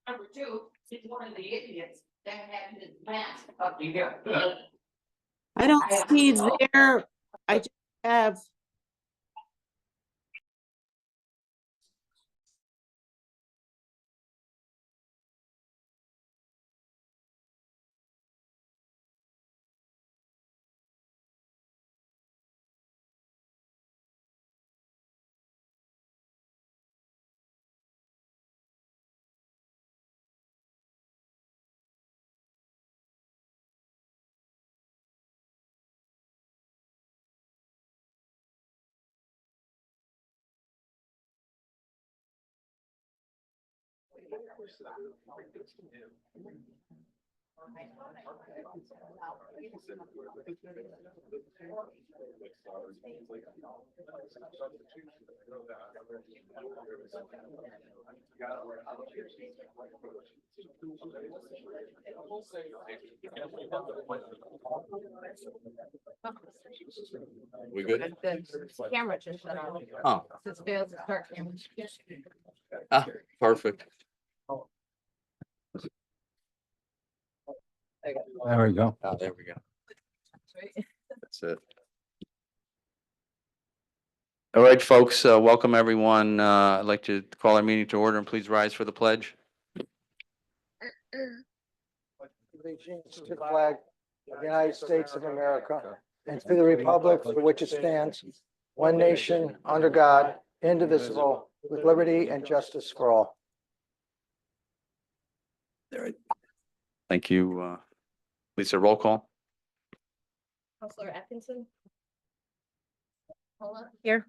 Number two, he's one of the idiots that had his mask up here. I don't see there. I just have. We good? The camera just shut off. Oh, This fails to start camera. perfect. There we go. Oh, there we go. That's it. All right, folks, welcome everyone. I'd like to call our meeting to order and please rise for the pledge. Allegiance to the flag of the United States of America and to the republic for which it stands, one nation, under God, indivisible, with liberty and justice for all. All right. Thank you. Lisa, roll call. Counselor Atkinson. Paula. Here.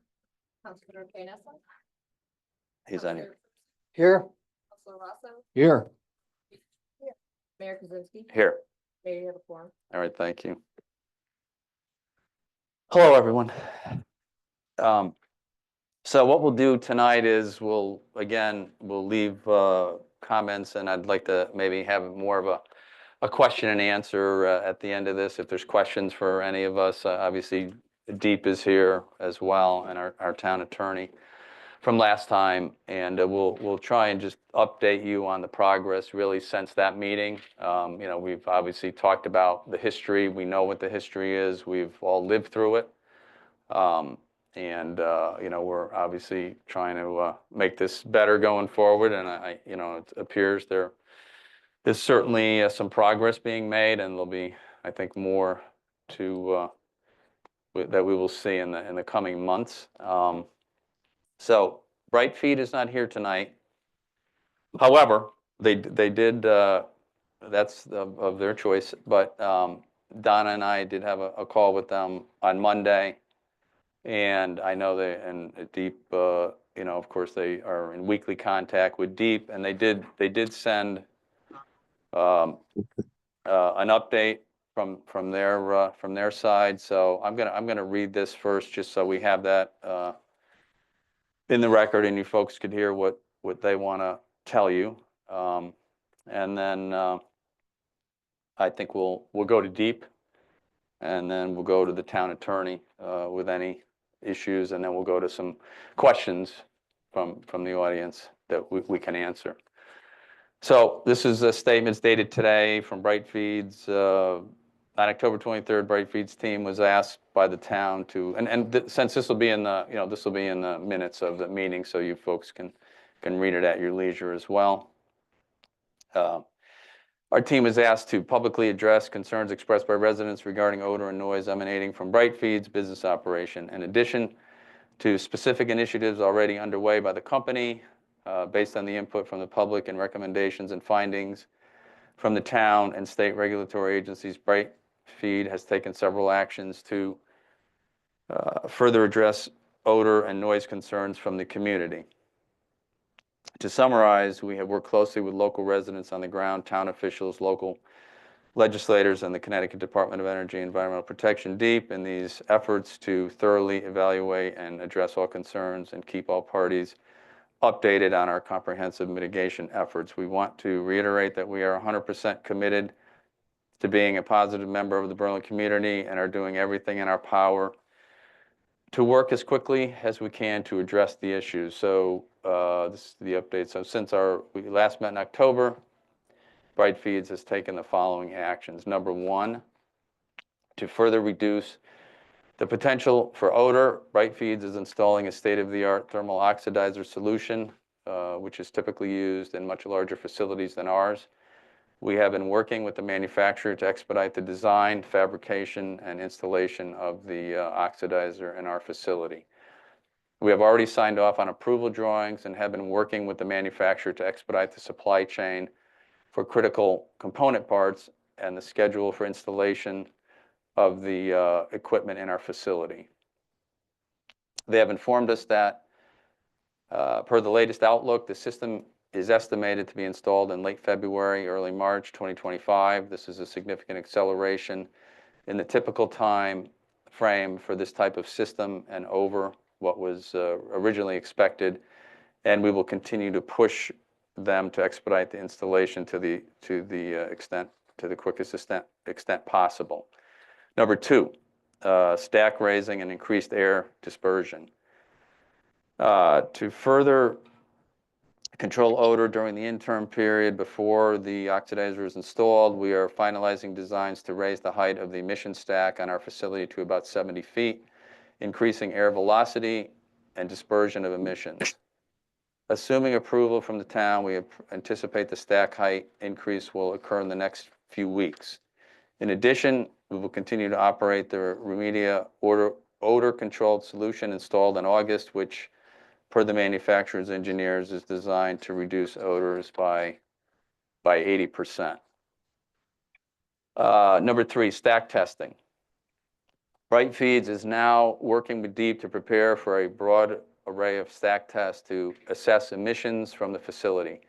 Counselor Kayonesa. He's on here. Here, Counselor Rosso. Here. Mayor Kaczynski. Here. Mayor, you have a forum. All right, thank you. Hello, everyone. So what we'll do tonight is we'll leave comments, and I'd like to maybe have more of a question and answer at the end of this. If there's questions for any of us, obviously Deep is here as well, and our town attorney from last time, and we'll try and just update you on the progress really since that meeting. We've obviously talked about the history. We know what the history is. We've all lived through it. We're obviously trying to make this better going forward, and it appears there is certainly some progress being made, and there'll be, I think, more to that we will see in the coming months. So Bright Feet is not here tonight. However, they did, that's of their choice, but Donna and I did have a call with them on Monday, and I know and Deep, of course, they are in weekly contact with Deep, and they did send an update from their side. So I'm gonna read this first, just so we have that in the record, and you folks could hear what they want to tell you. And then I think we'll go to Deep, and then we'll go to the town attorney with any issues, and then we'll go to some questions from the audience that we can answer. So this is a statement dated today from Bright Feeds. On October 23rd, Bright Feeds team was asked by the town to, since this will be in the, this will be in the minutes of the meeting, so you folks can read it at your leisure as well. Our team was asked to publicly address concerns expressed by residents regarding odor and noise emanating from Bright Feeds business operation. In addition to specific initiatives already underway by the company, based on the input from the public and recommendations and findings from the town and state regulatory agencies, Bright Feed has taken several actions to further address odor and noise concerns from the community. To summarize, we have worked closely with local residents on the ground, town officials, local legislators, and the Connecticut Department of Energy and Environmental Protection, DEEP, in these efforts to thoroughly evaluate and address all concerns and keep all parties updated on our comprehensive mitigation efforts. We want to reiterate that we are 100% committed to being a positive member of the Berlin community and are doing everything in our power to work as quickly as we can to address the issues. So this is the update. So since we last met in October, Bright Feeds has taken the following actions. Number one, to further reduce the potential for odor, Bright Feeds is installing a state-of-the-art thermal oxidizer solution, which is typically used in much larger facilities than ours. We have been working with the manufacturer to expedite the design, fabrication, and installation of the oxidizer in our facility. We have already signed off on approval drawings and have been working with the manufacturer to expedite the supply chain for critical component parts and the schedule for installation of the equipment in our facility. They have informed us that, per the latest outlook, the system is estimated to be installed in late February, early March 2025. This is a significant acceleration in the typical time frame for this type of system and over what was originally expected, and we will continue to push them to expedite the installation to the quickest extent possible. Number two, stack raising and increased air dispersion. To further control odor during the interim period before the oxidizer is installed, we are finalizing designs to raise the height of the emission stack on our facility to about 70 feet, increasing air velocity and dispersion of emissions. Assuming approval from the town, we anticipate the stack height increase will occur in the next few weeks. In addition, we will continue to operate the Remedia odor-controlled solution installed in August, which, per the manufacturer's engineers, is designed to reduce odors by 80%. Number three, stack testing. Bright Feeds is now working with DEEP to prepare for a broad array of stack tests to assess emissions from the facility.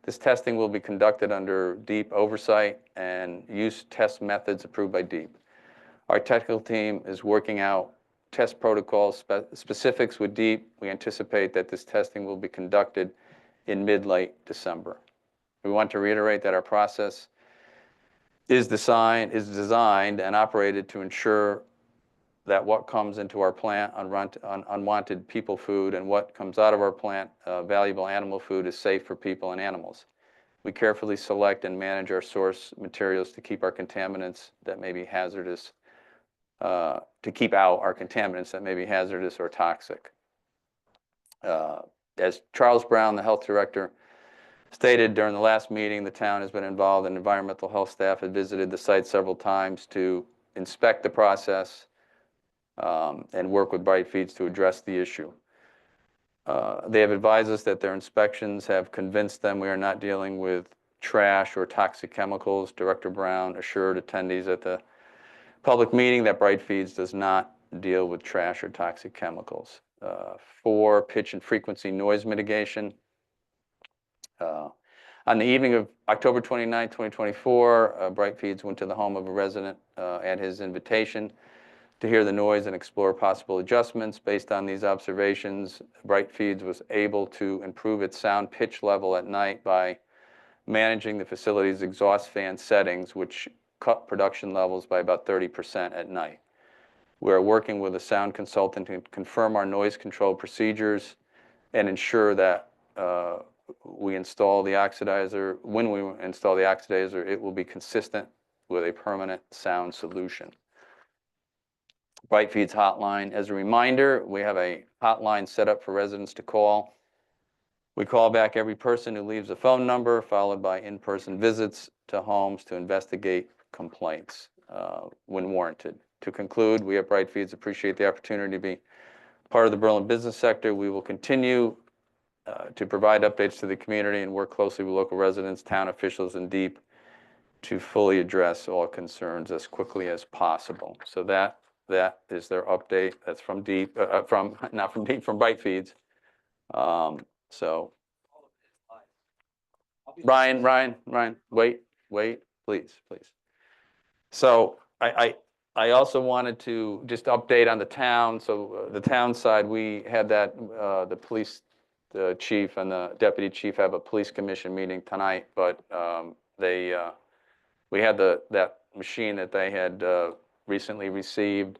This testing will be conducted under DEEP oversight and use test methods approved by DEEP. Our technical team is working out test protocols specifics with DEEP. We anticipate that this testing will be conducted in mid-late December. We want to reiterate that our process is designed and operated to ensure that what comes into our plant, unwanted people food, and what comes out of our plant, valuable animal food, is safe for people and animals. We carefully select and manage our source materials to keep our contaminants that may be hazardous, to keep out our contaminants that may be hazardous or toxic. As Charles Brown, the health director, stated during the last meeting, the town has been involved, and environmental health staff have visited the site several times to inspect the process and work with Bright Feeds to address the issue. They have advised us that their inspections have convinced them we are not dealing with trash or toxic chemicals. Director Brown assured attendees at the public meeting that Bright Feeds does not deal with trash or toxic chemicals. For pitch and frequency noise mitigation, on the evening of October 29, 2024, Bright Feeds went to the home of a resident at his invitation to hear the noise and explore possible adjustments. Based on these observations, Bright Feeds was able to improve its sound pitch level at night by managing the facility's exhaust fan settings, which cut production levels by about 30% at night. We are working with a sound consultant to confirm our noise control procedures and ensure that we install the oxidizer. When we install the oxidizer, it will be consistent with a permanent sound solution. Bright Feeds hotline. As a reminder, we have a hotline set up for residents to call. We call back every person who leaves a phone number, followed by in-person visits to homes to investigate complaints when warranted. To conclude, we at Bright Feeds appreciate the opportunity to be part of the Berlin business sector. We will continue to provide updates to the community and work closely with local residents, town officials, and DEEP to fully address all concerns as quickly as possible. So that is their update. That's from DEEP, not from DEEP, from Bright Feeds. So, Ryan, wait, please. So I also wanted to just update on the town. So the town side, we had that, the police, the chief and the deputy chief have a police commission meeting tonight, but we had that machine that they had recently received.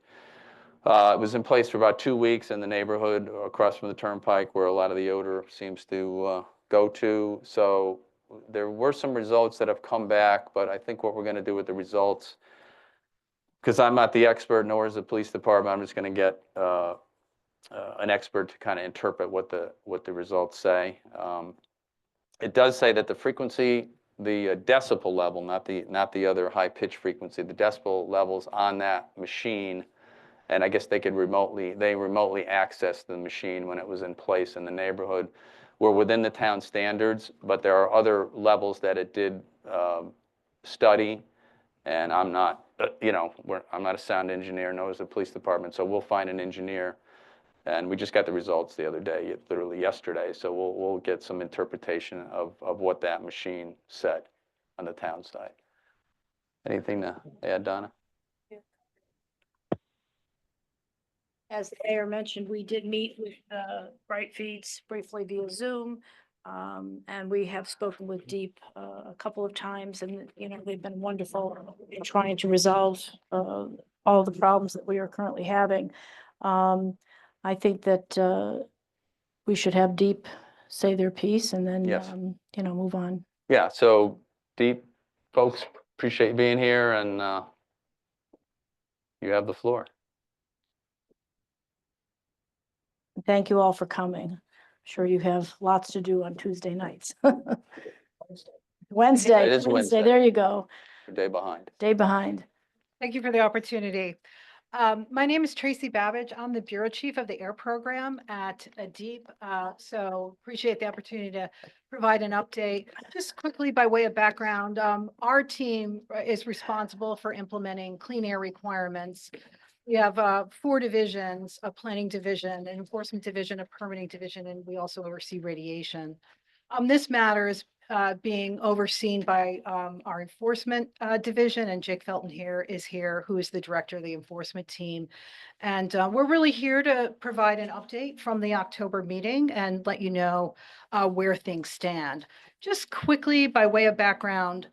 It was in place for about 2 weeks in the neighborhood across from the turnpike where a lot of the odor seems to go to. So there were some results that have come back, but I think what we're going to do with the results, because I'm not the expert, nor is the police department, I'm just going to get an expert to kind of interpret what the results say. It does say that the frequency, the decibel level, not the other high pitch frequency, the decibel levels on that machine, and I guess they remotely accessed the machine when it was in place in the neighborhood, were within the town standards, but there are other levels that it did study, and I'm not, I'm not a sound engineer, nor is the police department, so we'll find an engineer, and we just got the results the other day, literally yesterday, so we'll get some interpretation of what that machine said on the town side. Anything to add, Donna? As the mayor mentioned, we did meet with Bright Feeds briefly via Zoom. And we have spoken with DEEP a couple of times, and they've been wonderful in trying to resolve all the problems that we are currently having. I think that we should have DEEP say their piece and then Yes. Move on. Yeah, so DEEP folks, appreciate you being here, and you have the floor. Thank you all for coming. I'm sure you have lots to do on Tuesday nights. Wednesday. It is Wednesday. There you go. A day behind. Day behind. Thank you for the opportunity. My name is Tracy Babbage. I'm the Bureau Chief of the Air Program at DEEP. So appreciate the opportunity to provide an update. Just quickly by way of background, our team is responsible for implementing clean air requirements. We have 4 divisions: a planning division, an enforcement division, a permitting division, and we also oversee radiation. This matter is being overseen by our enforcement division, and Jake Felton is here, who is the director of the enforcement team. And we're really here to provide an update from the October meeting and let you know where things stand. Just quickly, by way of background,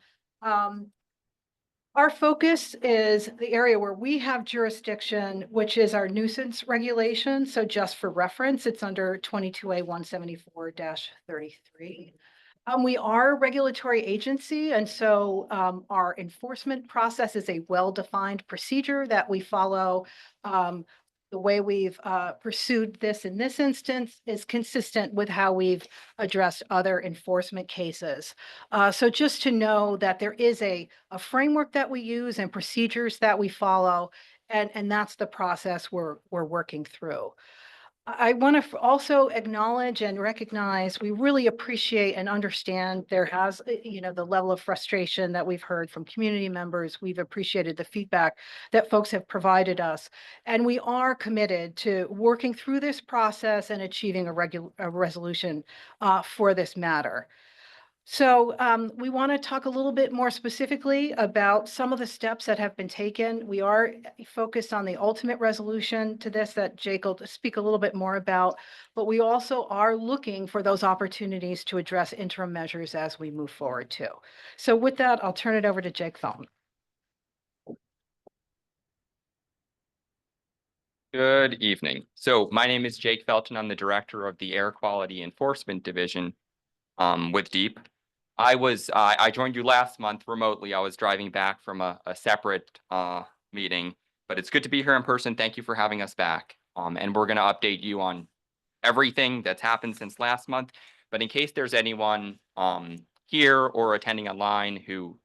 our focus is the area where we have jurisdiction, which is our nuisance regulation. So just for reference, it's under 22A 174-33. We are a regulatory agency, and so our enforcement process is a well-defined procedure that we follow. The way we've pursued this in this instance is consistent with how we've addressed other enforcement cases. So just to know that there is a framework that we use and procedures that we follow, and that's the process we're working through. I want to also acknowledge and recognize we really appreciate and understand there has, the level of frustration that we've heard from community members. We've appreciated the feedback that folks have provided us. And we are committed to working through this process and achieving a resolution for this matter. So we want to talk a little bit more specifically about some of the steps that have been taken. We are focused on the ultimate resolution to this that Jake will speak a little bit more about, but we also are looking for those opportunities to address interim measures as we move forward too. So with that, I'll turn it over to Jake Felton. Good evening. So my name is Jake Felton. I'm the director of the Air Quality Enforcement Division with DEEP. I joined you last month remotely. I was driving back from a separate meeting, but it's good to be here in person. Thank you for having us back. And we're going to update you on everything that's happened since last month. But in case there's anyone here or attending online who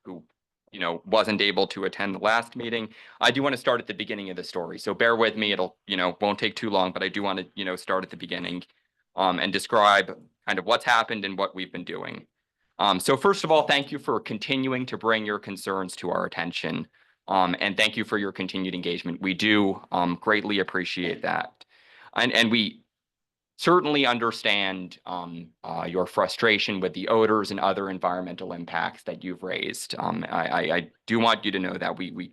wasn't able to attend the last meeting, I do want to start at the beginning of the story. So bear with me. It'll won't take too long, but I do want to start at the beginning and describe kind of what's happened and what we've been doing. So first of all, thank you for continuing to bring your concerns to our attention. And thank you for your continued engagement. We do greatly appreciate that. And we certainly understand your frustration with the odors and other environmental impacts that you've raised. I do want you to know that we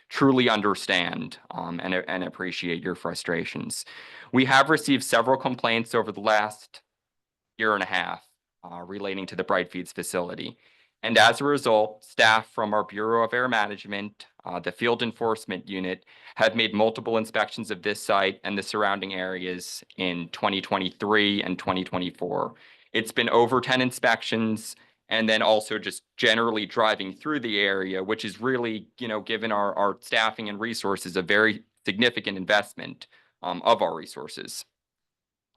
truly understand and appreciate your frustrations. We have received several complaints over the last year and a half relating to the Brightfeeds facility. And as a result, staff from our Bureau of Air Management, the Field Enforcement Unit, have made multiple inspections of this site and the surrounding areas in 2023 and 2024. It's been over 10 inspections, and then also just generally driving through the area, which is really, given our staffing and resources, a very significant investment of our resources.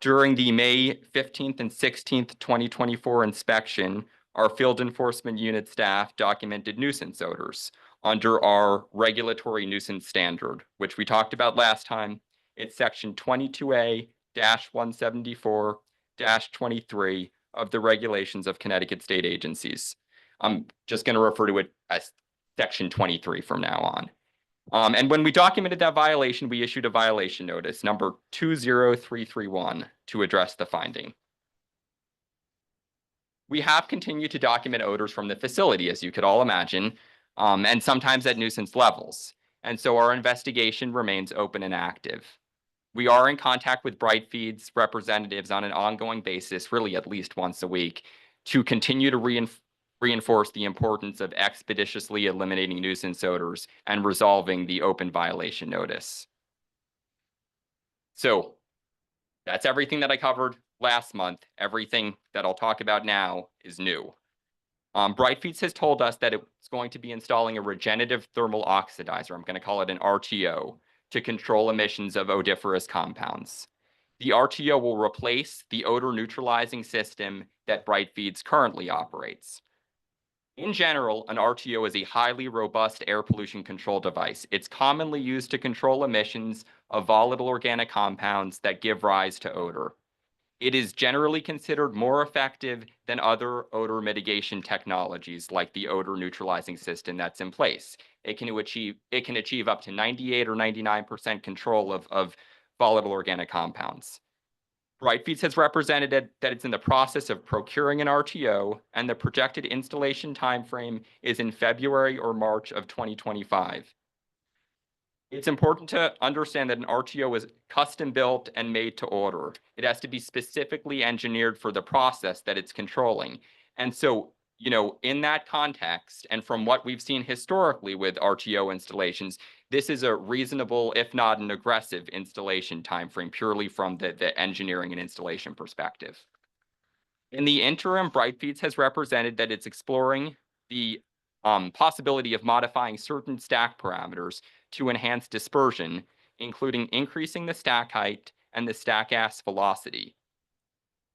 During the May 15th and 16th, 2024 inspection, our Field Enforcement Unit staff documented nuisance odors under our regulatory nuisance standard, which we talked about last time. It's section 22A-174-23 of the regulations of Connecticut state agencies. I'm just going to refer to it as section 23 from now on. And when we documented that violation, we issued a violation notice, number 20331, to address the finding. We have continued to document odors from the facility, as you could all imagine, and sometimes at nuisance levels. And so our investigation remains open and active. We are in contact with Brightfeeds representatives on an ongoing basis, really at least once a week, to continue to reinforce the importance of expeditiously eliminating nuisance odors and resolving the open violation notice. So that's everything that I covered last month. Everything that I'll talk about now is new. Brightfeeds has told us that it's going to be installing a regenerative thermal oxidizer, I'm going to call it an RTO, to control emissions of odoriferous compounds. The RTO will replace the odor neutralizing system that Brightfeeds currently operates. In general, an RTO is a highly robust air pollution control device. It's commonly used to control emissions of volatile organic compounds that give rise to odor. It is generally considered more effective than other odor mitigation technologies like the odor neutralizing system that's in place. It can achieve up to 98 or 99% control of volatile organic compounds. Brightfeeds has represented that it's in the process of procuring an RTO, and the projected installation timeframe is in February or March of 2025. It's important to understand that an RTO is custom built and made to order. It has to be specifically engineered for the process that it's controlling. And so, in that context, and from what we've seen historically with RTO installations, this is a reasonable, if not an aggressive, installation timeframe purely from the engineering and installation perspective. In the interim, Brightfeeds has represented that it's exploring the possibility of modifying certain stack parameters to enhance dispersion, including increasing the stack height and the stack gas velocity.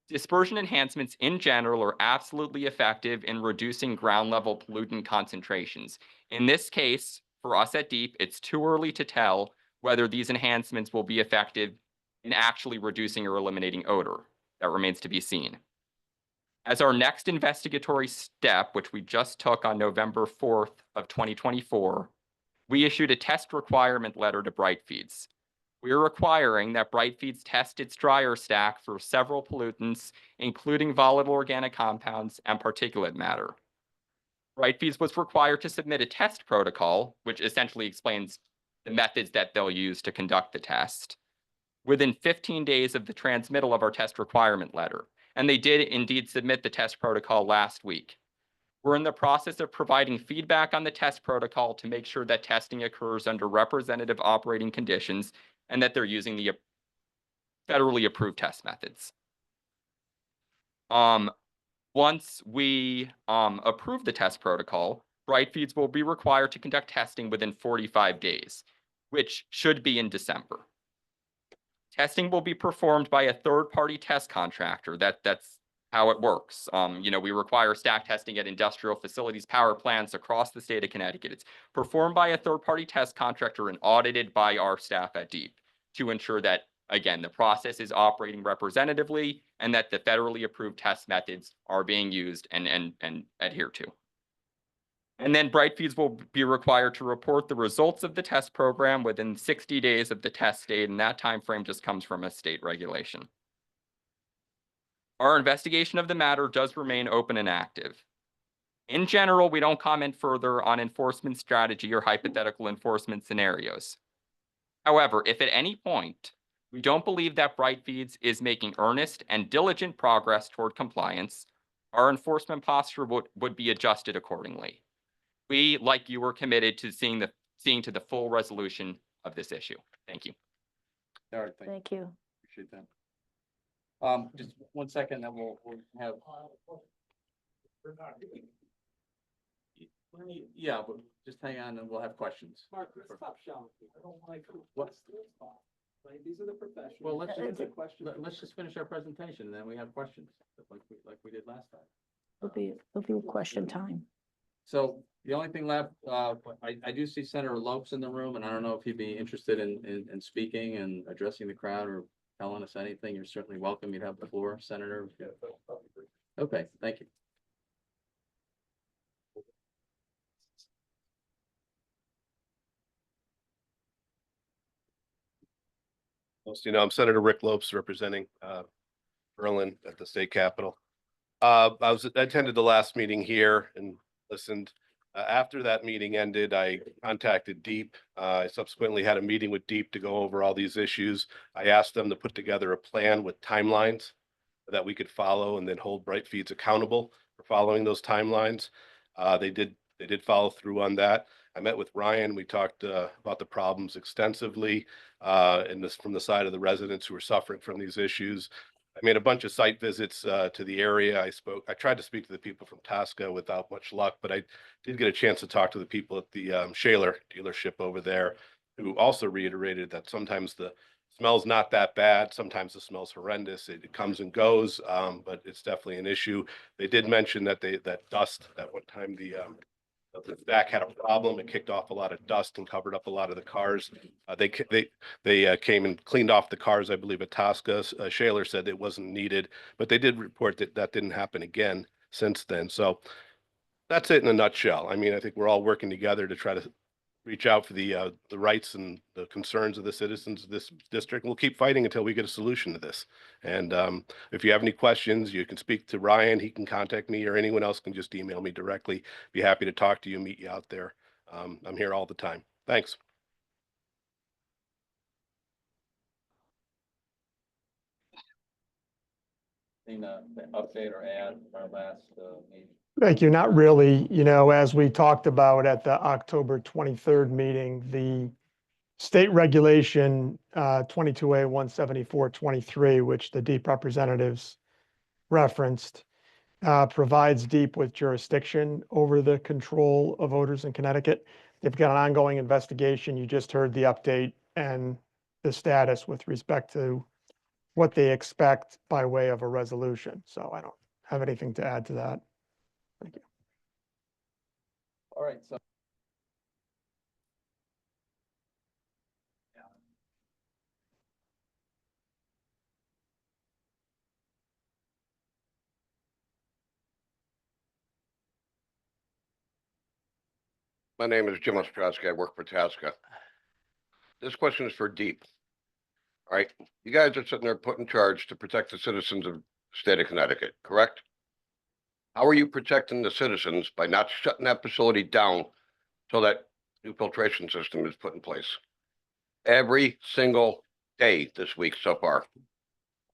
Dispersion enhancements in general are absolutely effective in reducing ground level pollutant concentrations. In this case, for us at DEEP, it's too early to tell whether these enhancements will be effective in actually reducing or eliminating odor. That remains to be seen. As our next investigatory step, which we just took on November 4th of 2024, we issued a test requirement letter to Brightfeeds. We are requiring that Brightfeeds test its dryer stack for several pollutants, including volatile organic compounds and particulate matter. Brightfeeds was required to submit a test protocol, which essentially explains the methods that they'll use to conduct the test, within 15 days of the transmittal of our test requirement letter. And they did indeed submit the test protocol last week. We're in the process of providing feedback on the test protocol to make sure that testing occurs under representative operating conditions and that they're using the federally approved test methods. Once we approve the test protocol, Brightfeeds will be required to conduct testing within 45 days, which should be in December. Testing will be performed by a third-party test contractor. That's how it works. We require stack testing at industrial facilities, power plants across the state of Connecticut. It's performed by a third-party test contractor and audited by our staff at DEEP to ensure that, again, the process is operating representatively and that the federally approved test methods are being used and adhered to. And then Brightfeeds will be required to report the results of the test program within 60 days of the test date, and that time frame just comes from a state regulation. Our investigation of the matter does remain open and active. In general, we don't comment further on enforcement strategy or hypothetical enforcement scenarios. However, if at any point we don't believe that Brightfeeds is making earnest and diligent progress toward compliance, our enforcement posture would be adjusted accordingly. We, like you, are committed to seeing to the full resolution of this issue. Thank you. All right, Thank you. appreciate that. Just 1 second, then we'll have. Yeah, but just hang on and we'll have questions. Mark, stop shouting. I don't like. What? Right, these are the professionals. Well, let's It's just, a question. let's just finish our presentation and then we have questions, like we did last time. It'll be a question time. So the only thing left, I do see Senator Lopes in the room, and I don't know if he'd be interested in speaking and addressing the crowd or telling us anything. You're certainly welcome. You'd have the floor, Senator. Okay, thank you. Most of you know, I'm Senator Rick Lopes representing Berlin at the state capitol. I attended the last meeting here and listened. After that meeting ended, I contacted DEEP. I subsequently had a meeting with DEEP to go over all these issues. I asked them to put together a plan with timelines that we could follow and then hold Brightfeeds accountable for following those timelines. They did follow through on that. I met with Ryan. We talked about the problems extensively from the side of the residents who are suffering from these issues. I made a bunch of site visits to the area. I tried to speak to the people from Tasca without much luck, but I did get a chance to talk to the people at the Shaler dealership over there, who also reiterated that sometimes the smell's not that bad. Sometimes the smell's horrendous. It comes and goes, but it's definitely an issue. They did mention that that dust, at one time the back had a problem. It kicked off a lot of dust and covered up a lot of the cars. They came and cleaned off the cars, I believe, at Tasca. Shaler said it wasn't needed, but they did report that that didn't happen again since then. So that's it in a nutshell. I mean, I think we're all working together to try to reach out for the rights and the concerns of the citizens of this district. We'll keep fighting until we get a solution to this. And if you have any questions, you can speak to Ryan. He can contact me, or anyone else can just email me directly. Be happy to talk to you, meet you out there. I'm here all the time. Thanks. Any update or add from our last meeting? Thank you. Not really. You know, as we talked about at the October 23rd meeting, the state regulation 22A 174-23, which the DEEP representatives referenced, provides DEEP with jurisdiction over the control of odors in Connecticut. They've got an ongoing investigation. You just heard the update and the status with respect to what they expect by way of a resolution. So I don't have anything to add to that. Thank you. All right, so. My name is Jim Ostrowski. I work for Tasca. This question is for DEEP. All right, you guys are sitting there put in charge to protect the citizens of the state of Connecticut, correct? How are you protecting the citizens by not shutting that facility down so that new filtration system is put in place? Every single day this week so far,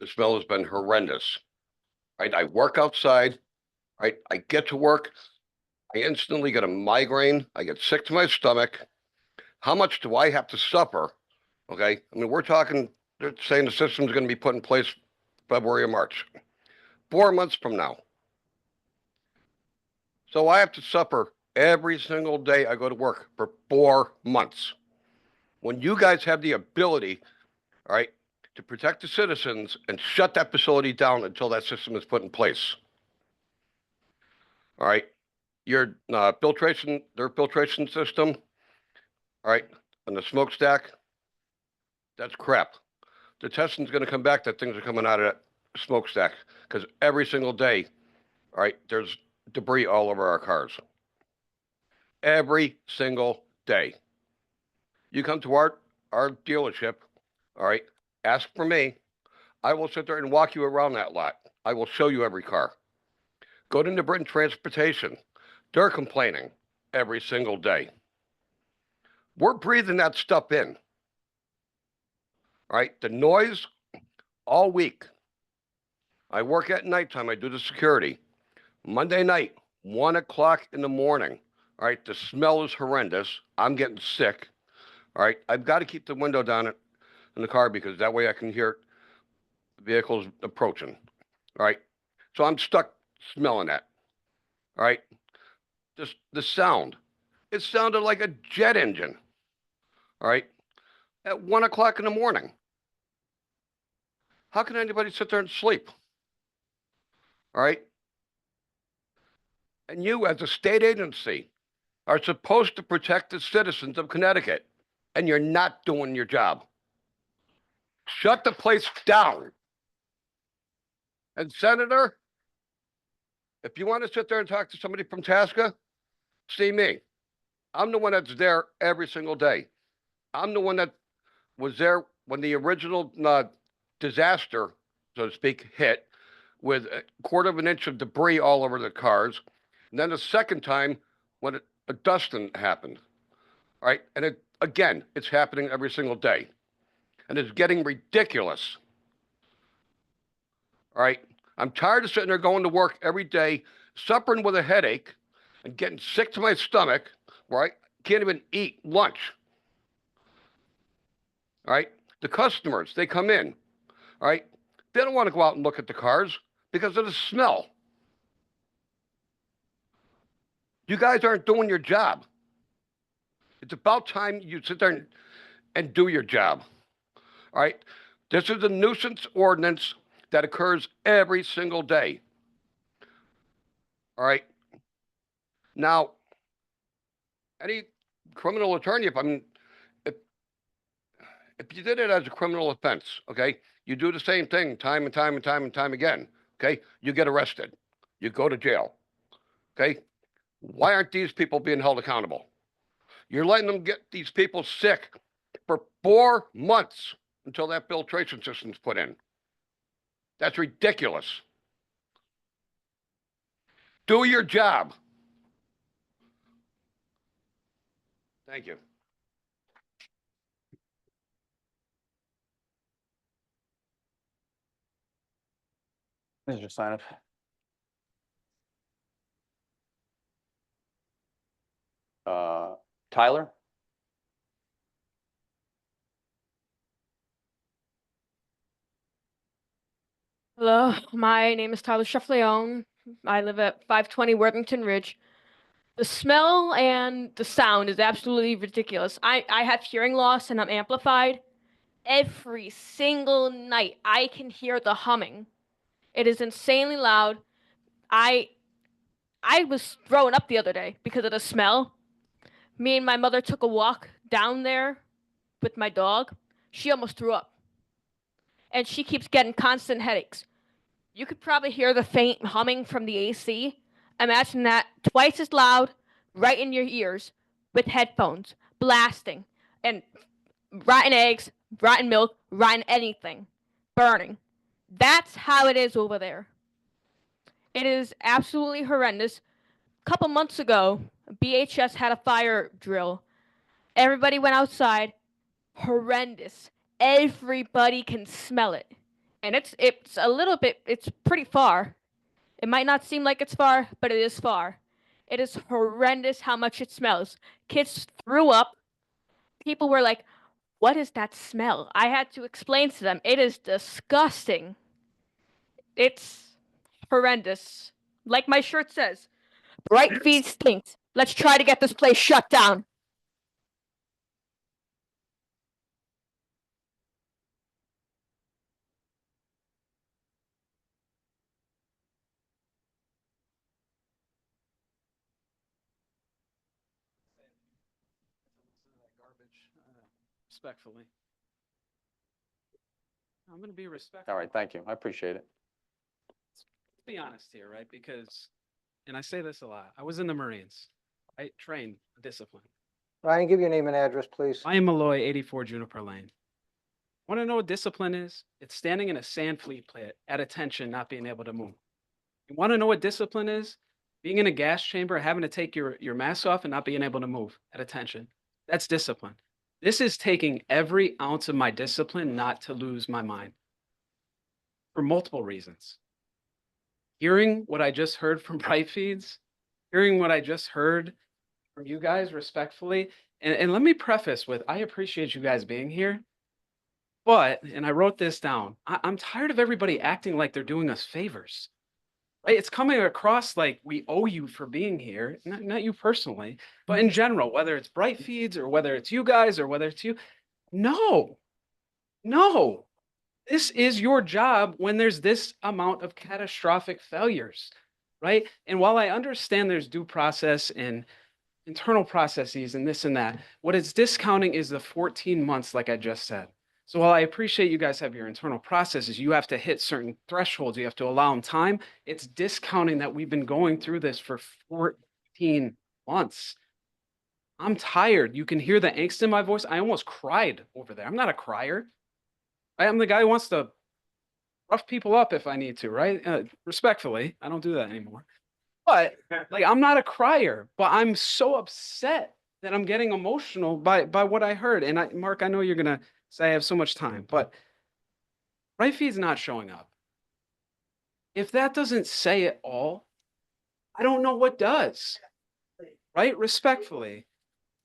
the smell has been horrendous. Right, I work outside. Right, I get to work. I instantly get a migraine. I get sick to my stomach. How much do I have to suffer? Okay, I mean, we're talking, they're saying the system's gonna be put in place February or March, 4 months from now. So I have to suffer every single day I go to work for 4 months. When you guys have the ability, all right, to protect the citizens and shut that facility down until that system is put in place. All right, your filtration, their filtration system, all right, and the smokestack, that's crap. The testing's gonna come back that things are coming out of that smokestack, because every single day, all right, there's debris all over our cars. Every single day. You come to our dealership, all right, ask for me. I will sit there and walk you around that lot. I will show you every car. Go to New Britain Transportation. They're complaining every single day. We're breathing that stuff in. All right, the noise all week. I work at nighttime. I do the security. Monday night, 1 o'clock in the morning. All right, the smell is horrendous. I'm getting sick. All right, I've got to keep the window down in the car because that way I can hear vehicles approaching. All right, so I'm stuck smelling that. All right, just the sound. It sounded like a jet engine. All right, at 1 o'clock in the morning. How can anybody sit there and sleep? All right. And you, as a state agency, are supposed to protect the citizens of Connecticut, and you're not doing your job. Shut the place down. And Senator, if you want to sit there and talk to somebody from Tasca, see me. I'm the one that's there every single day. I'm the one that was there when the original disaster, so to speak, hit with a quarter of an inch of debris all over the cars. And then the second time when a dusting happened. All right. And again, it's happening every single day. And it's getting ridiculous. All right. I'm tired of sitting there going to work every day, suffering with a headache and getting sick to my stomach, where I can't even eat lunch. All right. The customers, they come in. All right. They don't want to go out and look at the cars because of the smell. You guys aren't doing your job. It's about time you sit there and do your job. All right. This is a nuisance ordinance that occurs every single day. All right. Now, any criminal attorney, if you did it as a criminal offense, okay, you do the same thing time and time and time and time again, okay, you get arrested, you go to jail, okay? Why aren't these people being held accountable? You're letting them get these people sick for 4 months until that filtration system's put in. That's ridiculous. Do your job. Thank you. Mr. Sign Tyler? Hello, my name is Tyler Chefleon. I live at 520 Worthington Ridge. The smell and the sound is absolutely ridiculous. I have hearing loss and I'm amplified. Every single night I can hear the humming. It is insanely loud. I was throwing up the other day because of the smell. Me and my mother took a walk down there with my dog. She almost threw up. And she keeps getting constant headaches. You could probably hear the faint humming from the AC. Imagine that twice as loud, right in your ears, with headphones, blasting, and rotten eggs, rotten milk, rotten anything, burning. That's how it is over there. It is absolutely horrendous. A couple months ago, BHS had a fire drill. Everybody went outside. Horrendous. Everybody can smell it. And it's a little bit, it's pretty far. It might not seem like it's far, but it is far. It is horrendous how much it smells. Kids threw up. People were like, "What is that smell?" I had to explain to them, it is disgusting. It's horrendous. Like my shirt says, Bright Feed stinks. Let's try to get this place shut down. Garbage, respectfully. I'm gonna be respectful. All right, thank you. I appreciate it. Let's be honest here, right? Because, and I say this a lot, I was in the Marines. I trained discipline. Ryan, give your name and address, please. I am Malloy, 84 Juniper Lane. Want to know what discipline is? It's standing in a sand fleet pit at attention, not being able to move. You want to know what discipline is? Being in a gas chamber, having to take your mask off and not being able to move at attention. That's discipline. This is taking every ounce of my discipline not to lose my mind for multiple reasons. Hearing what I just heard from Bright Feeds, hearing what I just heard from you guys respectfully, and let me preface with, I appreciate you guys being here, but, and I wrote this down, I'm tired of everybody acting like they're doing us favors. Right? It's coming across like we owe you for being here, not you personally, but in general, whether it's Bright Feeds or whether it's you guys or whether it's you. No, this is your job when there's this amount of catastrophic failures, right? And while I understand there's due process and internal processes and this and that, what it's discounting is the 14 months, like I just said. So while I appreciate you guys have your internal processes, you have to hit certain thresholds, you have to allow them time. It's discounting that we've been going through this for 14 months. I'm tired. You can hear the angst in my voice. I almost cried over there. I'm not a crier. I am the guy who wants to rough people up if I need to, right? Respectfully, I don't do that anymore. But like, I'm not a crier, but I'm so upset that I'm getting emotional by what I heard. And Mark, I know you're gonna say I have so much time, but Bright Feed's not showing up. If that doesn't say it all, I don't know what does, right? Respectfully,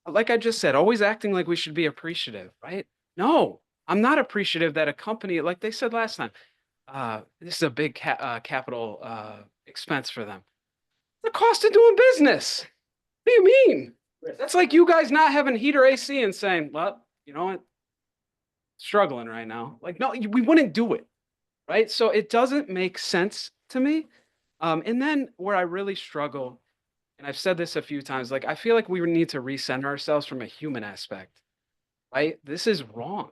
like I just said, always acting like we should be appreciative, right? No, I'm not appreciative that a company, like they said last time, this is a big capital expense for them. The cost of doing business. What do you mean? That's like you guys not having heat or AC and saying, well, you know what? Struggling right now. Like, no, we wouldn't do it, right? So it doesn't make sense to me. And then where I really struggle, and I've said this a few times, like I feel like we need to recenter ourselves from a human aspect, right? This is wrong.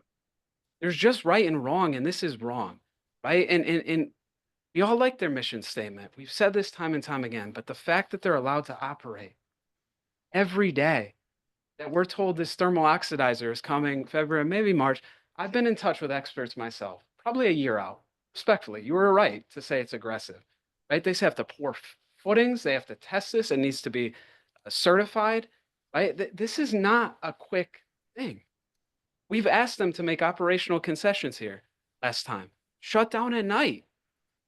There's just right and wrong, and this is wrong, right? And we all like their mission statement. We've said this time and time again, but the fact that they're allowed to operate every day, that we're told this thermal oxidizer is coming February, maybe March. I've been in touch with experts myself, probably a year out. Respectfully, you were right to say it's aggressive, right? They have to pour footings. They have to test this. It needs to be certified, right? This is not a quick thing. We've asked them to make operational concessions here last time. Shut down at night.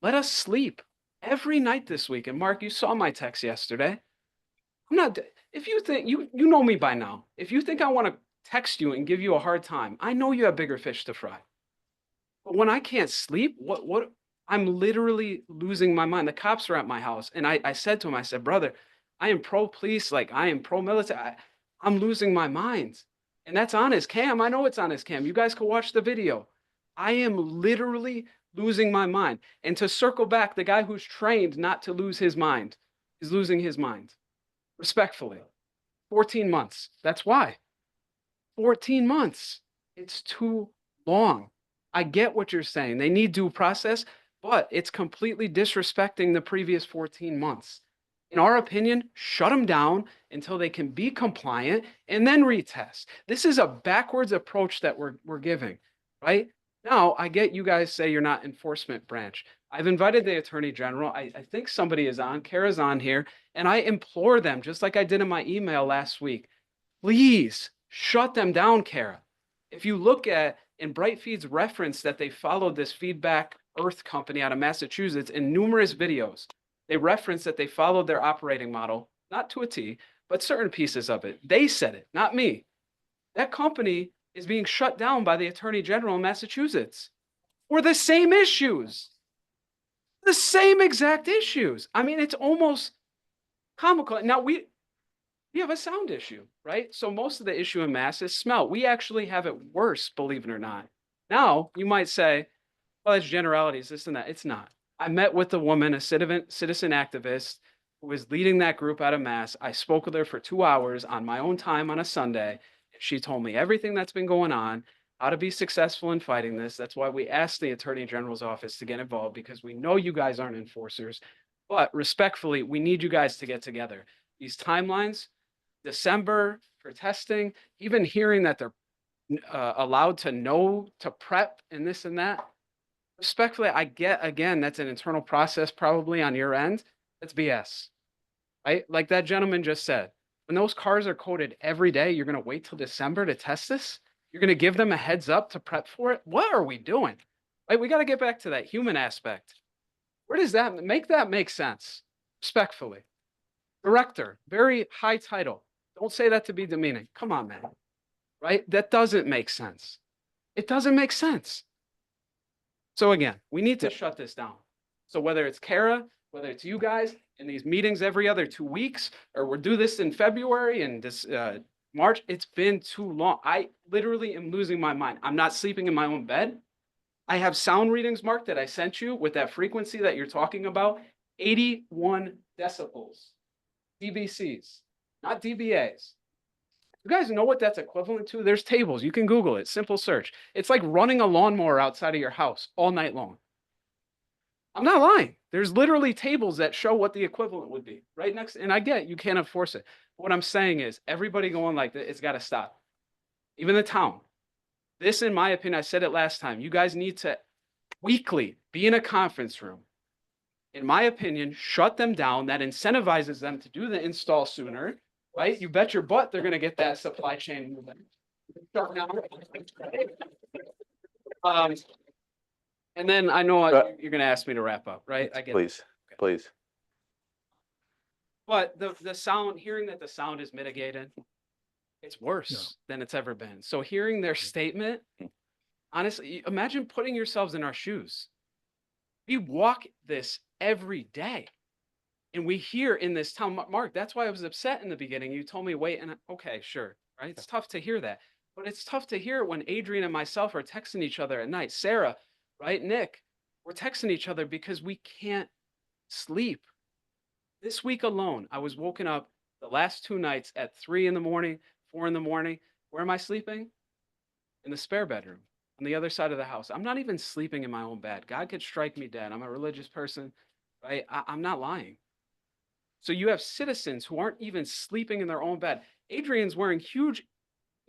Let us sleep every night this week. And Mark, you saw my text yesterday. I'm not, if you think, you know me by now. If you think I want to text you and give you a hard time, I know you have bigger fish to fry. But when I can't sleep, what, I'm literally losing my mind. The cops are at my house. And I said to him, I said, brother, I am pro-police, like I am pro-military. I'm losing my mind. And that's on his cam. I know it's on his cam. You guys can watch the video. I am literally losing my mind. And to circle back, the guy who's trained not to lose his mind is losing his mind. Respectfully. 14 months. That's why. 14 months. It's too long. I get what you're saying. They need due process, but it's completely disrespecting the previous 14 months. In our opinion, shut them down until they can be compliant and then retest. This is a backwards approach that we're giving, right? Now, I get you guys say you're not enforcement branch. I've invited the Attorney General. I think somebody is on, Kara's on here, and I implore them, just like I did in my email last week, please shut them down, Kara. If you look at, in Bright Feed's reference that they followed this Feedback Earth company out of Massachusetts in numerous videos, they reference that they followed their operating model not to a T, but certain pieces of it. They said it, not me. That company is being shut down by the Attorney General in Massachusetts for the same issues. The same exact issues. I mean, it's almost comical. Now we have a sound issue, right? So most of the issue in Mass is smell. We actually have it worse, believe it or not. Now you might say, well, it's generalities, this and that. It's not. I met with a woman, a citizen activist who was leading that group out of Mass. I spoke with her for 2 hours on my own time on a Sunday. She told me everything that's been going on, how to be successful in fighting this. That's why we asked the Attorney General's office to get involved, because we know you guys aren't enforcers, but respectfully, we need you guys to get together. These timelines, December for testing, even hearing that they're allowed to know to prep and this and that. Respectfully, I get, again, that's an internal process probably on your end. That's BS, right? Like that gentleman just said, when those cars are coated every day, you're going to wait till December to test this? You're going to give them a heads up to prep for it? What are we doing? Right? We got to get back to that human aspect. Where does that make sense? Respectfully. Director, very high title. Don't say that to be demeaning. Come on, man. Right? That doesn't make sense. It doesn't make sense. So again, we need to shut this down. So whether it's Kara, whether it's you guys in these meetings every other 2 weeks, or we'll do this in February and this March, it's been too long. I literally am losing my mind. I'm not sleeping in my own bed. I have sound readings, Mark, that I sent you with that frequency that you're talking about, 81 decibels, dBCs, not dBAs. You guys know what that's equivalent to? There's tables. You can Google it. Simple search. It's like running a lawnmower outside of your house all night long. I'm not lying. There's literally tables that show what the equivalent would be right next. And I get you can't enforce it. But what I'm saying is everybody going like this, it's got to stop. Even the town. This, in my opinion, I said it last time. You guys need to weekly be in a conference room. In my opinion, shut them down. That incentivizes them to do the install sooner. Right? You bet your butt they're going to get that supply chain moving. And then I know you're going to ask me to wrap up, right? I get it. Please, please. But the sound, hearing that the sound is mitigated, it's worse than it's ever been. So hearing their statement, honestly, imagine putting yourselves in our shoes. We walk this every day. And we hear in this town, Mark, that's why I was upset in the beginning. You told me, wait, and okay, sure, right? It's tough to hear that. But it's tough to hear when Adrian and myself are texting each other at night. Sarah, right? Nick, we're texting each other because we can't sleep. This week alone, I was woken up the last 2 nights at 3 in the morning, 4 in the morning. Where am I sleeping? In the spare bedroom on the other side of the house. I'm not even sleeping in my own bed. God could strike me dead. I'm a religious person, right? I'm not lying. So you have citizens who aren't even sleeping in their own bed. Adrian's wearing huge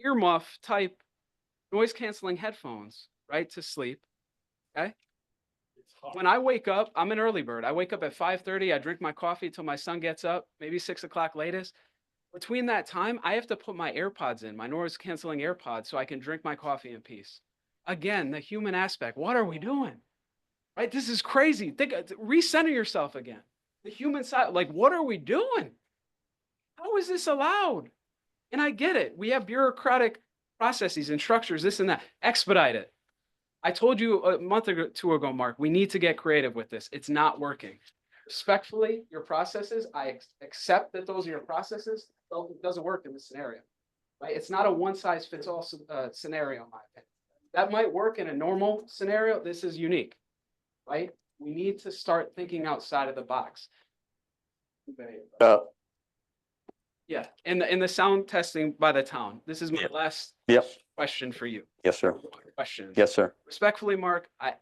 earmuff type noise canceling headphones, right, to sleep. Okay. When I wake up, I'm an early bird. I wake up at 5:30. I drink my coffee till my son gets up, maybe 6 o'clock latest. Between that time, I have to put my AirPods in, my noise canceling AirPods, so I can drink my coffee in peace. Again, the human aspect. What are we doing? Right? This is crazy. Recenter yourself again. The human side, like, what are we doing? How is this allowed? And I get it. We have bureaucratic processes and structures, this and that. Expedite it. I told you a month or 2 ago, Mark, we need to get creative with this. It's not working. Respectfully, your processes, I accept that those are your processes. It doesn't work in this scenario, right? It's not a one-size-fits-all scenario, in my opinion. That might work in a normal scenario. This is unique, right? We need to start thinking outside of the box. Yeah, in the sound testing by the town. This is my last question for you. Yes, sir. Question. Yes, sir. Respectfully, Mark, I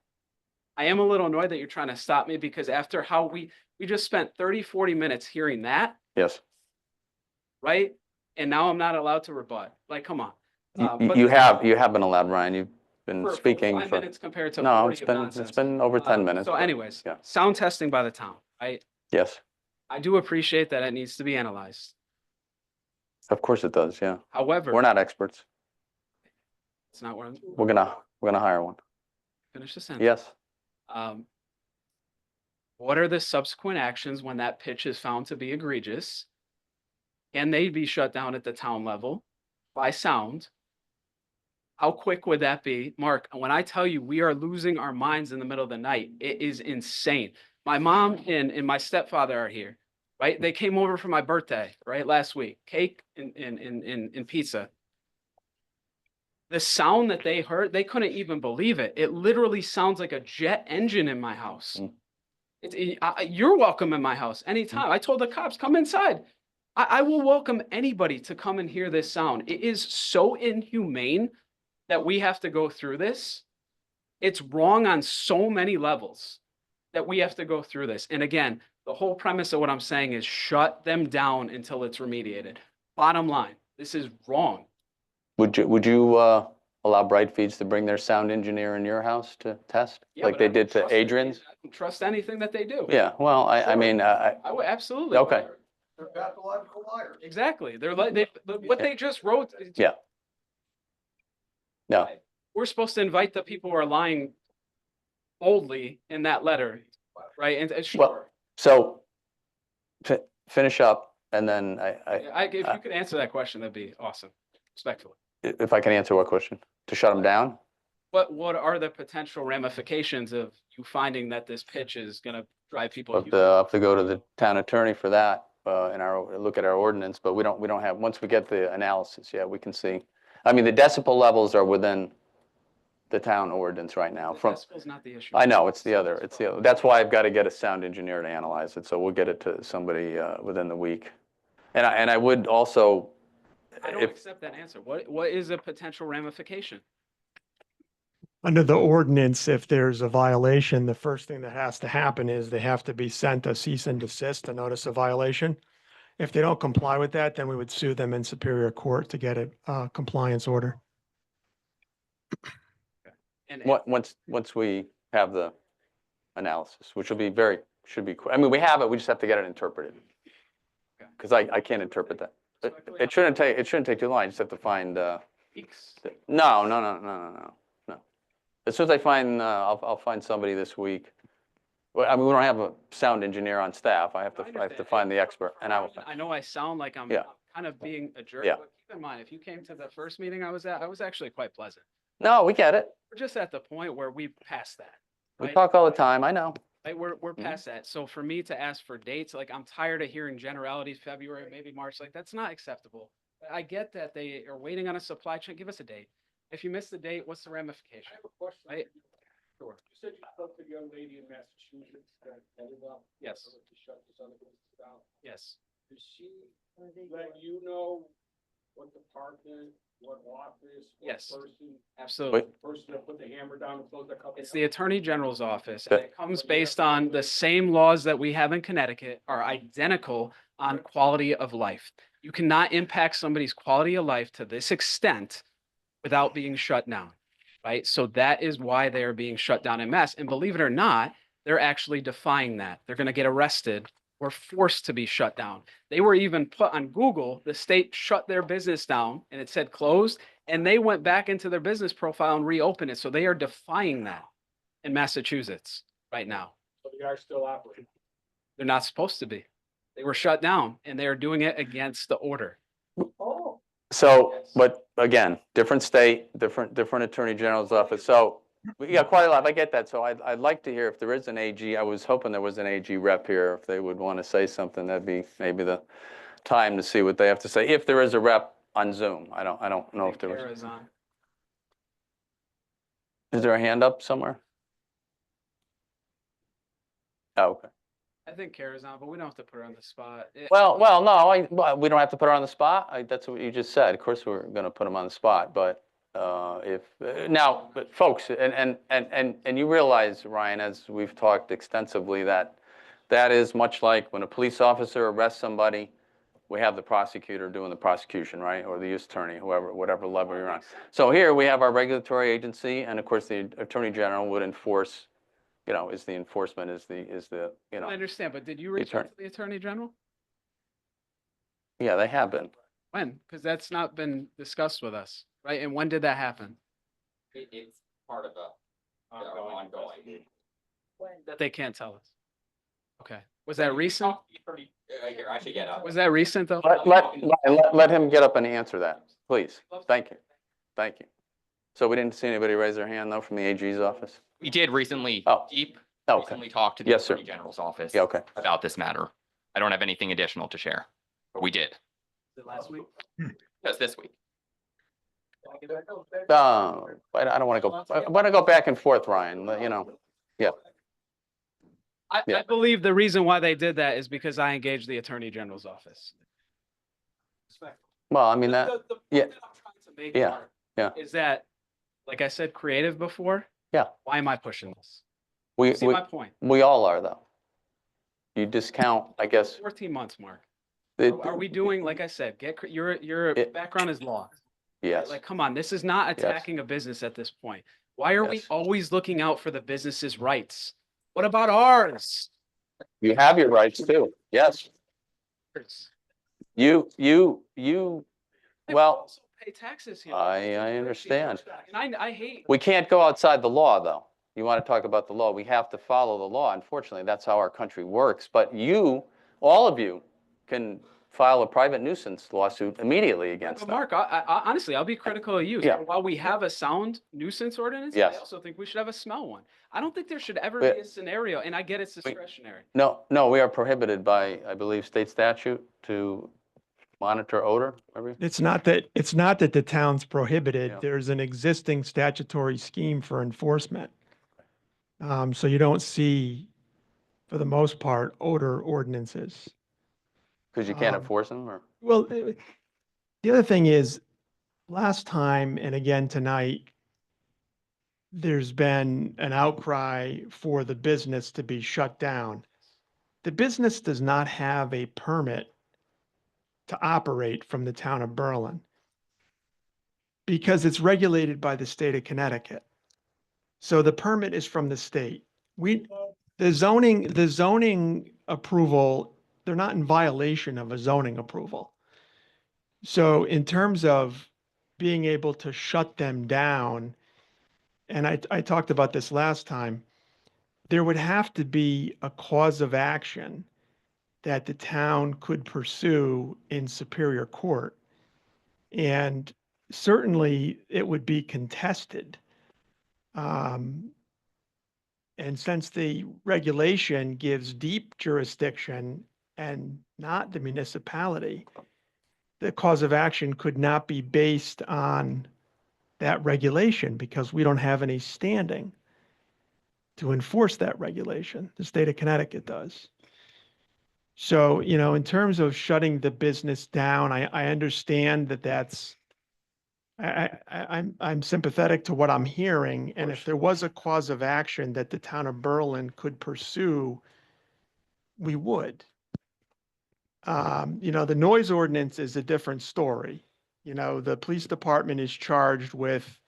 am a little annoyed that you're trying to stop me, because after how we just spent 30, 40 minutes hearing that. Yes. Right? And now I'm not allowed to rebut. Like, come on. You have been allowed, Ryan. You've been speaking 5 minutes compared to no, 40 of nonsense. it's been over 10 minutes. So but- anyways, yeah. sound testing by the town, right? Yes, I do appreciate that it needs to be analyzed. of course it does. Yeah. However, We're not experts. it's not where I'm We're gonna hire one. finish the sentence. Yes. What are the subsequent actions when that pitch is found to be egregious? Can they be shut down at the town level by sound? How quick would that be? Mark, when I tell you we are losing our minds in the middle of the night, it is insane. My mom and my stepfather are here, right? They came over for my birthday, right, last week. Cake and pizza. The sound that they heard, they couldn't even believe it. It literally sounds like a jet engine in my house. You're welcome in my house anytime. I told the cops, come inside. I will welcome anybody to come and hear this sound. It is so inhumane that we have to go through this. It's wrong on so many levels that we have to go through this. And again, the whole premise of what I'm saying is shut them down until it's remediated. Bottom line, this is wrong. Would you allow Bright Feeds to bring their sound engineer in your house to test, Yeah, like but they I don't did to trust it. Adrian's? I don't trust anything that they do. Yeah, well, I Sure. mean, I would absolutely. okay. They're pathological liars. Exactly. They're like, what they just wrote. Yeah. No, We're supposed to invite the people who are lying boldly in that letter, right? And well, sure, so finish up and then if you could answer that question, that'd be awesome, respectfully. if I can answer what question? To shut them down? What are the potential ramifications of you finding that this pitch is gonna drive people? I'll have to go to the town attorney for that, look at our ordinance, but we don't have, once we get the analysis, yeah, we can see. I mean, the decibel levels are within the town ordinance right now The from, decibel's not the issue. I know, it's the other. That's why I've got to get a sound engineer to analyze it, so we'll get it to somebody within the week. And I would also, I don't accept that answer. What is a potential ramification? Under the ordinance, if there's a violation, the first thing that has to happen is they have to be sent a cease and desist, a notice of violation. If they don't comply with that, then we would sue them in Superior Court to get a compliance order. And once we have the analysis, which will be should be, I mean, we have it, we just have to get it interpreted. Because I can't interpret that. It shouldn't take too long, I just have to find, weeks. no. As soon as I find, I'll find somebody this week. Well, I mean, we don't have a sound engineer on staff, I have to find the expert, and I will. I know I sound like I'm Yeah. kind of being a jerk, Yeah. but keep in mind, if you came to the first meeting I was at, I was actually quite pleasant. No, we get it. We're just at the point where we passed that. We right? talk all the time, I know. Right, we're past that. So for me to ask for dates, like I'm tired of hearing generalities, February, maybe March, like that's not acceptable. I get that they are waiting on a supply chain. Give us a date. If you miss the date, what's the ramification? I have a question. Right? Sure. You said you spoke to the young lady in Massachusetts that headed up. Yes. To shut this other business down. Yes. Does she let you know what department, what office? what Yes. Person, Absolutely. the person that put the hammer down and closed the company? It's the Attorney General's office, and it comes based on the same laws that we have in Connecticut are identical on quality of life. You cannot impact somebody's quality of life to this extent without being shut down, right? So that is why they are being shut down en masse. And believe it or not, they're actually defying that. They're going to get arrested or forced to be shut down. They were even put on Google. The state shut their business down and it said closed, and they went back into their business profile and reopened it. So they are defying that in Massachusetts right now. So they are still operating. They're not supposed to be. They were shut down and they are doing it against the order. Oh. So, but again, different state, different Attorney General's office, so we got quite a lot, I get that, so I'd like to hear if there is an AG, I was hoping there was an AG rep here, if they would want to say something, that'd be maybe the time to see what they have to say, if there is a rep on Zoom, I don't know if there was. Kara's on. Is there a hand up somewhere? Oh, okay. I think Kara's on, but we don't have to put her on the spot. Well, no, we don't have to put her on the spot. That's what you just said. Of course, we're going to put them on the spot. But but folks, and you realize, Ryan, as we've talked extensively, that is much like when a police officer arrests somebody, we have the prosecutor doing the prosecution, right, or the U.S. attorney, whatever level you're on. So here we have our regulatory agency, and of course, the Attorney General would enforce. Is the enforcement, is the I understand, but did you reach out to the Attorney General? Yeah, they have been. When? Because that's not been discussed with us, right? And when did that happen? It's part of a ongoing. That they can't tell us. Okay. Was that recent? Here, I should get up. Was that recent though? Let him get up and answer that, please. Thank you. Thank you. So we didn't see anybody raise their hand though from the AG's office? We did recently, Oh. Deep Okay. recently talked to the Yes, sir. Attorney General's office Yeah, okay. about this matter. I don't have anything additional to share, but we did. Last week? Just this week. I don't want to go, I want to go back and forth, Ryan, you know. Yeah. I Yeah. believe the reason why they did that is because I engaged the Attorney General's office. Well, I mean, that, yeah, point that I'm trying to make, yeah, Mark, yeah. Is that, like I said, creative before? Yeah. Why am I pushing this? we, See we, my point? we all are though. You discount, I guess. 14 months, Mark. it- Are we doing, like I said, your It- background is law. Yes, Like, come on, this is not Yes. attacking a business at this point. Why are we Yes. always looking out for the business's rights? What about ours? you have your rights too. Yes, you, They well, also pay taxes here. I understand. And I hate. We can't go outside the law, though. You want to talk about the law, we have to follow the law. Unfortunately, that's how our country works. But you, all of you, can file a private nuisance lawsuit immediately against But them. Mark, honestly, I'll be critical of you. Yeah. While we have a sound nuisance ordinance, I Yes. also think we should have a smell one. I don't think there should ever But- be a scenario, and I get it's discretionary. No, we are prohibited by, I believe, state statute to monitor odor. It's not that the town's prohibited. Yeah. There's an existing statutory scheme for enforcement. So you don't see, for the most part, odor ordinances. Because you can't Um, enforce them, or? Well, the other thing is, last time and again tonight, there's been an outcry for the business to be shut down. The business does not have a permit to operate from the town of Berlin because it's regulated by the state of Connecticut. So the permit is from the state. The zoning approval, they're not in violation of a zoning approval. So in terms of being able to shut them down, and I talked about this last time, there would have to be a cause of action that the town could pursue in Superior Court. And certainly it would be contested. And since the regulation gives deep jurisdiction and not the municipality, the cause of action could not be based on that regulation because we don't have any standing to enforce that regulation. The state of Connecticut does. So, in terms of shutting the business down, I understand that I'm sympathetic to what I'm hearing. And if there was a cause of action that the town of Berlin could pursue, we would. The noise ordinance is a different story. The police department is charged with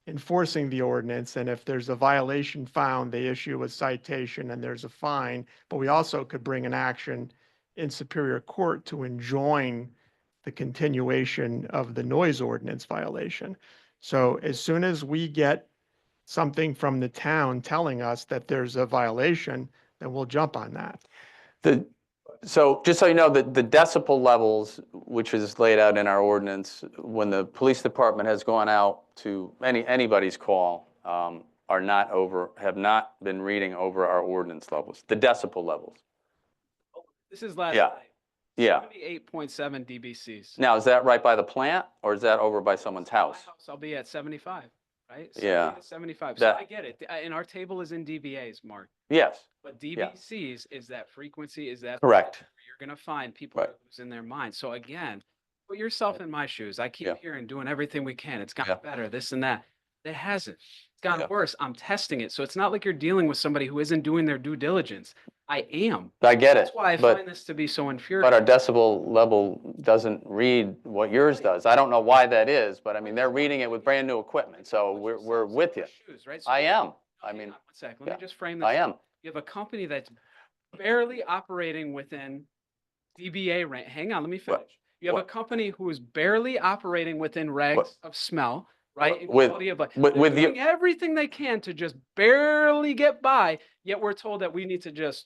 enforcing the ordinance. And if there's a violation found, they issue a citation and there's a fine. But we also could bring an action in Superior Court to enjoin the continuation of the noise ordinance violation. So as soon as we get something from the town telling us that there's a violation, then we'll jump on that. So just so you know, the decibel levels, which is laid out in our ordinance, when the police department has gone out to anybody's call, have not been reading over our ordinance levels, the decibel levels. This is last Yeah. night. Yeah. 78.7 dBCs. Now, is that right by the plant or is that over by someone's My house? I'll be at 75, right? Yeah. 70 to 75. That- So I get it. And our table is in dBAs, Mark. Yes, But DBCs is that frequency, is that. correct. where You're gonna find people Right. losing their mind. So again, put yourself in my shoes. I keep Yeah. hearing, doing everything we can. It's Yeah. gotten better, this and that. It hasn't. It's gotten Yeah. worse. I'm testing it. So it's not like you're dealing with somebody who isn't doing their due diligence. I am. I get it, That's why I but, find this to be so but infuriating. our decibel level doesn't read what yours does. I don't know why that is, but I mean, they're reading it with brand new equipment, so we're with you. Shoes, right? So I am. no, I hang mean, on one sec. Let yeah. me just frame this. I am. You have a company that's barely operating within DBA range. Hang on, let me What? finish. You have a What? company who is barely operating within regs What? of smell, right? And With- quality of life. with- They're with you- doing everything they can to just barely get by, yet we're told that we need to just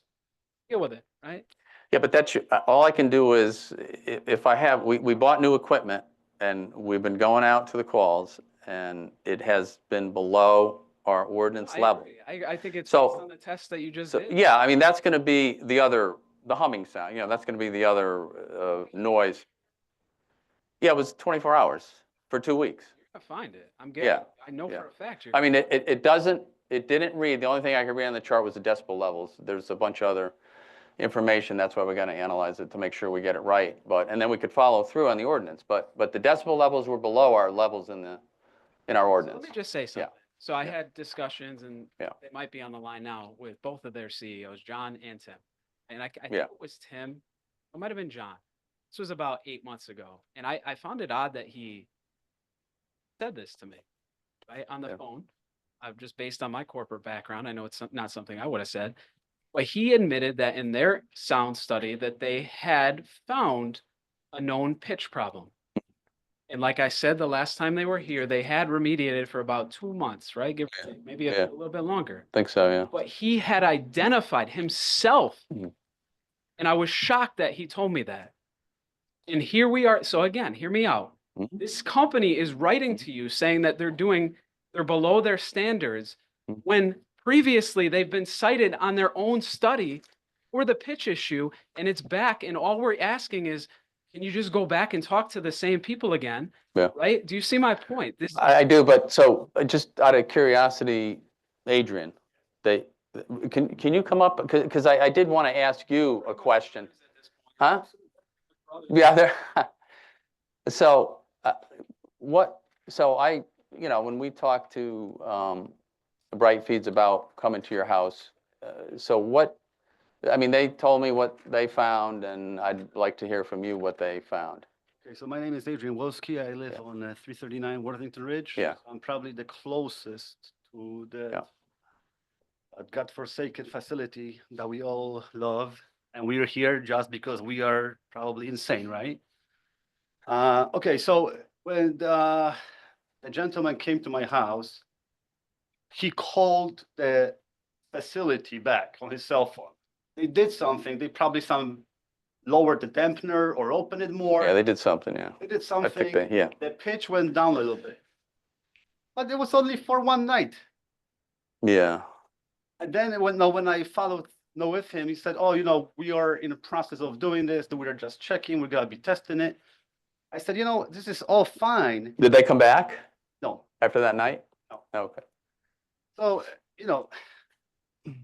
deal with it, right? Yeah, but that's, all I can do is, if I have, we bought new equipment and we've been going out to the calls and it has been below our ordinance I level. agree. I think it's So- based on the test that you just So, did. yeah, I mean, that's gonna be the humming sound, that's gonna be the other, noise. Yeah, it was 24 hours for 2 weeks. I find it. I'm Yeah, getting, I know yeah. for a fact. you're I mean, it didn't read, the only thing I could read on the chart was the decibel levels. There's a bunch of other information, that's why we gotta analyze it to make sure we get it right. And then we could follow through on the ordinance, but the decibel levels were below our levels in our So ordinance. let me just say something. So I had discussions, and Yeah. they might be on the line now, with both of their CEOs, John and Tim. And I think Yeah. it was Tim, it might have been John. This was about 8 months ago. And I found it odd that he said this to me, right, on the Yeah. phone. Just based on my corporate background, I know it's not something I would have said. But he admitted that in their sound study that they had found a known pitch problem. And like I said, the last time they were here, they had remediated for about 2 months, right? Give or take, maybe Yeah. a little bit longer. Think so, yeah. But he had identified himself. Mhm. And I was shocked that he told me that. And here we are. So again, hear me out. Mhm. This company is writing to you saying that they're below their standards, Mhm. when previously they've been cited on their own study for the pitch issue, and it's back. And all we're asking is, can you just go back and talk to the same people again? Yeah. Right? Do you see my point? This, I do, but so just out of curiosity, Adrian, can you come up, because I did want to ask you a question. Huh? Yeah, there. So when we talked to Bright Feeds about coming to your house, they told me what they found, and I'd like to hear from you what they found. Okay, so my name is Adrian Wolski. I live on 339 Worthington Ridge. Yeah. I'm probably the closest to the godforsaken facility that we all love. And we are here just because we are probably insane, right? Okay, so when the gentleman came to my house, he called the facility back on his cell phone. They did something. They probably lowered the dampener or opened it more. Yeah, they did something, yeah. They did I something. think they, yeah. The pitch went down a little bit. But it was only for one night. Yeah. And then when I followed with him, he said, oh, we are in the process of doing this. We are just checking. We're going to be testing it. I said, this is all fine. Did they come back No. after that night? No. Okay. So,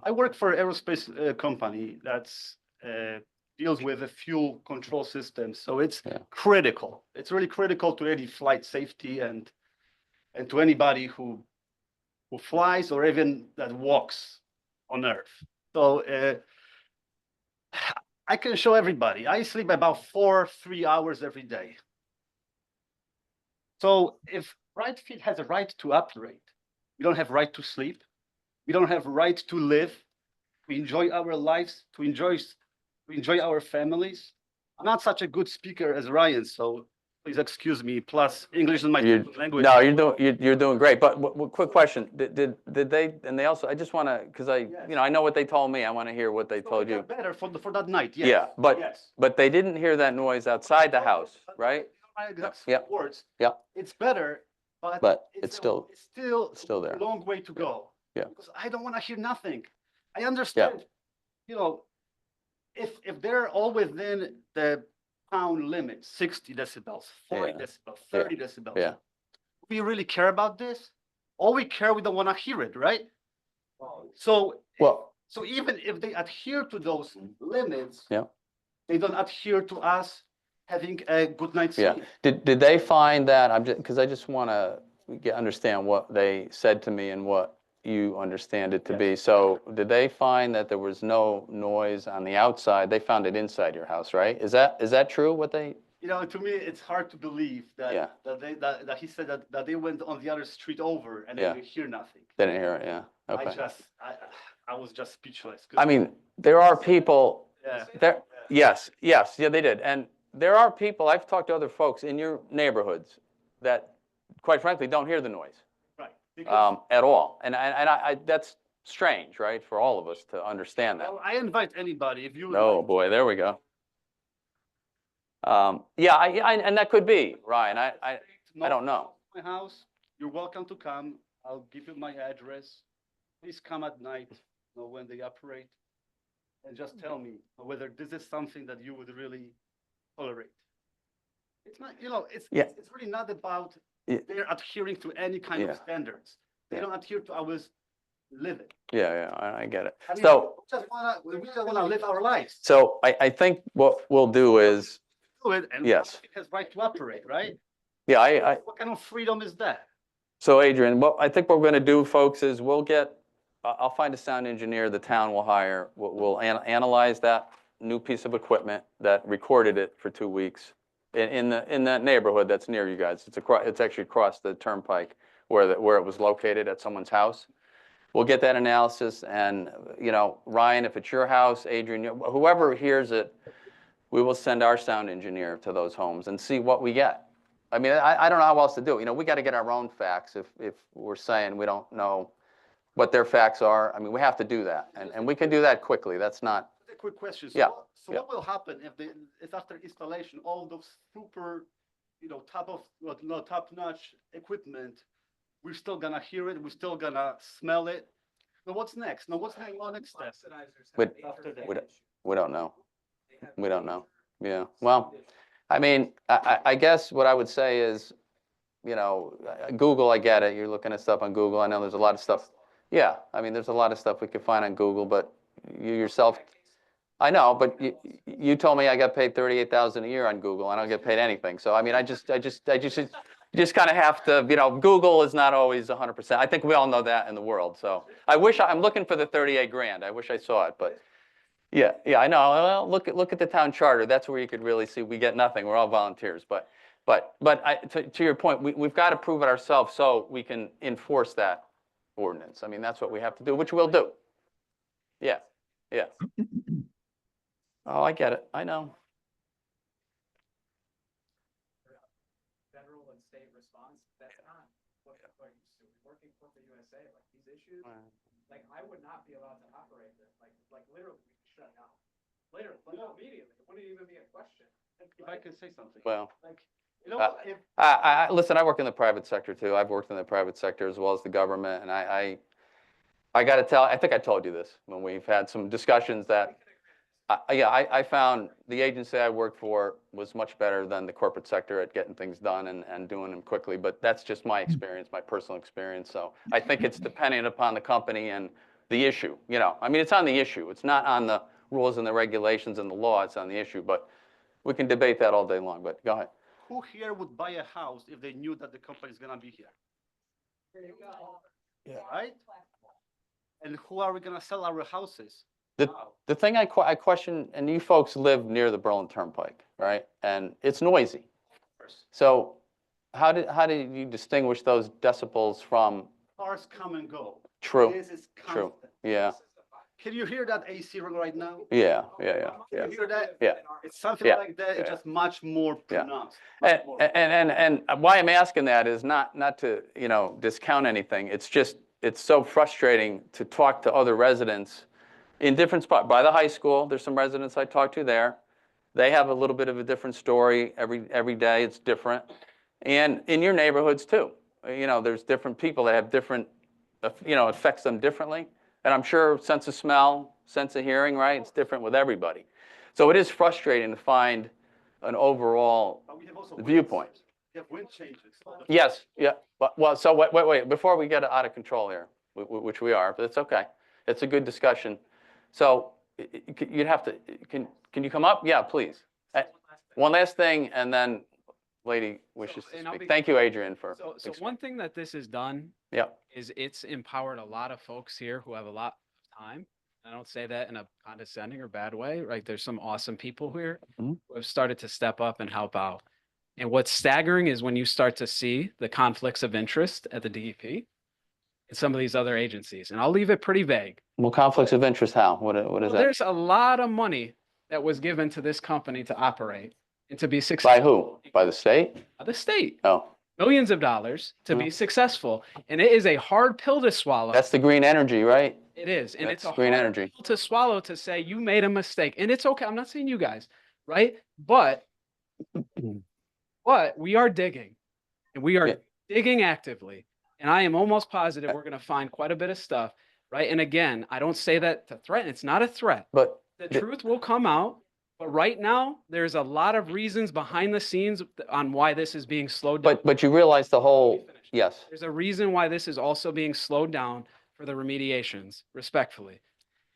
I work for an aerospace company that's deals with the fuel control system. So it's critical. It's really critical to any flight safety and to anybody who flies or even that walks on Earth. So I can show everybody. I sleep about 3 hours every day. So if Bright Feed has a right to operate, we don't have right to sleep. We don't have right to live. We enjoy our lives, to enjoy our families. I'm not such a good speaker as Ryan, so please excuse me. Plus, English is my language. No, you're doing great. But quick question: Did they? And they also, I just want to, because I know what they told me. I want to hear what they told you. Better for that night. Yes. Yeah, yes. but they didn't hear that noise outside the house, right? My exact Yeah. words. Yeah. It's better, But it's still there. a long way to go. Yeah. Because I don't want to hear nothing. I understand. If they're all within the pound limit, 60 decibels, 40 decibels, 30 decibels. Yeah. We really care about this? All we care, we don't want to hear it, right? So even if they adhere to those limits, they don't adhere to us having a good night's Yeah. sleep. Did they find that, because I just want to understand what they said to me and what you understand it to be. So did they find that there was no noise on the outside? They found it inside your house, right? Is that true, what they? To me, it's hard to believe that that he said that they went on the other street over and they didn't hear nothing. They didn't hear it, yeah. Okay. I was just speechless. I mean, there are people, Yeah. yes, they did. And there are people, I've talked to other folks in your neighborhoods that, quite frankly, don't hear the noise. Right. At all. And I that's strange, right, for all of us to understand that. Well, I invite anybody, if you. would Oh, like. boy, there we go. Yeah, and that could be, Ryan, I don't know. My house, you're welcome to come. I'll give you my address. Please come at night, when they operate. And just tell me whether this is something that you would really tolerate. It's not, Yeah. it's really not about Yeah. they're adhering to any kind Yeah. of standards. They Yeah. don't adhere to ours living. Yeah, I get it. I mean, So, we just wanna live our lives. so I think what we'll do is, Do it, and Yes. it has right to operate, right? yeah, I, What kind of freedom is that? so Adrian, what I think what we're gonna do, folks, is I'll find a sound engineer the town will hire. We'll analyze that new piece of equipment that recorded it for 2 weeks in that neighborhood that's near you guys. It's actually across the turnpike where it was located at someone's house. We'll get that analysis and, Ryan, if it's your house, Adrian, whoever hears it, we will send our sound engineer to those homes and see what we get. I mean, I don't know how else to do it. We got to get our own facts if we're saying we don't know what their facts are. I mean, we have to do that, and we can do that quickly. That's not, A quick question. Yeah, So yeah. what will happen if after installation, all those super, top-notch equipment, we're still gonna hear it, we're still gonna smell it? Now, what's next? Now, what's the next step? After that? we don't know. We don't know. Yeah, well, I mean, I guess what I would say is, Google, I get it. You're looking at stuff on Google. I know there's a lot of stuff. Yeah, I mean, there's a lot of stuff we could find on Google, but you yourself, I know, but you told me I got paid $38,000 a year on Google. I don't get paid anything. So, I mean, I just kind of have to, Google is not always 100%. I think we all know that in the world. So I'm looking for the 38 grand. I wish I saw it, but yeah, I know. Well, look at the town charter. That's where you could really see we get nothing. We're all volunteers. But to your point, we've got to prove it ourselves so we can enforce that ordinance. I mean, that's what we have to do, which we'll do. Yeah. Oh, I get it. I know. Federal and state response, that's not what we're used to. Working for the USA, like these issues, like I would not be allowed to operate this, like literally we could shut down. Later, like immediately, it wouldn't even be a question. If I can say something. Well, Like, listen, I work in the private sector too. I've worked in the private sector as well as the government, and I got to tell. I think I told you this when we've had some discussions that. I found the agency I worked for was much better than the corporate sector at getting things done and doing them quickly. But that's just my experience, my personal experience. So I think it's dependent upon the company and the issue. I mean, it's on the issue. It's not on the rules and the regulations and the law. It's on the issue. But we can debate that all day long. But go ahead. who here would buy a house if they knew that the company is gonna be here? Yeah. Right? And who are we gonna sell our houses? The thing I question, and you folks live near the Berlin Turnpike, right? And it's noisy. So how did you distinguish those decibels from Cars come and go. true? This is True. constant. Yeah, Can you hear that AC right now? yeah. Can you hear that? Yeah. It's something Yeah. like that, it's Yeah. just much more Yeah. pronounced. much more. And why I'm asking that is not to, discount anything. It's just, it's so frustrating to talk to other residents in different spots. By the high school, there's some residents I talk to there. They have a little bit of a different story. Every day it's different. And in your neighborhoods too. There's different people that have different, affects them differently. And I'm sure sense of smell, sense of hearing, right? It's different with everybody. So it is frustrating to find an overall But we have also viewpoint. We have wind changes. Yes, yeah. Well, so wait, before we get out of control here, which we are, but it's okay. It's a good discussion. So you'd have to, can you come up? Yeah, please. One last thing, and then lady wishes to and I'll speak. be- Thank you, Adrian, for. So one thing that this has done Yeah, is it's empowered a lot of folks here who have a lot of time. I don't say that in a condescending or bad way, right? There's some awesome people here Mhm. who have started to step up and help out. And what's staggering is when you start to see the conflicts of interest at the DEP and some of these other agencies. And I'll leave it pretty vague. well, conflicts of interest, how? What is Well, that? there's a lot of money that was given to this company to operate and to be By successful. who? By the state? By the state. Oh, Millions of dollars to be Mhm. successful. And it is a hard pill to swallow. that's the green energy, right? It is, and it's a That's green hard energy. pill to swallow to say you made a mistake, and it's okay. I'm not saying you guys, right? But we are digging, and we are Yeah. digging actively, and I am almost positive we're going to find quite a bit of stuff, right? And again, I don't say that to threaten. It's not a threat. But The truth will come out. But right now, there's a lot of reasons behind the scenes on why this is being slowed down. but you realize the whole, yes. There's a reason why this is also being slowed down for the remediations, respectfully,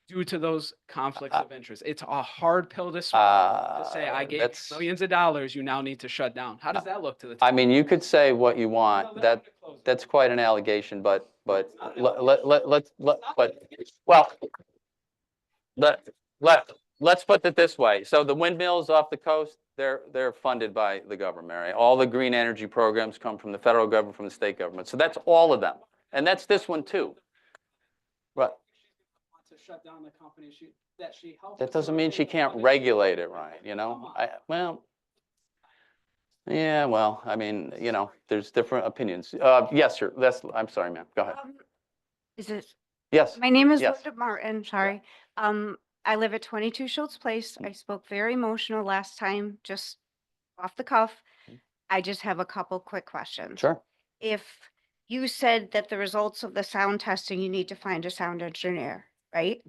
due to those conflicts of interest. It's a hard pill to swallow to say, I gave you That's- millions of dollars, you now need to shut down. How does that look to the? I mean, you could say what you want. No, That's quite an allegation, but not an let's put it this way. So the windmills off the coast, they're funded by the government, right? All the green energy programs come from the federal government, from the state government. So that's all of them. And that's this one too. Right. To shut down the company that she helped. That doesn't mean she can't regulate it, right? You know, yeah, well, I mean, you know, there's different opinions. Yes, sir. I'm sorry, ma'am. Go ahead. Is it? Yes. My name is Yes. Linda Martin, sorry. I live at 22 Schultz Place. I spoke very emotional last time, just off the cuff. I just have a couple quick questions. Sure. If you said that the results of the sound testing, you need to find a sound engineer, right?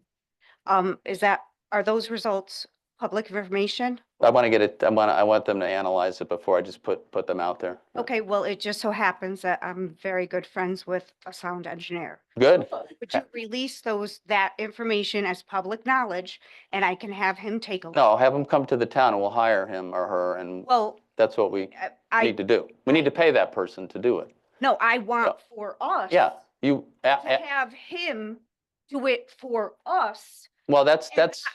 Are those results public information? I want to get it, I want them to analyze it before I just put them out there. Okay, well, it just so happens that I'm very good friends with a sound engineer. Good. Would you release that information as public knowledge and I can have him take a look? No, have them come to the town and we'll hire him or her, and Well, that's what we I, need to do. We need to pay that person to do it. no, I want for us. Yeah, you, To have him do it for us. well, that's,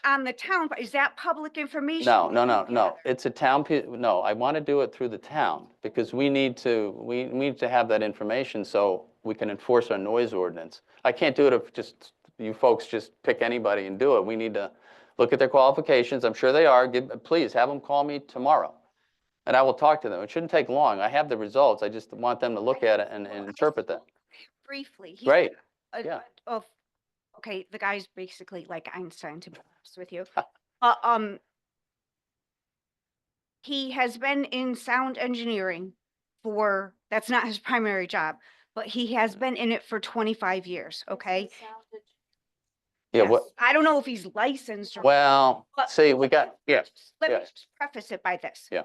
On the town, but is that public information? no. It's a town, no, I want to do it through the town because we need to have that information so we can enforce our noise ordinance. I can't do it if just, you folks just pick anybody and do it. We need to look at their qualifications. I'm sure they are. Please have them call me tomorrow and I will talk to them. It shouldn't take long. I have the results. I just want them to look at it and interpret that. Briefly. He's Great. a- Okay, the guy's basically like Einstein, to be honest with you. He has been in sound engineering that's not his primary job, but he has been in it for 25 years, okay? Yeah, Yes. what, I don't know if he's licensed or. well, but see, we got, yeah, Let me yes. just preface it by this. Yeah.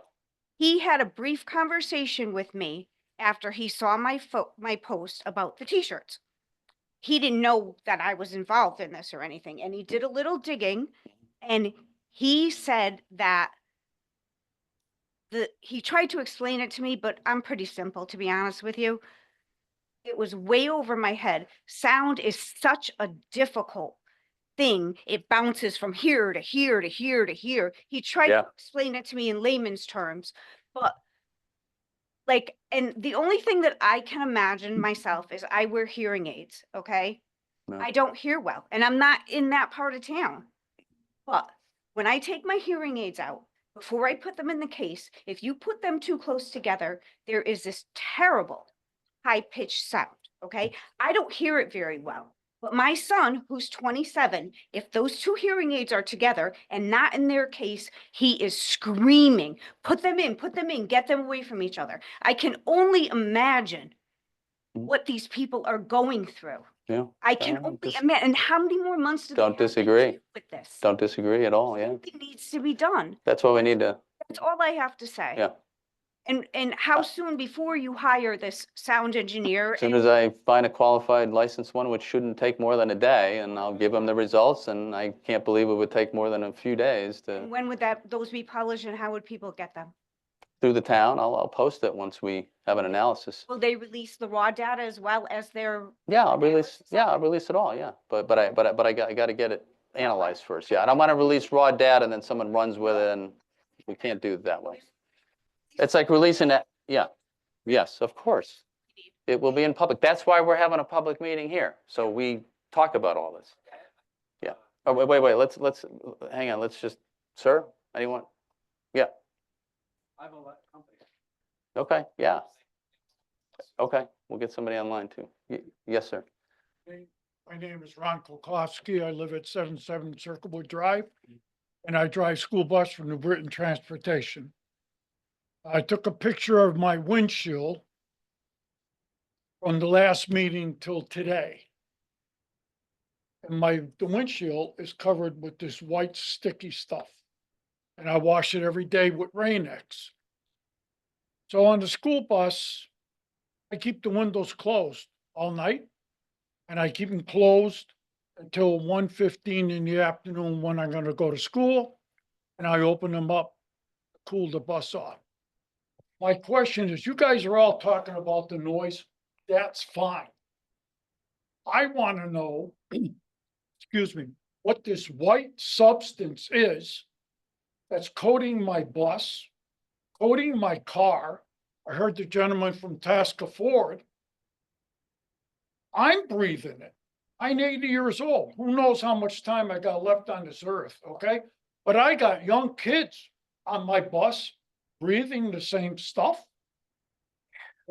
He had a brief conversation with me after he saw my post about the t-shirts. He didn't know that I was involved in this or anything, and he did a little digging, and he said that he tried to explain it to me, but I'm pretty simple, to be honest with you. It was way over my head. Sound is such a difficult thing. It bounces from here to here to here to here. He tried Yeah. to explain it to me in layman's terms, but and the only thing that I can imagine myself is I wear hearing aids, okay? No. I don't hear well, and I'm not in that part of town. But when I take my hearing aids out, before I put them in the case, if you put them too close together, there is this terrible high-pitched sound, okay? I don't hear it very well. But my son, who's 27, if those two hearing aids are together and not in their case, he is screaming, put them in, get them away from each other. I can only imagine what these people are going through. Yeah. I can only imagine. And how many more months do they Don't have to disagree. deal with this? Don't disagree at all, yeah. Something needs to be done. That's what we need to, That's all I have to say. yeah. And how soon before you hire this sound engineer? As soon as I find a qualified licensed one, which shouldn't take more than a day, and I'll give them the results, and I can't believe it would take more than a few days to, And when would those be published and how would people get them? through the town. I'll post it once we have an analysis. Will they release the raw data as well as their? Yeah, I'll release it all, yeah. But I got to get it analyzed first, yeah. I don't want to release raw data and then someone runs with it, and we can't do it that way. It's like releasing that, yeah, yes, of course. It will be in public. That's why we're having a public meeting here, so we talk about all this. Yeah. Oh, wait, let's, hang on, let's just, sir, anyone? Yeah, I have a company. okay, yeah. Okay, we'll get somebody online too. Yes, sir. My name is Ron Kolkowski. I live at 77 Circlewood Drive, and I drive school bus for New Britain Transportation. I took a picture of my windshield from the last meeting till today. And the windshield is covered with this white sticky stuff. And I wash it every day with Rain-X. So on the school bus, I keep the windows closed all night. And I keep them closed until 1:15 in the afternoon when I'm gonna go to school. And I open them up, to cool the bus off. My question is, you guys are all talking about the noise. That's fine. I want to know, excuse me, what this white substance is that's coating my bus, coating my car. I heard the gentleman from Tasca Ford. I'm breathing it. I'm 80 years old. Who knows how much time I got left on this earth, okay? But I got young kids on my bus breathing the same stuff.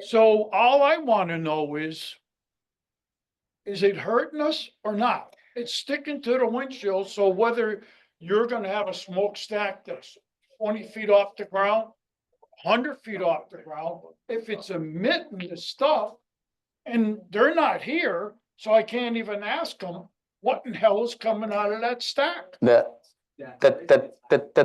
So all I want to know is it hurting us or not? It's sticking to the windshield, so whether you're gonna have a smokestack that's 20 feet off the ground, 100 feet off the ground, if it's emitting the stuff, and they're not here, so I can't even ask them what in hell is coming out of that stack. That's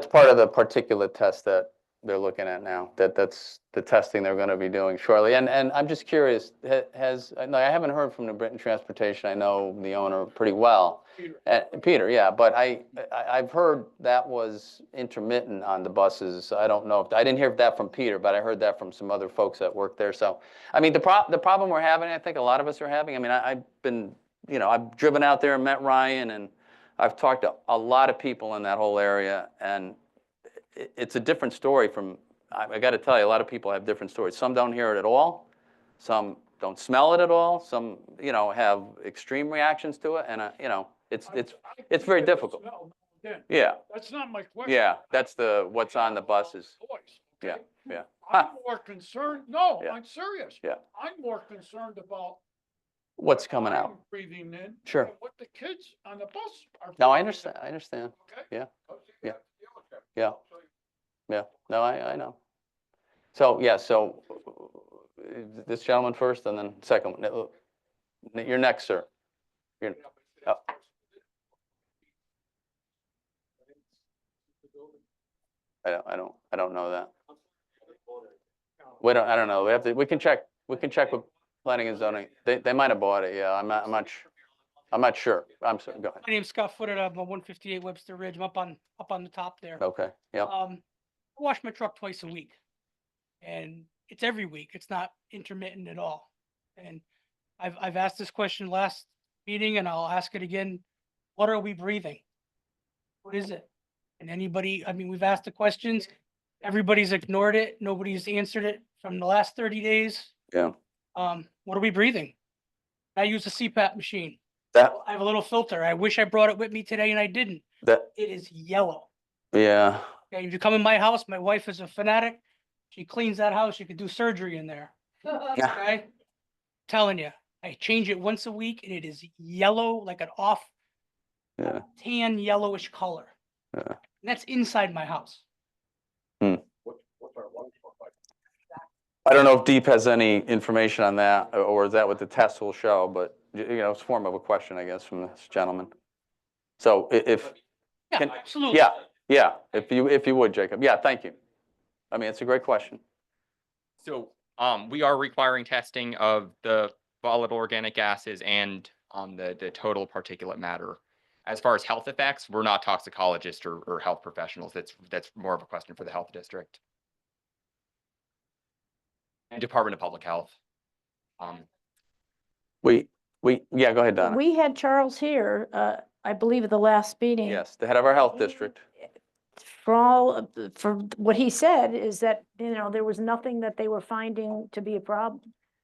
part of the particulate test that they're looking at now. That's the testing they're going to be doing shortly. And I'm just curious, no, I haven't heard from New Britain Transportation. I know the owner pretty well. Peter, yeah, but I've heard that was intermittent on the buses. I don't know if, I didn't hear that from Peter, but I heard that from some other folks that work there. So, I mean, the problem we're having, I think a lot of us are having, I mean, I've been, I've driven out there and met Ryan, and I've talked to a lot of people in that whole area, and it's a different story from, I got to tell you, a lot of people have different stories. Some don't hear it at all. Some don't smell it at all. Some, have extreme reactions to it. And, it's very difficult. Yeah. That's not my question. Yeah. That's what's on the buses. Yeah. Yeah. I'm more concerned, no, Yeah. I'm serious. Yeah. I'm more concerned about What's coming out. I'm breathing in. Sure. than what the kids on the bus are. No, I breathing in. understand. Okay? Yeah. Yeah. Yeah. Yeah. No, I know. So, yeah, so this gentleman first and then second one. You're next, sir. Oh. I don't know that. I don't know. We can check with planning and zoning. They might have bought it. Yeah, I'm not sure. I'm sorry. Go ahead. My name's Scott Foote. I'm on 158 Webster Ridge. I'm up on the top there. Okay. Yeah. I wash my truck twice a week, and it's every week. It's not intermittent at all. And I've asked this question last meeting, and I'll ask it again. What are we breathing? What is it? And anybody, I mean, we've asked the questions. Everybody's ignored it. Nobody's answered it from the last 30 days. Yeah. What are we breathing? I use a CPAP machine. That I have a little filter. I wish I brought it with me today, and I didn't. that It is yellow. yeah. Okay, if you come in my house, my wife is a fanatic. She cleans that house. You could do surgery in there. Okay? Telling you, I change it once a week, and it is yellow, like an off Yeah. tan yellowish color. Yeah. And that's inside my house. I don't know if Deep has any information on that, or is that what the test will show, but it's a form of a question, I guess, from this gentleman. So if, Yeah, Can- absolutely. yeah, if you would, Jacob. Yeah, thank you. I mean, it's a great question. So, we are requiring testing of the volatile organic gases and the total particulate matter. As far as health effects, we're not toxicologists or health professionals. That's more of a question for the health district and Department of Public Health. Yeah, go ahead, Donna. We had Charles here, I believe at the last meeting. Yes, the head of our health district. For what he said is that, there was nothing that they were finding to be a problem,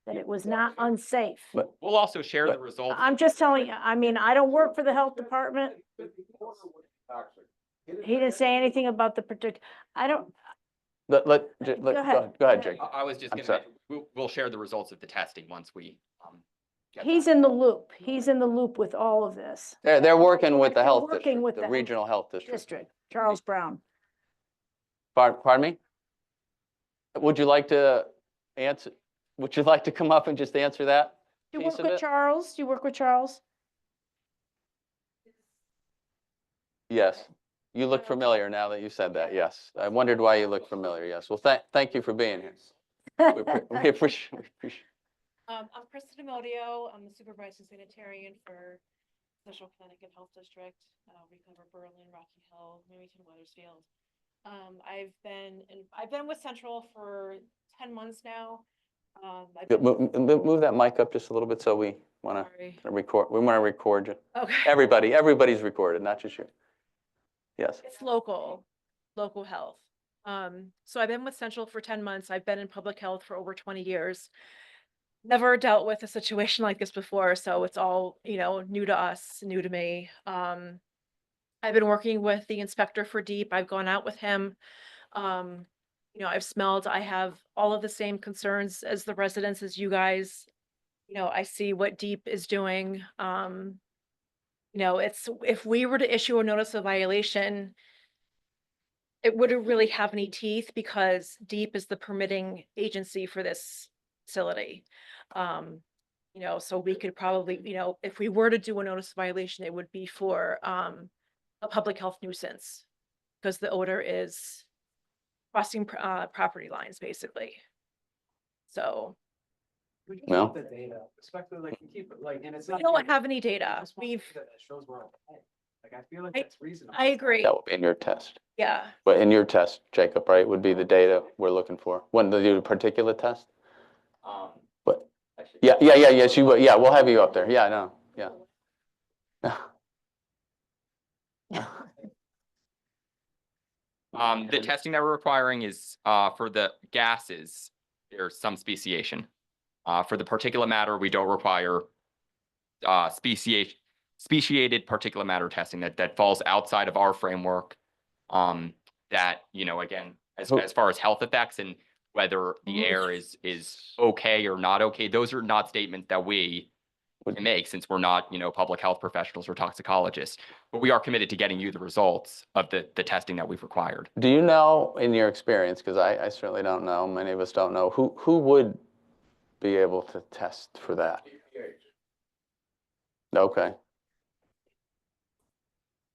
that it was not unsafe. We'll also share the results. I'm just telling you, I mean, I don't work for the health department. He didn't say anything about the particular, I don't, Go ahead. ahead, Jake. I was just I'm gonna, sorry. we'll share the results of the testing once we get He's that. in the loop. He's in the loop with all of this. They're working with the They're health working district, with the the health regional health district. District, Charles Brown. Pardon me? Would you like to answer, would you like to come up and just answer that You piece work of with it? Charles? You work with Charles? Yes. You look familiar now that you said that, yes. I wondered why you looked familiar, yes. Well, thank you for being here. We appreciate. I'm Kristen Amodio. I'm the supervising sanitarian for Central Connecticut Health District. We cover Berlin, Rocky Hill, Newington, Weathersfield. I've been with Central for 10 months now. Move that mic up just a little bit so we want Sorry. to record, we want to record you. Okay. Everybody's recorded, not just you. Yes. It's local health. So I've been with Central for 10 months. I've been in public health for over 20 years. Never dealt with a situation like this before, so it's all, new to us, new to me. I've been working with the inspector for DEEP. I've gone out with him. I've smelled, I have all of the same concerns as the residents as you guys. I see what DEEP is doing. It's, if we were to issue a notice of violation, it wouldn't really have any teeth because DEEP is the permitting agency for this facility. So we could probably, if we were to do a notice of violation, it would be for a public health nuisance because the odor is crossing property lines, basically. So We can Well- keep the data, especially like you keep it like, and it's we not. don't have any data. Just want data that shows we're okay. Like, I feel like I- that's reasonable. I agree. That would be in your test. Yeah. But in your test, Jacob, right, would be the data we're looking for. When they do a particular test? But, yes, you will. Yeah, we'll have you up there. Yeah, no, yeah. The testing that we're requiring is for the gases, there's some speciation. For the particulate matter, we don't require speciated particulate matter testing that falls outside of our framework. That, again, as far as health effects and whether the air is okay or not okay, those are not statements that we would make since we're not, public health professionals or toxicologists. But we are committed to getting you the results of the testing that we've required. Do you know, in your experience, because I certainly don't know, many of us don't know, who would be able to test for that? Okay.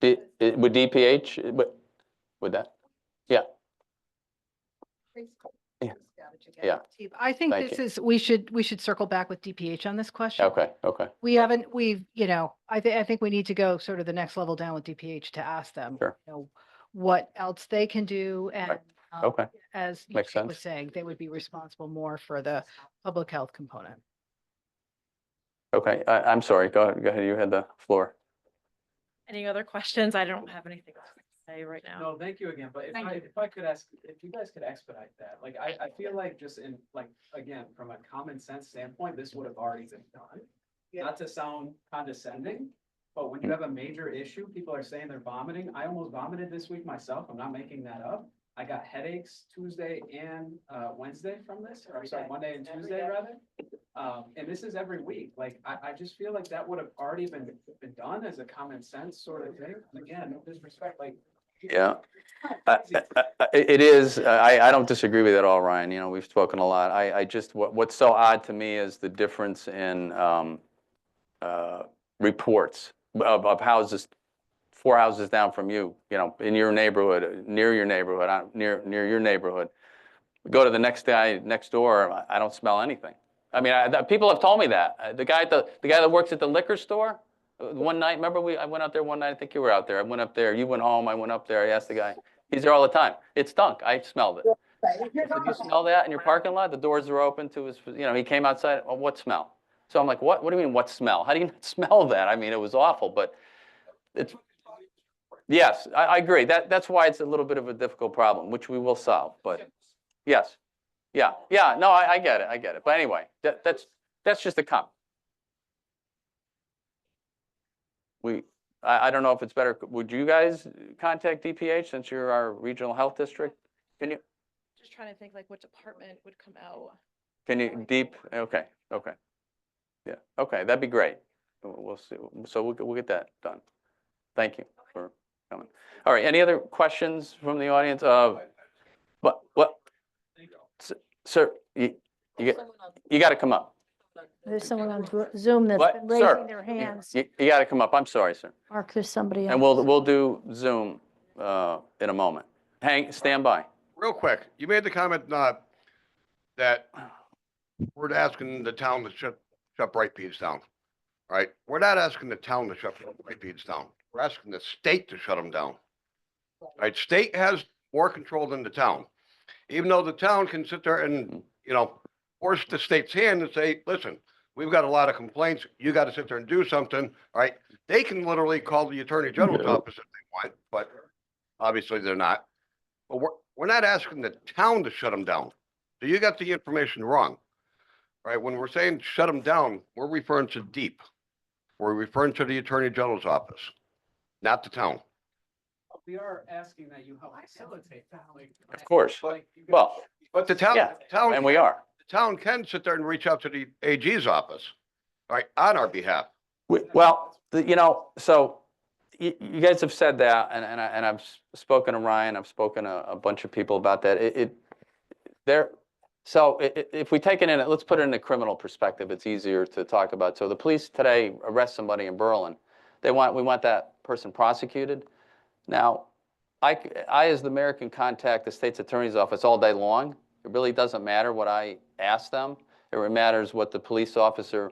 Would DPH, would that? Yeah. Yeah. I think Thank this you. is, we should circle back with DPH on this question. Okay, I think we need to go sort of the next level down with DPH to ask them, Sure. what else they can do and Okay. as Makes Jake was sense. saying, they would be responsible more for the public health component. Okay, I'm sorry, go ahead, you had the floor. Any other questions? I don't have anything else to say right now. No, thank you again, but Thank you. if I could ask, if you guys could expedite that, like, I feel like just in, like, again, from a common sense standpoint, this would have already been done. Not to sound condescending, but when you have a major issue, people are saying they're vomiting. I almost vomited this week myself. I'm not making that up. I got headaches Tuesday and Wednesday from this, or sorry, Monday and Tuesday rather. And this is every week. Like, I just feel like that would have already been done as a common sense sort of thing. And again, no disrespect, like. Yeah. It is, I don't disagree with it at all, Ryan, we've spoken a lot. I just, what's so odd to me is the difference in reports of houses, 4 houses down from you, in your neighborhood, near your neighborhood, near your neighborhood. Go to the next guy next door, I don't smell anything. I mean, people have told me that. The guy that works at the liquor store, one night, remember I went out there one night, I think you were out there. I went up there, you went home, I went up there, I asked the guy. He's there all the time. It stunk, I smelled it. I said, you smell that in your parking lot? The doors are open to his, he came outside, well, what smell? So I'm like, what do you mean, what smell? How do you not smell that? I mean, it was awful, but it's, yes, I agree. That's why it's a little bit of a difficult problem, which we will solve, but yes. Yeah, no, I get it. But anyway, that's just a comment. I don't know if it's better, would you guys contact DPH since you're our regional health district? Can you? Just trying to think like what department would come out. Can you, okay. Yeah, okay, that'd be great. We'll see. So we'll get that done. Thank you for coming. All right, any other questions from the audience? What? Sir, you got to come up. There's someone on Zoom that's What? been Sir, raising their hands. You got to come up. I'm sorry, sir. Mark, there's somebody else. And we'll do Zoom in a moment. Stand by. Real quick, you made the comment, that we're asking the town to shut Brightfields down, right? We're not asking the town to shut Brightfields down. We're asking the state to shut them down. Right? State has more control than the town. Even though the town can sit there and, force the state's hand and say, listen, we've got a lot of complaints. You got to sit there and do something, right? They can literally call the Attorney General's office if they want, but obviously they're not. But we're not asking the town to shut them down. So you got the information wrong, right? When we're saying shut them down, we're referring to DEEP. We're referring to the Attorney General's office, not the town. We are asking that you help facilitate that. Of course. Well, But the town, yeah, town, and we are. the town can sit there and reach out to the AG's office, right, on our behalf. Well, so you guys have said that, and I've spoken to Ryan, I've spoken to a bunch of people about that. If we take it in, let's put it in a criminal perspective, it's easier to talk about. So the police today arrest somebody in Berlin. We want that person prosecuted. Now, I as the mayor can contact the state's attorney's office all day long. It really doesn't matter what I ask them. It matters what the police officer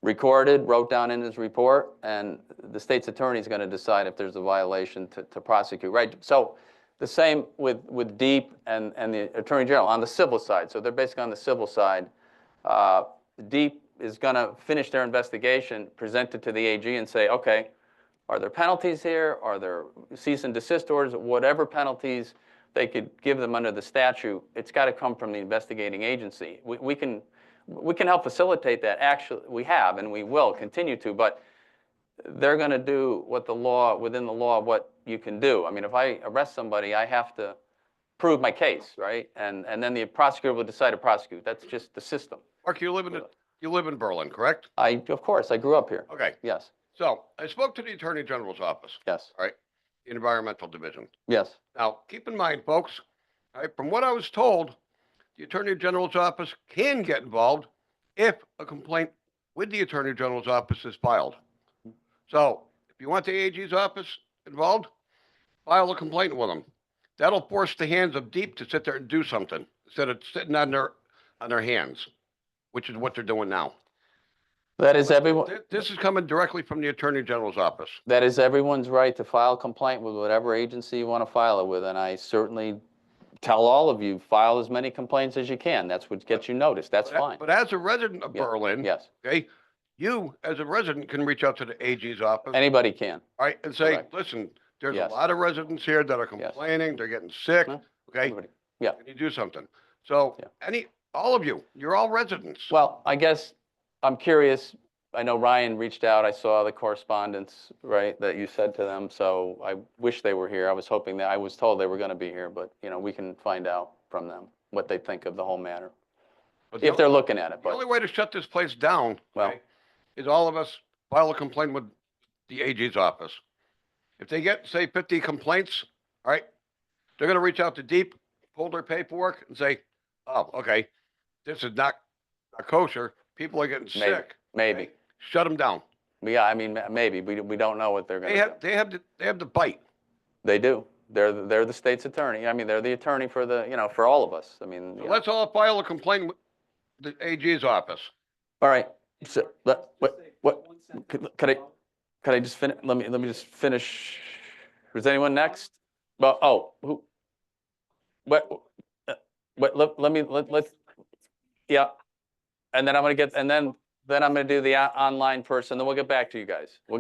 recorded, wrote down in his report, and the state's attorney is going to decide if there's a violation to prosecute, right? So the same with DEEP and the Attorney General on the civil side. So they're basically on the civil side. DEEP is going to finish their investigation, present it to the AG and say, okay, are there penalties here? Are there cease and desist orders? Whatever penalties they could give them under the statute, it's got to come from the investigating agency. We can help facilitate that. Actually, we have and we will continue to, but they're going to do what the law, within the law, what you can do. I mean, if I arrest somebody, I have to prove my case, right? And then the prosecutor will decide to prosecute. That's just the system. Mark, you live in Berlin, correct? Of course, I grew up here. Okay. Yes. So I spoke to the Attorney General's office. Yes. Right, Environmental Division. Yes. Now, keep in mind, folks, right, from what I was told, the Attorney General's office can get involved if a complaint with the Attorney General's office is filed. So if you want the AG's office involved, file a complaint with them. That'll force the hands of DEEP to sit there and do something instead of sitting on their hands, which is what they're doing now. That is everyone. This is coming directly from the Attorney General's office. That is everyone's right to file a complaint with whatever agency you want to file it with, and I certainly tell all of you, file as many complaints as you can. That's what gets you noticed. That's fine. But as a resident of Berlin, yes, okay, you as a resident can reach out to the AG's office. Anybody can. All right, and say, Correct. listen, there's Yes. a lot of residents here that are complaining, they're getting sick, okay? Everybody. Yeah. Can you do something? So all of you, you're all residents. Well, I guess I'm curious. I know Ryan reached out. I saw the correspondence, right, that you said to them. So I wish they were here. I was hoping that I was told they were going to be here, but we can find out from them what they think of the whole matter. But If they're looking at it, The but only way to shut this place down, well, okay, is all of us file a complaint with the AG's office. If they get, say, 50 complaints, all right, they're gonna reach out to DEEP, pull their paperwork and say, oh, okay, this is not kosher, people are getting maybe, sick. maybe. Shut them down. Yeah, I mean, maybe. We don't know what they're going to do. They have the bite. They do. They're the state's attorney. I mean, they're the attorney for for all of us. I mean, So let's all file a complaint with the AG's office. All right. So could I just finish? Let me just finish. Is anyone next? Well, who? Let's yeah. And then I'm gonna get then I'm gonna do the online person. Then we'll get back to you guys. We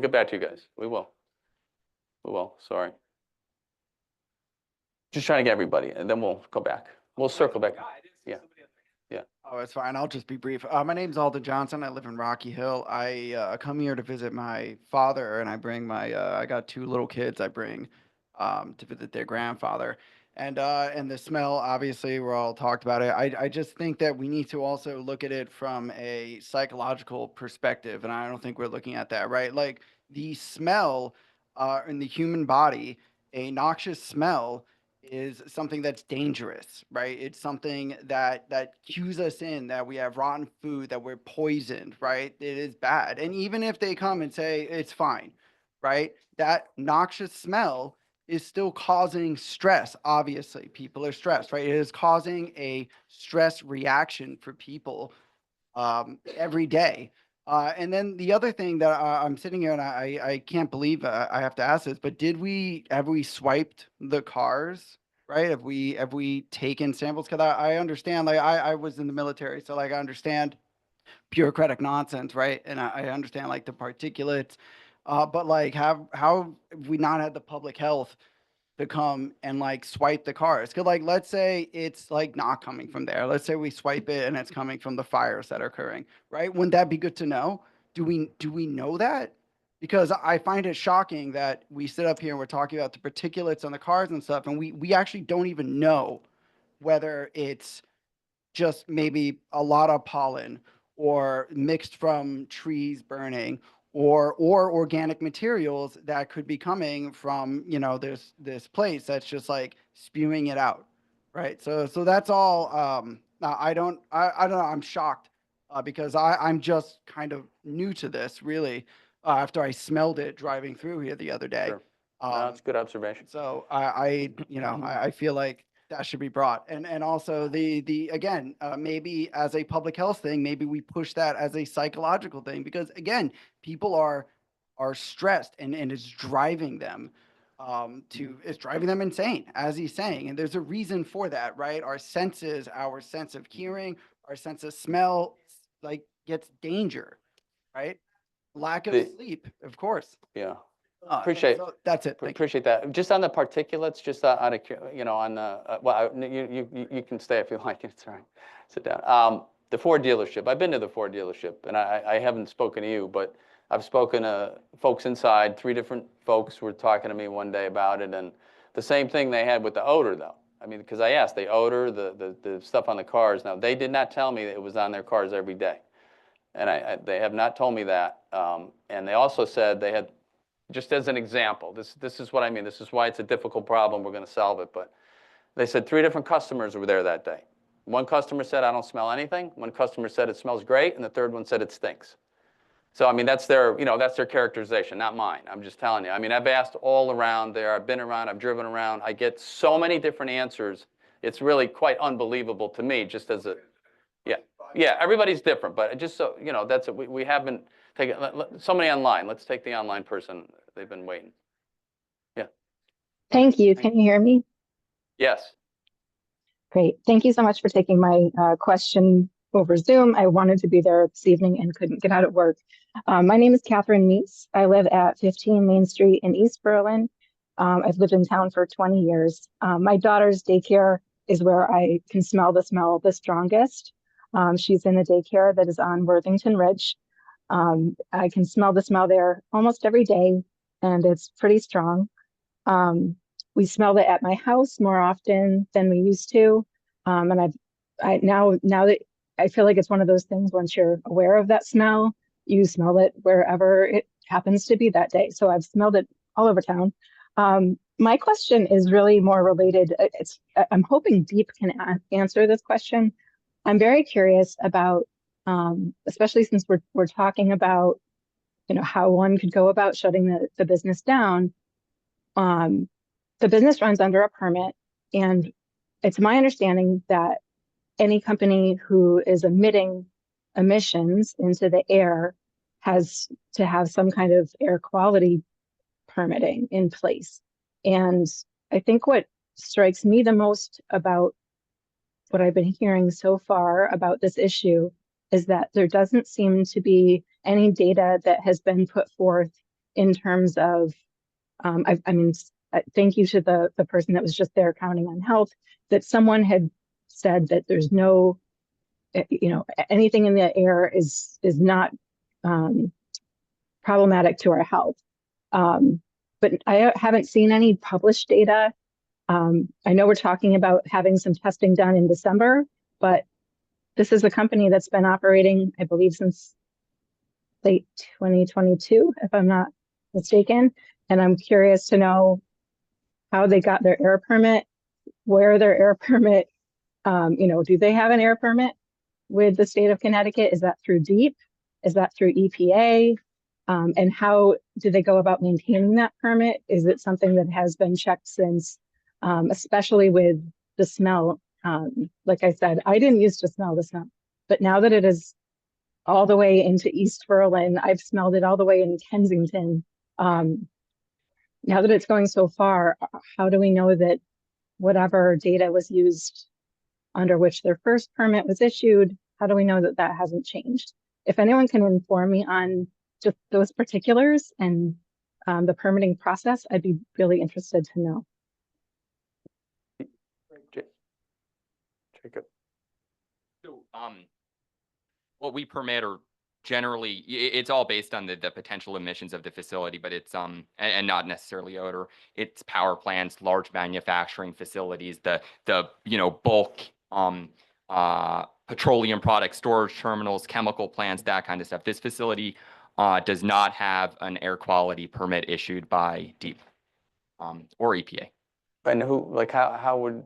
will. Sorry. Just trying to get everybody, and then we'll go back. We'll circle back. Yeah. Yeah. Oh, it's fine. I'll just be brief. My name's Alden Johnson. I live in Rocky Hill. I come here to visit my father, and I bring I got two little kids I bring to visit their grandfather. And the smell, obviously, we're all talked about it. I just think that we need to also look at it from a psychological perspective. And I don't think we're looking at that, right? Like the smell in the human body, a noxious smell is something that's dangerous, right? It's something that cues us in that we have rotten food, that we're poisoned, right? It is bad. And even if they come and say it's fine, right? That noxious smell is still causing stress. Obviously, people are stressed, right? It is causing a stress reaction for people every day. And then the other thing that I'm sitting here and I can't believe I have to ask this, but have we swiped the cars? Right? Have we taken samples? Because I understand, like I was in the military, so like I understand bureaucratic nonsense, right? And I understand like the particulates, but like how have we not had the public health to come and like swipe the cars? Cause like, let's say it's like not coming from there. Let's say we swipe it and it's coming from the fires that are occurring, right? Wouldn't that be good to know? Do we know that? Because I find it shocking that we sit up here and we're talking about the particulates on the cars and stuff, and we actually don't even know whether it's just maybe a lot of pollen or mixed from trees burning or organic materials that could be coming from, you know, this place that's just like spewing it out, right? So that's all. I don't know. I'm shocked because I'm just kind of new to this, really, after I smelled it driving through here the other day. Sure. No, that's a good observation. So I feel like that should be brought. And also the again, maybe as a public health thing, maybe we push that as a psychological thing, because again, people are stressed and it's driving them it's driving them insane, as he's saying. And there's a reason for that, right? Our senses, our sense of hearing, our sense of smell, like gets danger, right? Lack of sleep, of course. Yeah. And Appreciate. so that's it. Thank you. Appreciate that. Just on the particulates, just out of, on the, well, you can stay if you like. It's all right. Sit down. The Ford dealership. I've been to the Ford dealership, and I haven't spoken to you, but I've spoken to folks inside. 3 different folks were talking to me one day about it, and the same thing they had with the odor, though. I mean, because I asked, the odor, the stuff on the cars. Now, they did not tell me that it was on their cars every day, and they have not told me that. And they also said they had, just as an example, this is what I mean. This is why it's a difficult problem. We're going to solve it. But they said 3 different customers were there that day. One customer said, I don't smell anything. One customer said it smells great. And the third one said it stinks. So, I mean, that's their characterization, not mine. I'm just telling you. I mean, I've asked all around there. I've been around. I've driven around. I get so many different answers. It's really quite unbelievable to me, just as a, yeah, everybody's different. But just so, that's it. We haven't taken, somebody online. Let's take the online person. They've been waiting. Yeah. Thank you. Can you hear me? Yes. Great. Thank you so much for taking my question over Zoom. I wanted to be there this evening and couldn't get out at work. My name is Catherine Meese. I live at 15 Main Street in East Berlin. I've lived in town for 20 years. My daughter's daycare is where I can smell the smell the strongest. She's in a daycare that is on Worthington Ridge. I can smell the smell there almost every day, and it's pretty strong. We smell it at my house more often than we used to. And now that I feel like it's one of those things, once you're aware of that smell, you smell it wherever it happens to be that day. So I've smelled it all over town. My question is really more related. I'm hoping Deep can answer this question. I'm very curious about, especially since we're talking about, how one could go about shutting the business down. The business runs under a permit, and it's my understanding that any company who is emitting emissions into the air has to have some kind of air quality permitting in place. And I think what strikes me the most about what I've been hearing so far about this issue is that there doesn't seem to be any data that has been put forth in terms of, thank you to the person that was just there counting on health, that someone had said that there's no, anything in the air is not problematic to our health. But I haven't seen any published data I know we're talking about having some testing done in December, but this is a company that's been operating, I believe, since late 2022, if I'm not mistaken. And I'm curious to know how they got their air permit, where their air permit, do they have an air permit with the state of Connecticut? Is that through DEEP? Is that through EPA? And how do they go about maintaining that permit? Is it something that has been checked since, especially with the smell? Like I said, I didn't used to smell the smell, but now that it is all the way into East Berlin, I've smelled it all the way in Kensington. Now that it's going so far, how do we know that whatever data was used under which their first permit was issued, how do we know that that hasn't changed? If anyone can inform me on just those particulars and the permitting process, I'd be really interested to know. Jacob. So, what we permit are generally, it's all based on the potential emissions of the facility, but it's, and not necessarily odor. It's power plants, large manufacturing facilities, the bulk, petroleum product storage terminals, chemical plants, that kind of stuff. This facility does not have an air quality permit issued by DEEP or EPA. And who, like, how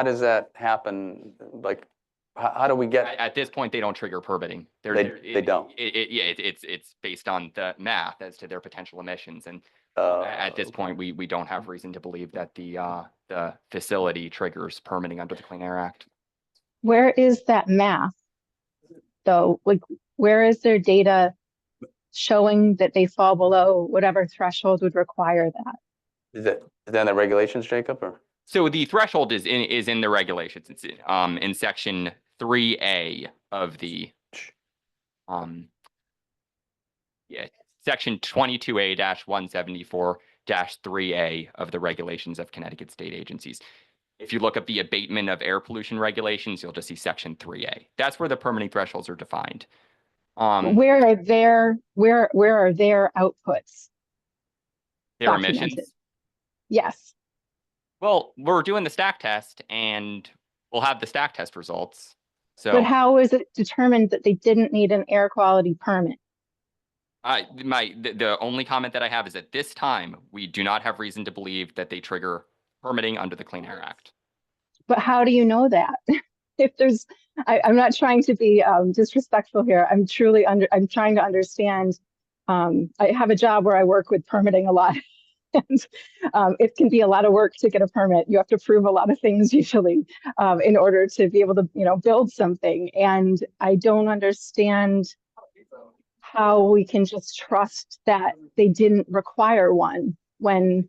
does that happen? Like, how do we get? At this point, they don't trigger permitting. They don't. It's based on the math as to their potential emissions, and at this point, we don't have reason to believe that the facility triggers permitting under the Clean Air Act. Where is that math, though? Like, where is their data showing that they fall below whatever threshold would require that? Is that in the regulations, Jacob, or? So the threshold is in the regulations. It's in section 3A of the section 22A-174-3A of the regulations of Connecticut state agencies. If you look up the abatement of air pollution regulations, you'll just see section 3A. That's where the permitting thresholds are defined. Where are their outputs? Their documented? emissions. Yes. Well, we're doing the stack test, and we'll have the stack test results. So, But how is it determined that they didn't need an air quality permit? the only comment that I have is at this time, we do not have reason to believe that they trigger permitting under the Clean Air Act. But how do you know that? If there's, I'm not trying to be disrespectful here. I'm trying to understand. I have a job where I work with permitting a lot. And it can be a lot of work to get a permit. You have to prove a lot of things usually in order to be able to, build something. And I don't understand how we can just trust that they didn't require one when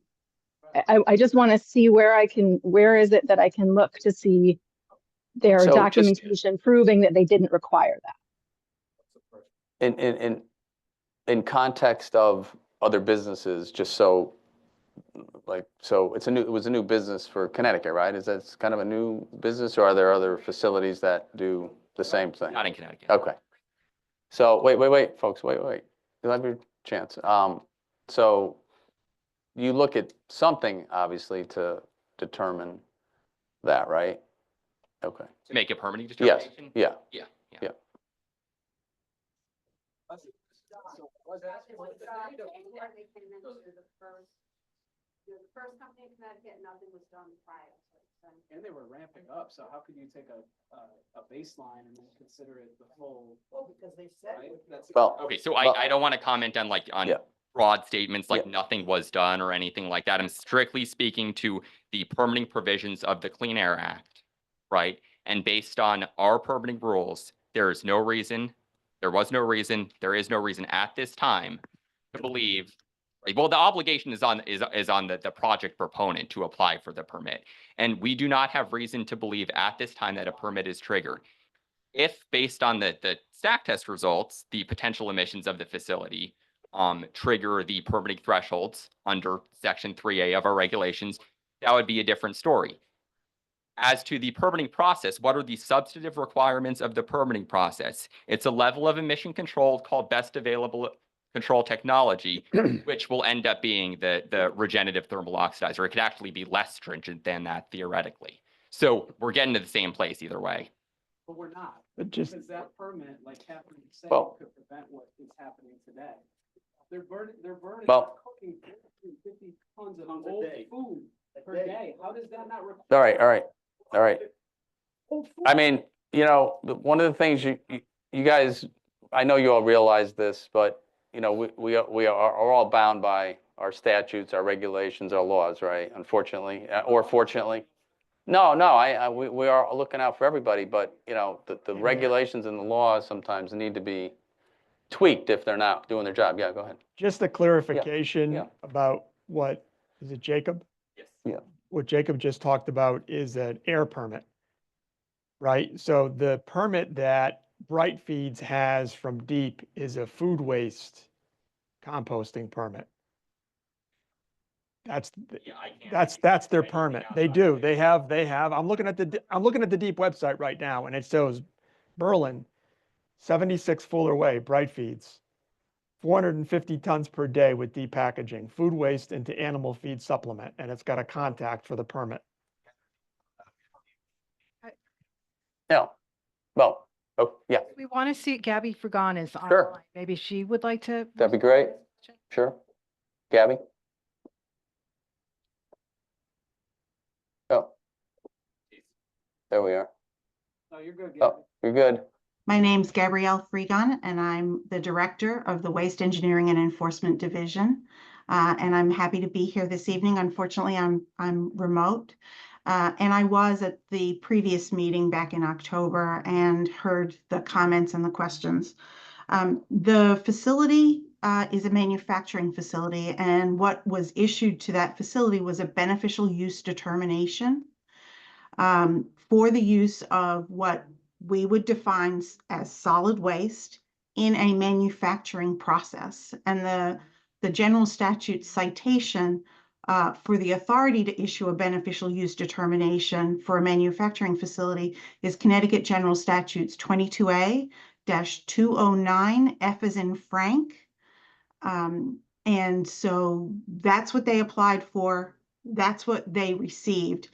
I just want to see where is it that I can look to see their documentation proving that they didn't require that. In context of other businesses, just so. It was a new business for Connecticut, right? Is that kind of a new business, or are there other facilities that do the same thing? Not in Connecticut. Okay. So wait, folks, wait. You'll have your chance. So you look at something obviously to determine that, right? Okay. To make a permitting Yes. determination? Yeah. Yeah. The first company in Connecticut, nothing was done prior. And they were ramping up, so how could you take a baseline and then consider it the full? Well, because they said. Okay, so I don't want to comment on broad statements like nothing was done or anything like that. I'm strictly speaking to the permitting provisions of the Clean Air Act, right? And based on our permitting rules, there is no reason at this time to believe. Well, the obligation is on the project proponent to apply for the permit. And we do not have reason to believe at this time that a permit is triggered. If based on the stack test results, the potential emissions of the facility trigger the permitting thresholds under section 3A of our regulations, that would be a different story. As to the permitting process, what are the substantive requirements of the permitting process? It's a level of emission control called best available control technology, which will end up being the regenerative thermal oxidizer. It could actually be less stringent than that theoretically. So we're getting to the same place either way. But we're not. But just- Because that permit, like Catherine said, Well- could prevent what is happening today. They're burning, Well- cooking 50 tons of old food per day. How does that not? All right. I mean, you know, one of the things you guys, I know you all realize this, but you know, we are all bound by our statutes, our regulations, our laws, right? Unfortunately, or fortunately. No, we are looking out for everybody, but you know, the regulations and the laws sometimes need to be tweaked if they're not doing their job. Yeah, go ahead. Just a clarification yeah. about what, is it Jacob? Yes. Yeah. What Jacob just talked about is an air permit, right? So the permit that Bright Feeds has from DEEP is a food waste composting permit. That's their permit. They do. They have, I'm looking at the DEEP website right now, and it shows Berlin, 76 Fuller Way, Bright Feeds, 450 tons per day with DEEP packaging, food waste into animal feed supplement, and it's got a contact for the permit. Yeah. Well, oh, yeah, We want to see Gabby Fragon is Sure. online. Maybe she would like to. that'd be great. Sure. Gabby? Oh. There we are. No, you're good. Oh, you're good. My name's Gabrielle Freegon, and I'm the Director of the Waste Engineering and Enforcement Division. And I'm happy to be here this evening. Unfortunately, I'm remote. And I was at the previous meeting back in October and heard the comments and the questions. The facility is a manufacturing facility, and what was issued to that facility was a beneficial use determination for the use of what we would define as solid waste in a manufacturing process. And the general statute citation for the authority to issue a beneficial use determination for a manufacturing facility is Connecticut General Statutes 22A-209, F as in Frank. And so that's what they applied for. That's what they received.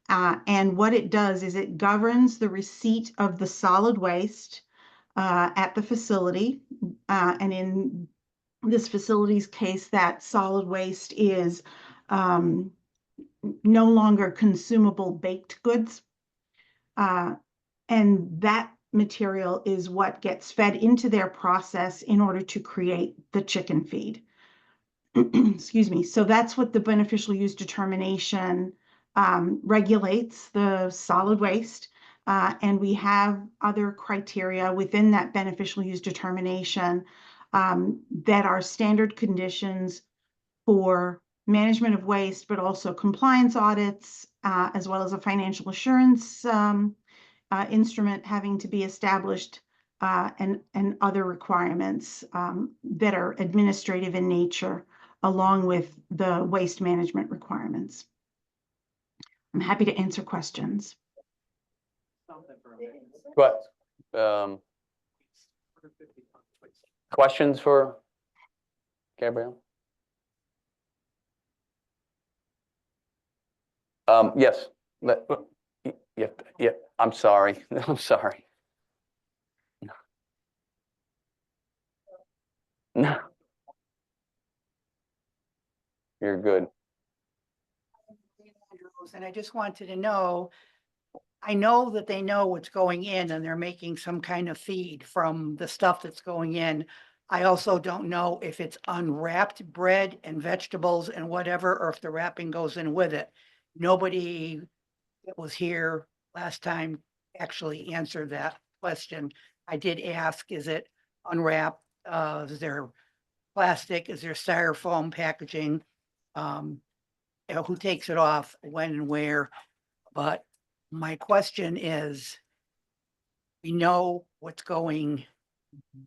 And what it does is it governs the receipt of the solid waste at the facility. And in this facility's case, that solid waste is no longer consumable baked goods. And that material is what gets fed into their process in order to create the chicken feed. Excuse me. So that's what the beneficial use determination regulates, the solid waste. And we have other criteria within that beneficial use determination that are standard conditions for management of waste, but also compliance audits, as well as a financial assurance instrument having to be established, and other requirements that are administrative in nature, along with the waste management requirements. I'm happy to answer questions. But, questions for Gabrielle? Yes, yeah, I'm sorry, I'm sorry. No. You're good. And I just wanted to know, I know that they know what's going in and they're making some kind of feed from the stuff that's going in. I also don't know if it's unwrapped bread and vegetables and whatever, or if the wrapping goes in with it. Nobody that was here last time actually answered that question. I did ask, is it unwrapped? Is there plastic? Is there styrofoam packaging? You know, who takes it off, when and where? But my question is, we know what's going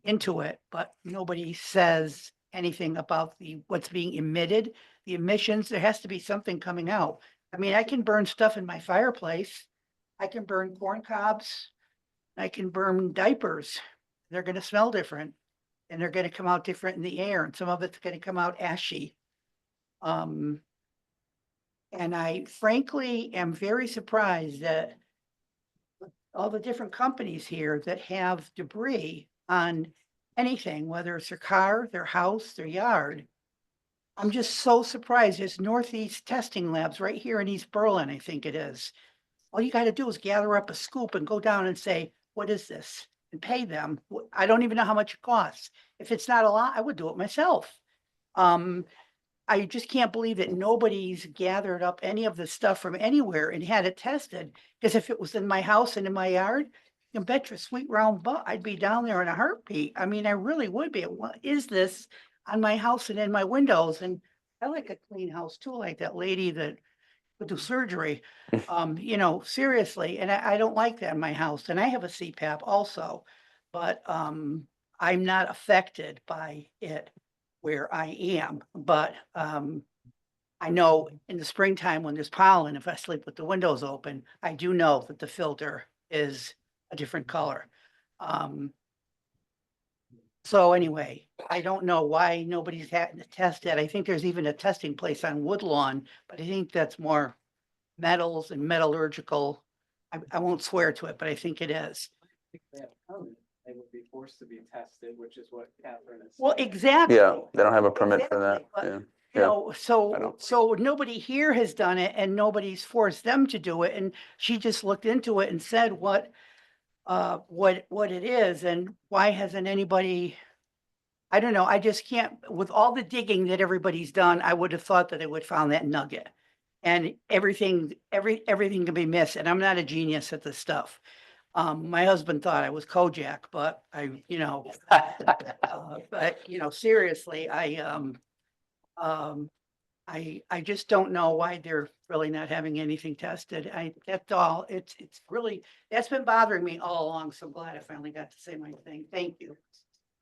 into it, but nobody says anything about what's being emitted, the emissions. There has to be something coming out. I mean, I can burn stuff in my fireplace. I can burn corn cobs. I can burn diapers. They're going to smell different. and they're gonna come out different in the air, and some of it's gonna come out ashy. And I frankly am very surprised that all the different companies here that have debris on anything, whether it's their car, their house, their yard. I'm just so surprised. There's Northeast Testing Labs right here in East Berlin, I think it is. All you gotta do is gather up a scoop and go down and say, what is this? And pay them. I don't even know how much it costs. If it's not a lot, I would do it myself. I just can't believe that nobody's gathered up any of the stuff from anywhere and had it tested. Because if it was in my house and in my yard, you can bet your sweet round butt I'd be down there in a heartbeat. I mean, I really would be. What is this on my house and in my windows? And I like a clean house too, like that lady that would do surgery. You know, seriously, and I don't like that in my house. And I have a CPAP also, but I'm not affected by it where I am. But I know in the springtime when there's pollen, if I sleep with the windows open, I do know that the filter is a different color. So anyway, I don't know why nobody's had to test it. I think there's even a testing place on Woodlawn, but I think that's more metals and metallurgical. I won't swear to it, but I think it is. They would be forced to be tested, which is what Catherine is. Well, exactly. Yeah, they don't have a permit for that. Exactly, but, Yeah. You Yeah. know, so, don't- so nobody here has done it and nobody's forced them to do it. And she just looked into it and said what it is and why hasn't anybody, I don't know, I just can't, with all the digging that everybody's done, I would have thought that they would found that nugget. And everything can be missed. And I'm not a genius at this stuff. My husband thought I was Kojak, but but seriously, I just don't know why they're really not having anything tested. That's all. It's really, that's been bothering me all along. So glad I finally got to say my thing. Thank you.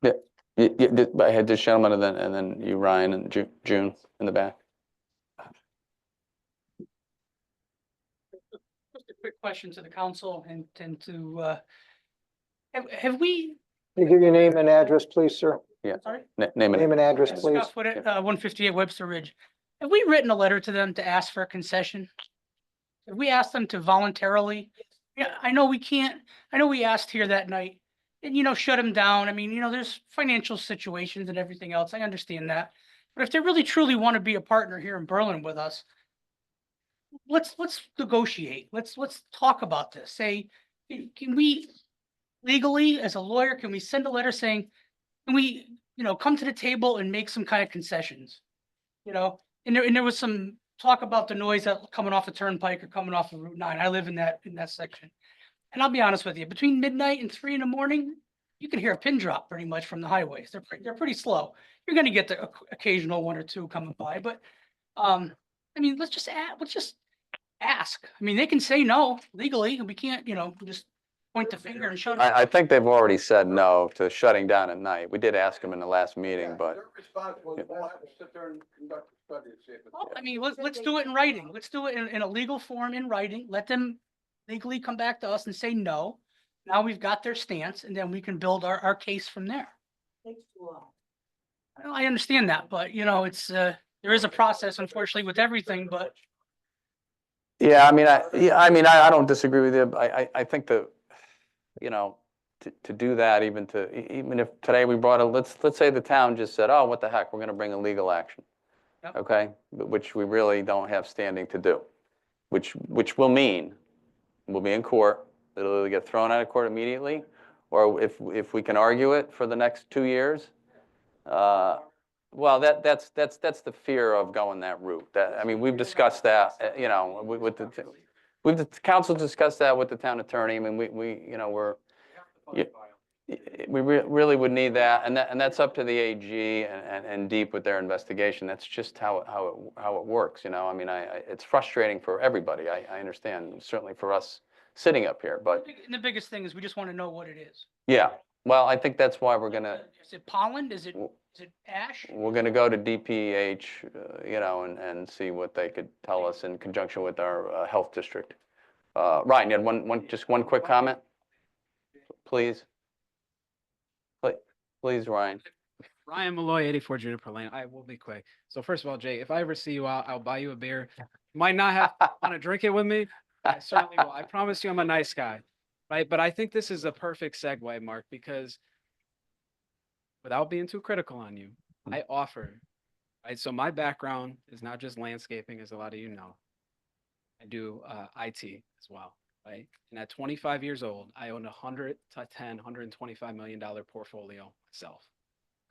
Yeah, I had this gentleman and then you, Ryan, and June in the back. Just a quick question to the council and to, have we, Can you give your name and address, please, sir? Yeah. sorry? Name Name and address, please. Scott Foote, 158 Webster Ridge. Have we written a letter to them to ask for a concession? Have we asked them to voluntarily? Yeah, I know we can't, I know we asked here that night and, shut them down. I mean, there's financial situations and everything else. I understand that. But if they really truly want to be a partner here in Berlin with us, let's negotiate. Let's talk about this. Say, can we legally, as a lawyer, can we send a letter saying, can we, come to the table and make some kind of concessions? And there was some talk about the noise that coming off the turnpike or coming off of Route 9. I live in that section. And I'll be honest with you, between midnight and 3 in, you can hear a pin drop pretty much from the highways. They're pretty slow. You're going to get the occasional one or two coming by, but I mean, let's just ask. I mean, they can say no legally, and we can't, just point the finger and shut it. I think they've already said no to shutting down at night. We did ask them in the last meeting, but Their response was, we'll have to sit there and conduct a study and see if it's. Well, I mean, let's do it in writing. Let's do it in a legal form in writing. Let them legally come back to us and say no. Now we've got their stance and then we can build our case from there. Takes too long. Well, I understand that, but it's, there is a process unfortunately with everything, but yeah, I don't disagree with you. I think that, to do that, even if today we brought let's say the town just said, oh, what the heck, we're going to bring a legal action. Yep. Okay, but which we really don't have standing to do, which will mean we'll be in court. It'll either get thrown out of court immediately, or if we can argue it for the next 2 years. Well, that's the fear of going that route. We've discussed that. With the council discussed that with the town attorney. I mean, we really would need that, and that's up to the AG and Deep with their investigation. That's just how it works. It's frustrating for everybody. I understand, certainly for us sitting up here, but the biggest thing is we just want to know what it is. yeah. Well, I think that's why we're gonna. Is it pollen? Is it ash? We're gonna go to DPH, and see what they could tell us in conjunction with our health district. Ryan, you had just one quick comment, please. Please, Ryan. Ryan Malloy, 84 Juniper Lane. I will be quick. So first of all, Jay, if I ever see you out, I'll buy you a beer. Might not have want to drink it with me. I certainly will. I promise you I'm a nice guy. Right. But I think this is a perfect segue, Mark, because without being too critical on you, I offered. Right. So my background is not just landscaping, as a lot of you know. I do IT as well. Right. And at 25 years old, I own $125 million portfolio myself.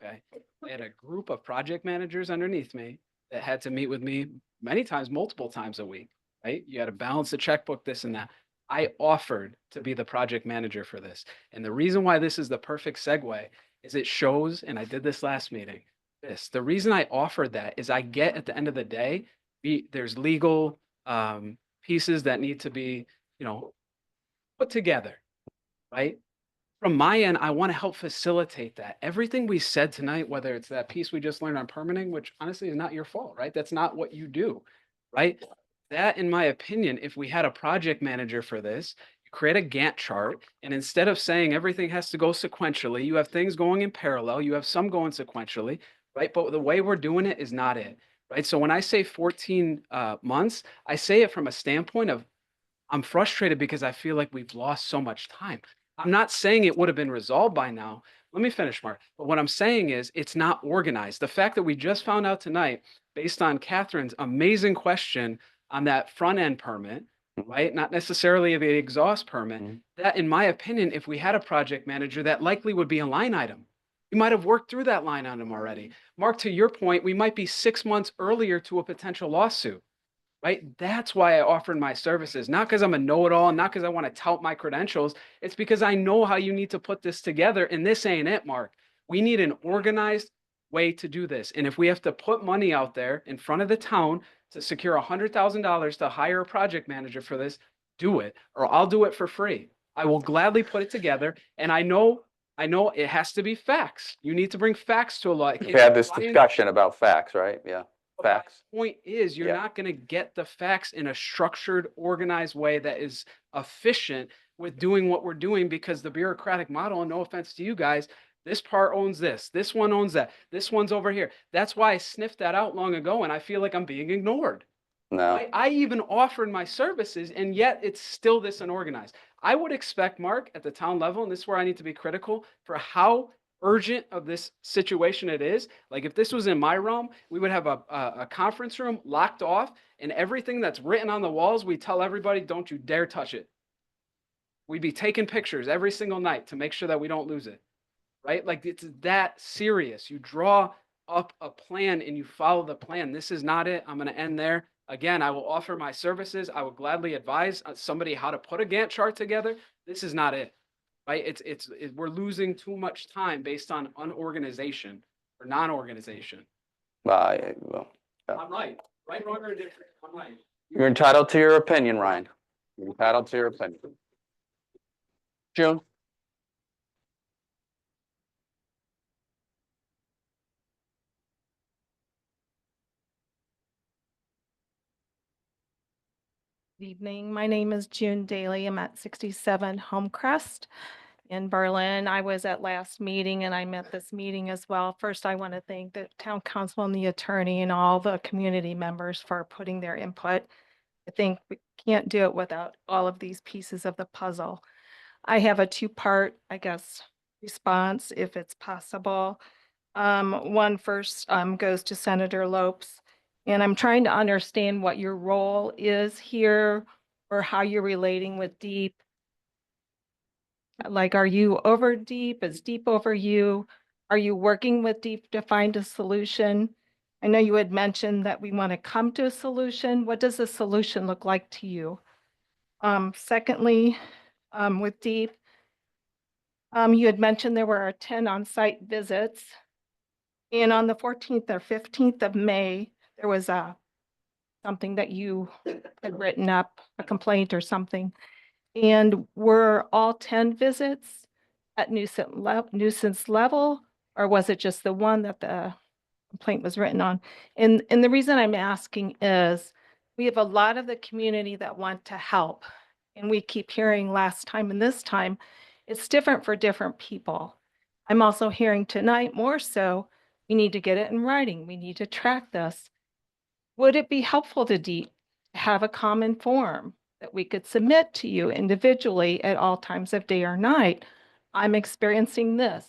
Okay. I had a group of project managers underneath me that had to meet with me many times, multiple times a week. Right. You had to balance the checkbook, this and that. I offered to be the project manager for this. And the reason why this is the perfect segue is it shows, and I did this last meeting, the reason I offered that is I get at the end of the day, there's legal pieces that need to be, put together, right? From my end, I want to help facilitate that. Everything we said tonight, whether it's that piece we just learned on permitting, which honestly is not your fault, right? That's not what you do, right? That, in my opinion, if we had a project manager for this, you create a Gantt chart, and instead of saying everything has to go sequentially, you have things going in parallel, you have some going sequentially, right? But the way we're doing it is not it, right? So when I say 14 months, I say it from a standpoint of I'm frustrated because I feel like we've lost so much time. I'm not saying it would have been resolved by now. Let me finish, Mark. But what I'm saying is it's not organized. The fact that we just found out tonight, based on Catherine's amazing question on that front end permit, right? Not necessarily the exhaust permit, that in my opinion, if we had a project manager, that likely would be a line item. You might have worked through that line item already. Mark, to your point, we might be 6 months earlier to a potential lawsuit. Right? That's why I offered my services, not because I'm a know-it-all, not because I want to tout my credentials. It's because I know how you need to put this together. And this ain't it, Mark. We need an organized way to do this. And if we have to put money out there in front of the town to secure $100,000 to hire a project manager for this, do it, or I'll do it for free. I will gladly put it together. And I know it has to be facts. You need to bring facts to a law. We had this discussion about facts, right? Yeah. Facts. Point is, you're not going to get the facts in a structured, organized way that is efficient with doing what we're doing, because the bureaucratic model, and no offense to you guys, this part owns this one owns that, this one's over here. That's why I sniffed that out long ago, and I feel like I'm being ignored. No. I even offered my services, and yet it's still this unorganized. I would expect, Mark, at the town level, and this is where I need to be critical for how urgent of this situation it is. Like if this was in my realm, we would have a conference room locked off, and everything that's written on the walls, we tell everybody, don't you dare touch it. We'd be taking pictures every single night to make sure that we don't lose it, right? Like it's that serious. You draw up a plan and you follow the plan. This is not it. I'm going to end there. Again, I will offer my services. I will gladly advise somebody how to put a Gantt chart together. This is not it. Right? We're losing too much time based on unorganization or non-organization. Well, I'm right. Right, wrong, or different. I'm right. you're entitled to your opinion, Ryan. You're entitled to your opinion. June? Good evening. My name is June Daly. I'm at 67 Homecrest in Berlin. I was at last meeting and I'm at this meeting as well. First, I want to thank the town council and the attorney and all the community members for putting their input. I think we can't do it without all of these pieces of the puzzle. I have a two-part, I guess, response if it's possible. One first goes to Senator Lopes. And I'm trying to understand what your role is here or how you're relating with DEEP. Like, are you over DEEP? Is DEEP over you? Are you working with DEEP to find a solution? I know you had mentioned that we want to come to a solution. What does a solution look like to you? Secondly, with DEEP, you had mentioned there were 10 on-site visits. And on the 14th or 15th of May, there was something that you had written up, a complaint or something. And were all 10 visits at nuisance level, or was it just the one that the complaint was written on? And the reason I'm asking is we have a lot of the community that want to help. And we keep hearing last time and this time, it's different for different people. I'm also hearing tonight more so We need to get it in writing. We need to track this. Would it be helpful to DEEP to have a common form that we could submit to you individually at all times of day or night? I'm experiencing this.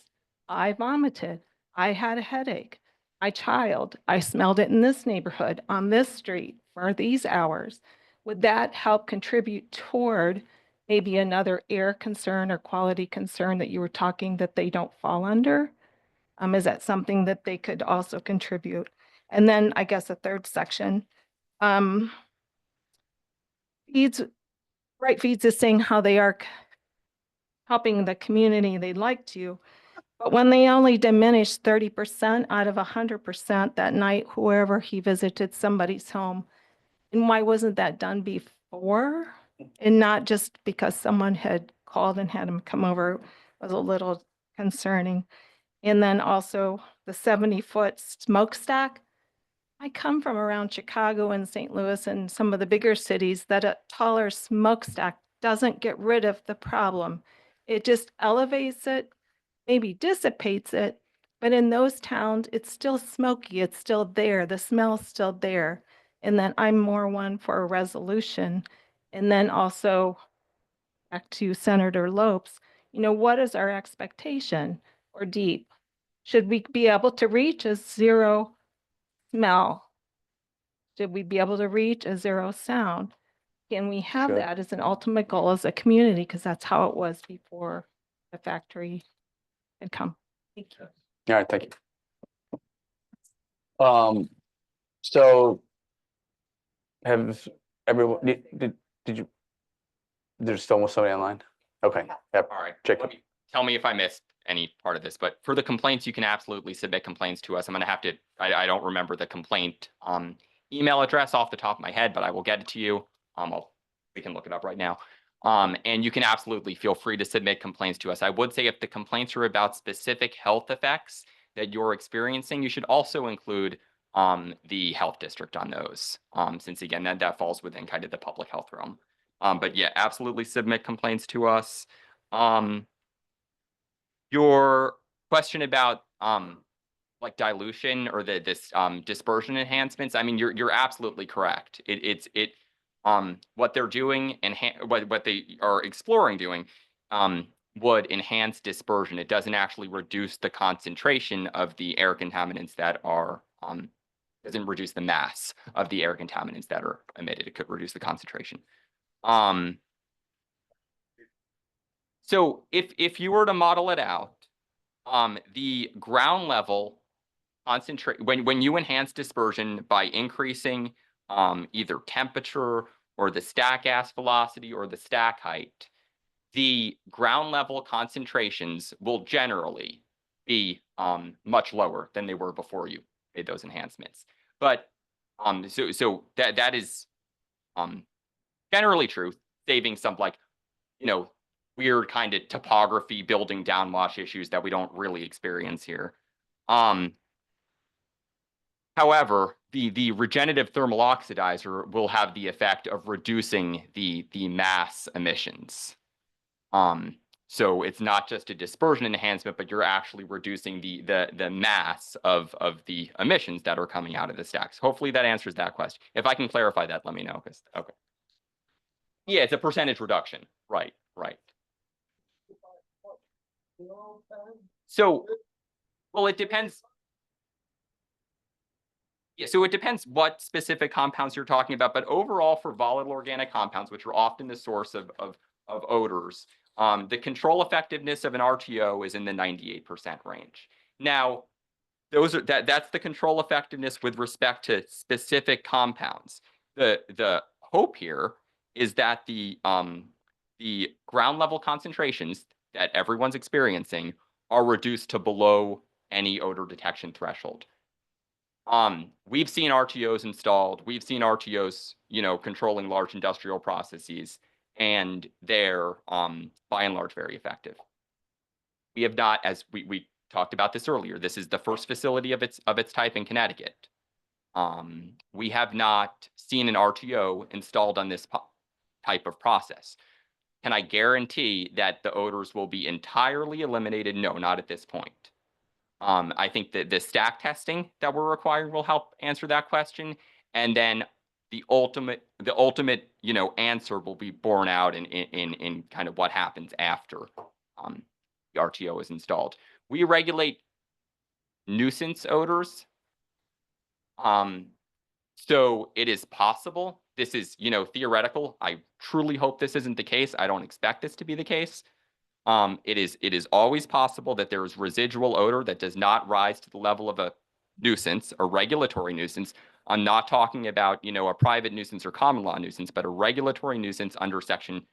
I vomited. I had a headache. My child, I smelled it in this neighborhood, on this street, for these hours. Would that help contribute toward maybe another air concern or quality concern that you were talking that they don't fall under? Is that something that they could also contribute? And then I guess a third section, feeds, Bright Feeds is saying how they are helping the community they'd like to, but when they only diminish 30% out of 100% that night, whoever he visited somebody's home, and why wasn't that done before? And not just because someone had called and had him come over was a little concerning. And then also the 70-foot smokestack. I come from around Chicago and St. Louis and some of the bigger cities that a taller smokestack doesn't get rid of the problem. It just elevates it, maybe dissipates it, but in those towns, it's still smoky, it's still there, the smell's still there. And then I'm more one for a resolution. And then also back to Senator Lopes, what is our expectation or DEEP? Should we be able to reach a zero smell? Should we be able to reach a zero sound? Can we have Should. that as an ultimate goal as a community? Because that's how it was before the factory had come. Thank you. All right, thank you. So have everyone, did you, there's still somebody online? Okay, yep, All right. Jacob. Tell me if I missed any part of this, but for the complaints, you can absolutely submit complaints to us. I'm gonna have to, I don't remember the complaint email address off the top of my head, but I will get it to you. We can look it up right now. And you can absolutely feel free to submit complaints to us. I would say if the complaints are about specific health effects that you're experiencing, you should also include the health district on those. Since again, that falls within kind of the public health realm. But yeah, absolutely submit complaints to us. Your question about like dilution or this dispersion enhancements, I mean, you're absolutely correct. What they're doing and what they are exploring doing would enhance dispersion. It doesn't actually reduce the concentration of the air contaminants that are doesn't reduce the mass of the air contaminants that are emitted. It could reduce the concentration. So if you were to model it out, the ground level concentrate when you enhance dispersion by increasing either temperature or the stack gas velocity or the stack height, the ground level concentrations will generally be much lower than they were before you made those enhancements. But so that is generally true, saving some weird kind of topography building downwash issues that we don't really experience here. However, the regenerative thermal oxidizer will have the effect of reducing the mass emissions. So it's not just a dispersion enhancement, but you're actually reducing the mass of the emissions that are coming out of the stacks. Hopefully that answers that question. If I can clarify that, let me know. Okay. Yeah, it's a percentage reduction. Right. So, well, it depends. Yeah, so it depends what specific compounds you're talking about, but overall for volatile organic compounds, which are often the source of odors, the control effectiveness of an RTO is in the 98% range. Now, that's the control effectiveness with respect to specific compounds. The hope here is that the ground level concentrations that everyone's experiencing are reduced to below any odor detection threshold. We've seen RTOs installed. We've seen RTOs, controlling large industrial processes, and they're by and large very effective. We have not, as we talked about this earlier, this is the first facility of its type in Connecticut. We have not seen an RTO installed on this type of process. Can I guarantee that the odors will be entirely eliminated? No, not at this point. I think that the stack testing that we're requiring will help answer that question. And then the ultimate, you know, answer will be borne out in kind of what happens after the RTO is installed. We regulate nuisance odors. So it is possible. This is, you know, theoretical. I truly hope this isn't the case. I don't expect this to be the case. It is always possible that there is residual odor that does not rise to the level of a nuisance, a regulatory nuisance. I'm not talking about, you know, a private nuisance or common law nuisance, but a regulatory nuisance under Section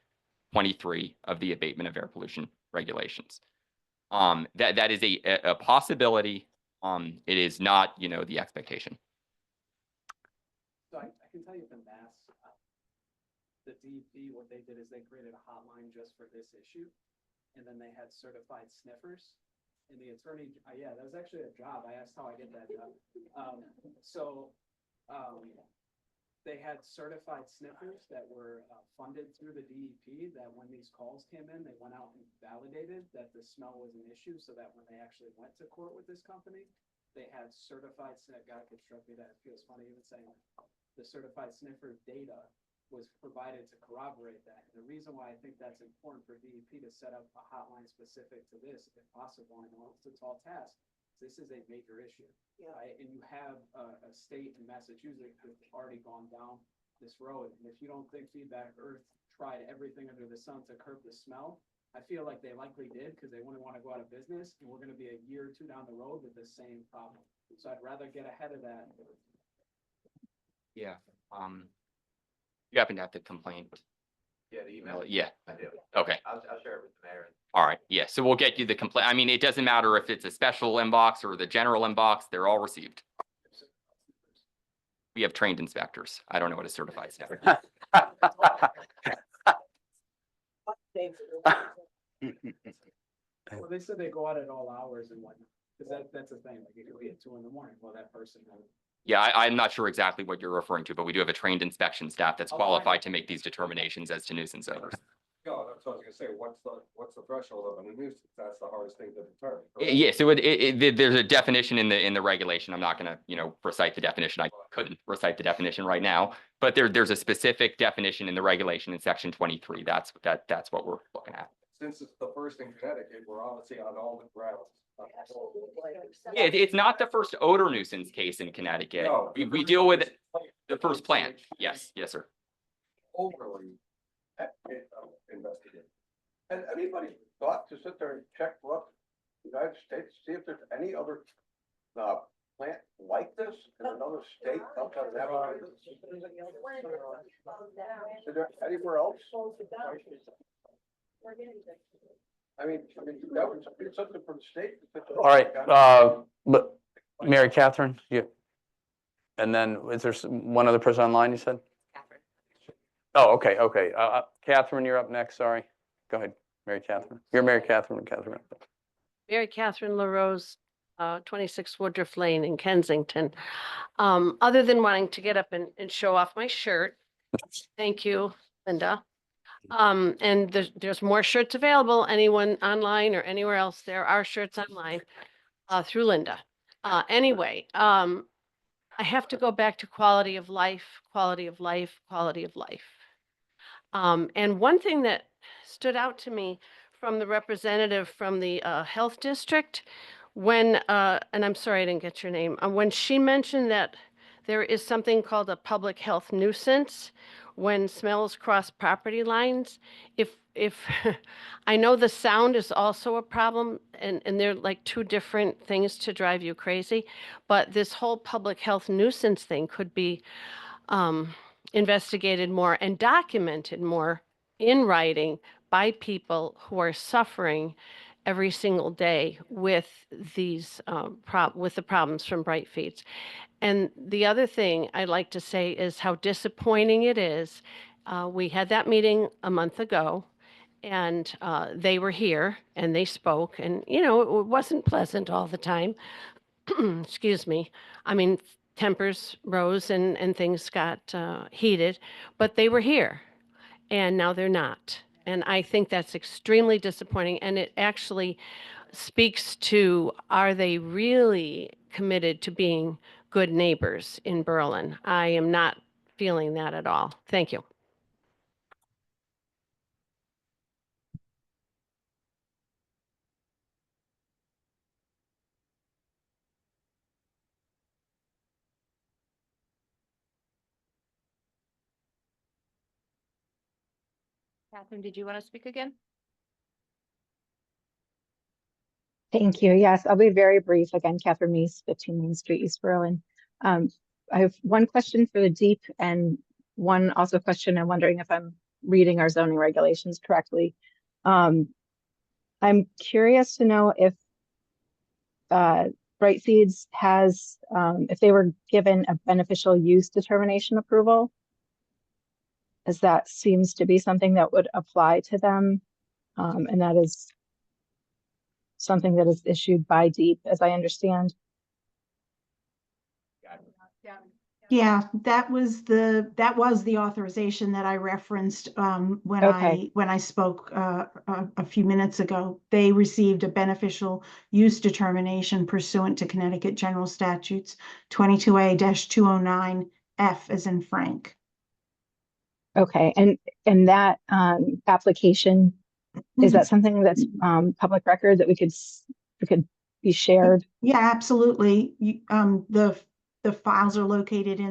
23 of the Abatement of Air Pollution Regulations. That is a possibility. It is not, you know, the expectation. So I can tell you the mass, the DEP, what they did is they created a hotline just for this issue. And then they had certified sniffers. And the attorney, yeah, that was actually a job. I asked how I get that job. They had certified sniffers that were funded through the DEP, that when these calls came in, they went out and validated that the smell was an issue, so that when they actually went to court with this company, they had certified sniffer. God could struck me that it feels funny even saying the certified sniffer data was provided to corroborate that. And the reason why I think that's important for DEP to set up a hotline specific to this, if possible, I know it's a tall task. This is a major issue, right? And you have a state in Massachusetts that's already gone down this road. And if you don't think Feedback Earth tried everything under the sun to curb the smell, I feel like they likely did, because they wouldn't want to go out of business. And we're going to be a year or two down the road with the same problem. So I'd rather get ahead of that. Yeah. You happen to have the complaint? Yeah, the email. Yeah. I do. Okay. I'll share it with the mayor. All right. Yeah. So we'll get you the complaint. I mean, it doesn't matter if it's a special inbox or the general inbox, they're all received. We have trained inspectors. I don't know what a certified staffer. Well, they said they go out at all hours and whatnot, because that's the thing, like it could be at 2 a.m. Well, that person. Yeah, I'm not sure exactly what you're referring to, but we do have a trained inspection staff that's qualified to make these determinations as to nuisance odors. No, that's what I was gonna say. What's the threshold of a nuisance? That's the hardest thing to determine. Yeah, so there's a definition in the regulation. I'm not gonna, you know, recite the definition. I couldn't recite the definition right now, but there's a specific definition in the regulation in Section 23. That's what we're looking at. Since it's the first in Connecticut, we're obviously on all the grounds. Yeah, it's not the first odor nuisance case in Connecticut. No, We deal with the first plant. Yes, sir. Overly investigated. Has anybody thought to sit there and check, look, United States, see if there's any other plant like this in another state outside of that? Is there anywhere else? I mean, that would be something for the state. All right, but Mary Catherine, you, and then is there one other person online you said? Catherine. Oh, okay. Catherine, you're up next, sorry. Go ahead, Mary Catherine. You're Mary Catherine. Mary Catherine LaRose, 26 Woodruff Lane in Kensington. Other than wanting to get up and show off my shirt, thank you, Linda. And there's more shirts available. Anyone online or anywhere else, there are shirts online through Linda. Anyway, I have to go back to quality of life. And one thing that stood out to me from the representative from the health district, when, and I'm sorry I didn't get your name, when she mentioned that there is something called a public health nuisance when smells cross property lines. If I know the sound is also a problem, and they're like two different things to drive you crazy, but this whole public health nuisance thing could be investigated more and documented more in writing by people who are suffering every single day with these with the problems from bright feeds. And the other thing I'd like to say is how disappointing it is. We had that meeting a month ago, and they were here and they spoke, and you know, it wasn't pleasant all the time. Excuse me. I mean, tempers rose and things got heated, but they were here and now they're not. And I think that's extremely disappointing. And it actually speaks to, are they really committed to being good neighbors in Berlin? I am not feeling that at all. Thank you. Catherine, did you want to speak again? Thank you. Yes, I'll be very brief. Again, Catherine Meese, 15 Main Street, East Berlin. I have one question for the deep and one also question. I'm wondering if I'm reading our zoning regulations correctly. I'm curious to know if Bright Seeds has, if they were given a beneficial use determination approval, as that seems to be something that would apply to them. And that is something that is issued by DEEP, as I understand. Yeah, that was the authorization that I referenced when Okay. I spoke a few minutes ago. They received a beneficial use determination pursuant to Connecticut General Statutes 22A-209 F as in Frank. Okay, and that application, is that something that's public record that we could be shared? Yeah, absolutely. The files are located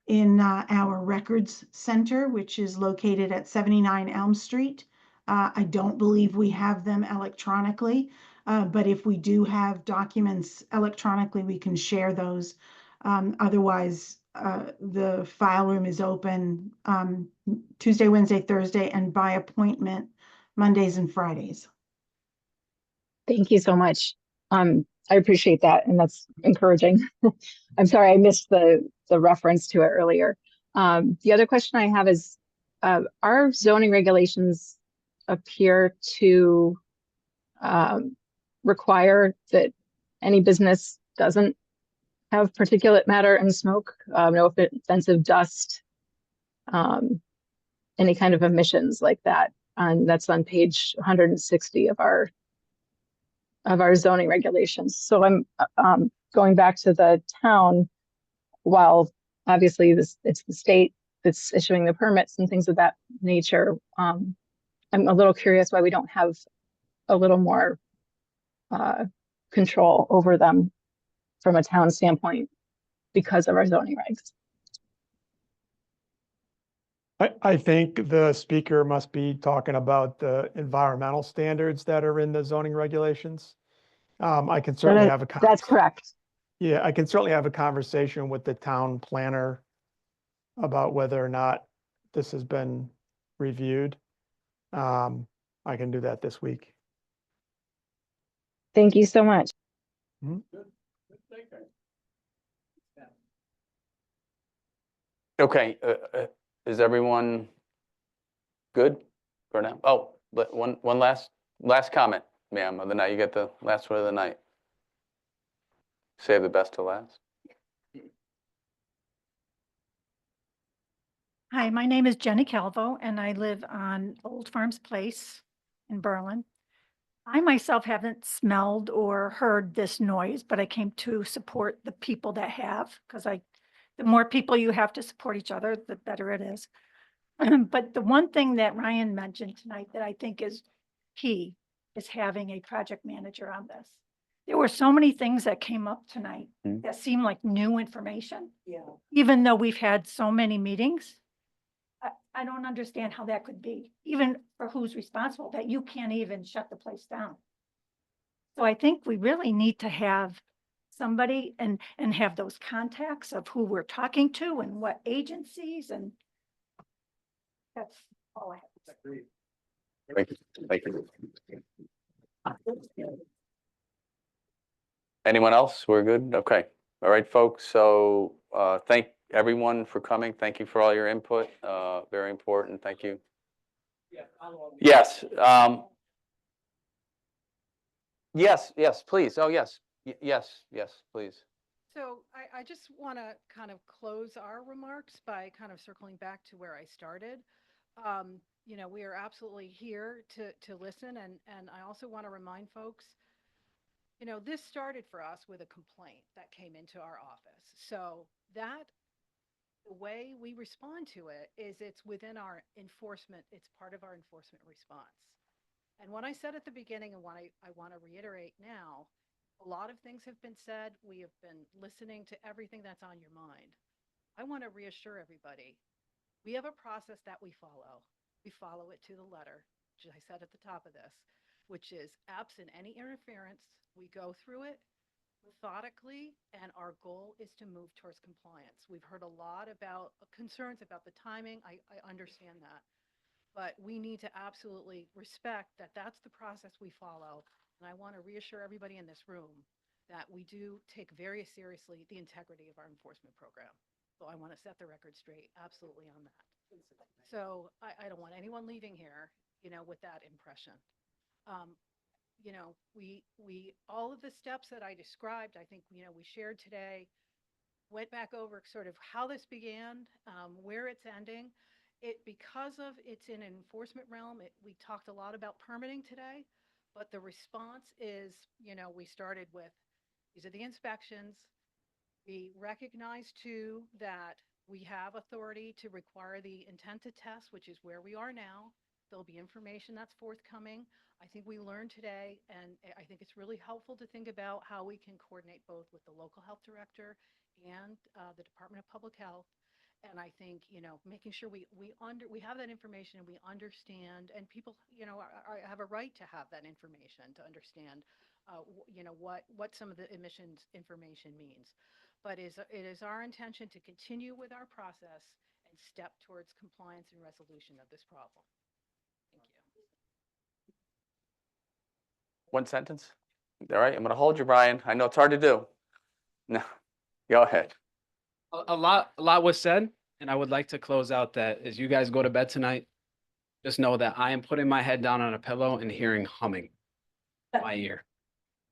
in our records center, which is located at 79 Elm Street. I don't believe we have them electronically, but if we do have documents electronically, we can share those. Otherwise, the file room is open Tuesday, Wednesday, Thursday, and by appointment Mondays and Fridays. Thank you so much. I appreciate that, and that's encouraging. I'm sorry I missed the reference to it earlier. The other question I have is, our zoning regulations appear to require that any business doesn't have particulate matter and smoke, no offensive dust, any kind of emissions like that. And that's on page 160 of our zoning regulations. So I'm going back to the town. While obviously it's the state that's issuing the permits and things of that nature, I'm a little curious why we don't have a little more control over them from a town standpoint because of our zoning regs. I think the speaker must be talking about the environmental standards that are in the zoning regulations. I can certainly have a That's correct. Yeah, I can certainly have a conversation with the town planner about whether or not this has been reviewed. I can do that this week. Thank you so much. Okay, is everyone good for now? Oh, but one last comment, ma'am, of the night. You get the last word of the night. Save the best to last. Hi, my name is Jenny Calvo, and I live on Old Farms Place in Berlin. I myself haven't smelled or heard this noise, but I came to support the people that have, because the more people you have to support each other, the better it is. But the one thing that Ryan mentioned tonight that I think is key is having a project manager on this. There were so many things that came up tonight that seem like new information. Yeah. Even though we've had so many meetings, I don't understand how that could be, even for who's responsible, that you can't even shut the place down. So I think we really need to have somebody and have those contacts of who we're talking to and what agencies, and that's all I have to say. Thank you. Thank you. Anyone else? We're good? Okay. All right, folks. So thank everyone for coming. Thank you for all your input. Very important. Thank you. Yes. Yes, please. Oh, yes. Yes, please. So I just want to kind of close our remarks by kind of circling back to where I started. You know, we are absolutely here to listen. And I also want to remind folks you know, this started for us with a complaint that came into our office. So that, the way we respond to it is it's within our enforcement, it's part of our enforcement response. And what I said at the beginning and what I want to reiterate now, a lot of things have been said. We have been listening to everything that's on your mind. I want to reassure everybody, we have a process that we follow. We follow it to the letter, which I said at the top of this, which is absent any interference, we go through it methodically, and our goal is to move towards compliance. We've heard a lot about concerns about the timing. I understand that. But we need to absolutely respect that that's the process we follow. And I want to reassure everybody in this room that we do take very seriously the integrity of our enforcement program. So I want to set the record straight, absolutely on that. So I don't want anyone leaving here, you know, with that impression. You know, we all of the steps that I described, I think, you know, we shared today, went back over sort of how this began, where it's ending. Because of it's in an enforcement realm, we talked a lot about permitting today, but the response is, you know, we started with, these are the inspections. We recognize too that we have authority to require the intent to test, which is where we are now. There'll be information that's forthcoming. I think we learned today, and I think it's really helpful to think about how we can coordinate both with the local health director and the Department of Public Health. And I think, you know, making sure we have that information and we understand, and people, you know, have a right to have that information to understand, you know, what some of the emissions information means. But it is our intention to continue with our process and step towards compliance and resolution of this problem. Thank you. One sentence? All right, I'm going to hold you, Brian. I know it's hard to do. No, go ahead. A lot was said, and I would like to close out that as you guys go to bed tonight, just know that I am putting my head down on a pillow and hearing humming in my ear.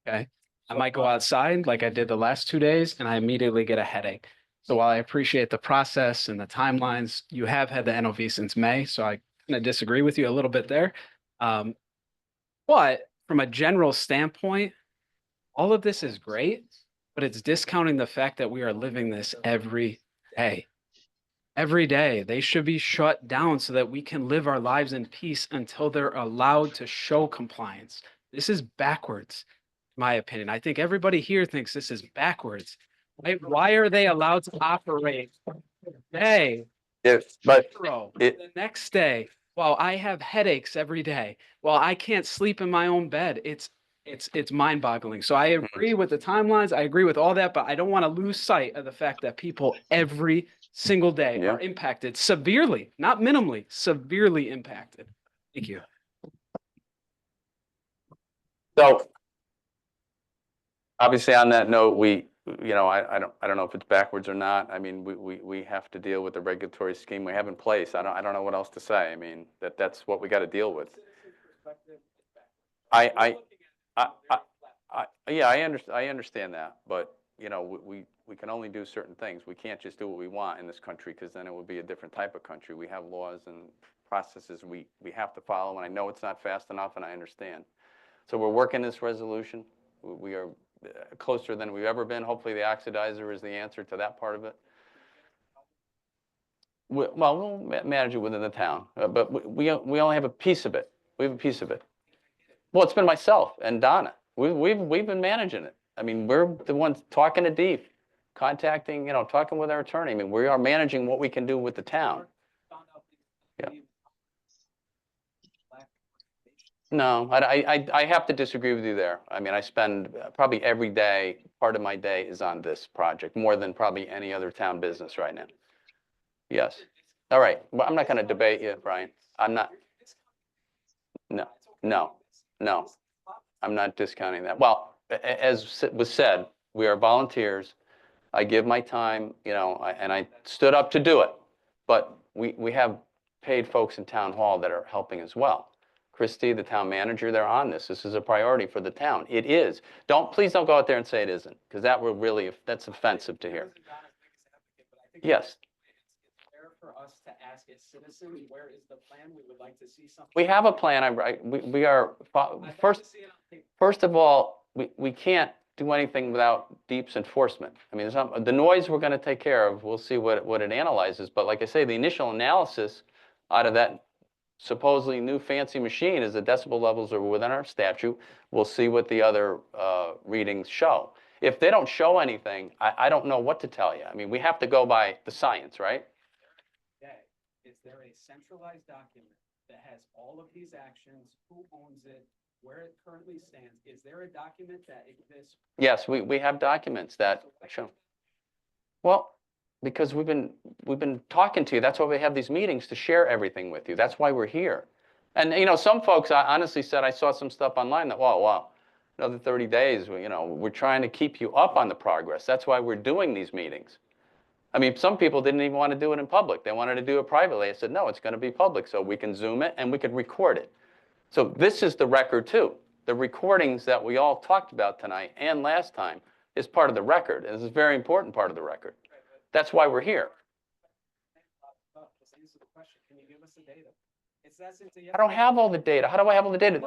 Okay? I might go outside like I did the last 2 days, and I immediately get a headache. So while I appreciate the process and the timelines, you have had the NOV since May, so I kind of disagree with you a little bit there. But from a general standpoint, all of this is great, but it's discounting the fact that we are living this every day. Every day, they should be shut down so that we can live our lives in peace until they're allowed to show compliance. This is backwards, in my opinion. I think everybody here thinks this is backwards. Right? Why are they allowed to operate today? But The next day, while I have headaches every day, while I can't sleep in my own bed, it's mind-boggling. So I agree with the timelines. I agree with all that, but I don't want to lose sight of the fact that people every single day are impacted severely, not minimally, severely impacted. Thank you. So obviously on that note, you know, I don't know if it's backwards or not. I mean, we have to deal with the regulatory scheme we have in place. I don't know what else to say. I mean, that's what we got to deal with. Yeah, I understand that, but you know, we can only do certain things. We can't just do what we want in this country, because then it would be a different type of country. We have laws and processes we have to follow, and I know it's not fast enough, and I understand. So we're working this resolution. We are closer than we've ever been. Hopefully the oxidizer is the answer to that part of it. We'll manage it within the town, but we only have a piece of it. We have a piece of it. Well, it's been myself and Donna. We've been managing it. I mean, we're the ones talking to Deep, contacting, you know, talking with our attorney. I mean, we are managing what we can do with the town. Yeah. No, I have to disagree with you there. I mean, I spend probably every day, part of my day is on this project, more than probably any other town business right now. Yes. All right. Well, I'm not going to debate you, Brian. I'm not. No. I'm not discounting that. Well, as was said, we are volunteers. I give my time, you know, and I stood up to do it. But we have paid folks in town hall that are helping as well. Christy, the town manager, they're on this. This is a priority for the town. It is. Please don't go out there and say it isn't, because that will really, that's offensive to hear. Yes. For us to ask as citizens, where is the plan? We would like to see something. We have a plan. We are first of all, we can't do anything without DEEP's enforcement. I mean, the noise we're going to take care of, we'll see what it analyzes. But like I say, the initial analysis out of that supposedly new fancy machine is the decibel levels are within our statute. We'll see what the other readings show. If they don't show anything, I don't know what to tell you. I mean, we have to go by the science, right? Okay, is there a centralized document that has all of these actions, who owns it, where it currently stands? Is there a document that exists? Yes, we have documents that show. Well, because we've been talking to you. That's why we have these meetings, to share everything with you. That's why we're here. And you know, some folks I honestly said, I saw some stuff online that, wow, another 30 days, you know, we're trying to keep you up on the progress. That's why we're doing these meetings. I mean, some people didn't even want to do it in public. They wanted to do it privately. I said, no, it's going to be public, so we can Zoom it and we could record it. So this is the record too. The recordings that we all talked about tonight and last time is part of the record. And this is a very important part of the record. That's why we're here. Just answer the question. Can you give us the data? It's that simple. I don't have all the data. How do I have all the data?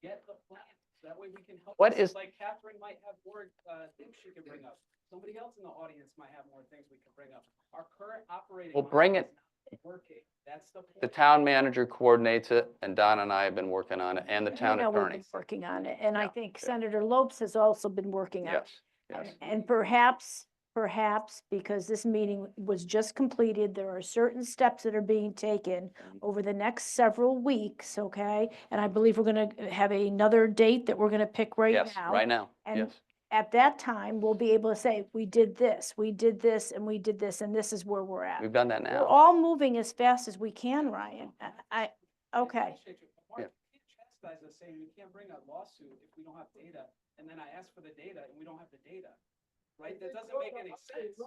Get the plan. That way we can help. What us. is- Like Catherine might have more things she can bring up. Somebody else in the audience might have more things we can bring up. Our current operating. Well, model bring is it. not working. That's the The point. town manager coordinates it, and Don and I have been working on it, and the You town know, we've attorney. been working on it, and I Yeah, think Senator Lopes has also been working on it. Yes, yes. And perhaps, because this meeting was just completed, there are certain steps that are being taken over the next several weeks, okay? And I believe we're gonna have another date that we're gonna pick right Yes, now. right now, And yes. at that time, we'll be able to say, we did this, and we did this, and this is where we're at. We've done that We're now. all moving as fast as we can, Ryan. Okay. Appreciate you. But Mark, you can't chastise us saying we can't bring a lawsuit if we don't have data, and then I ask for the data and we don't have the data, right? That doesn't make any sense.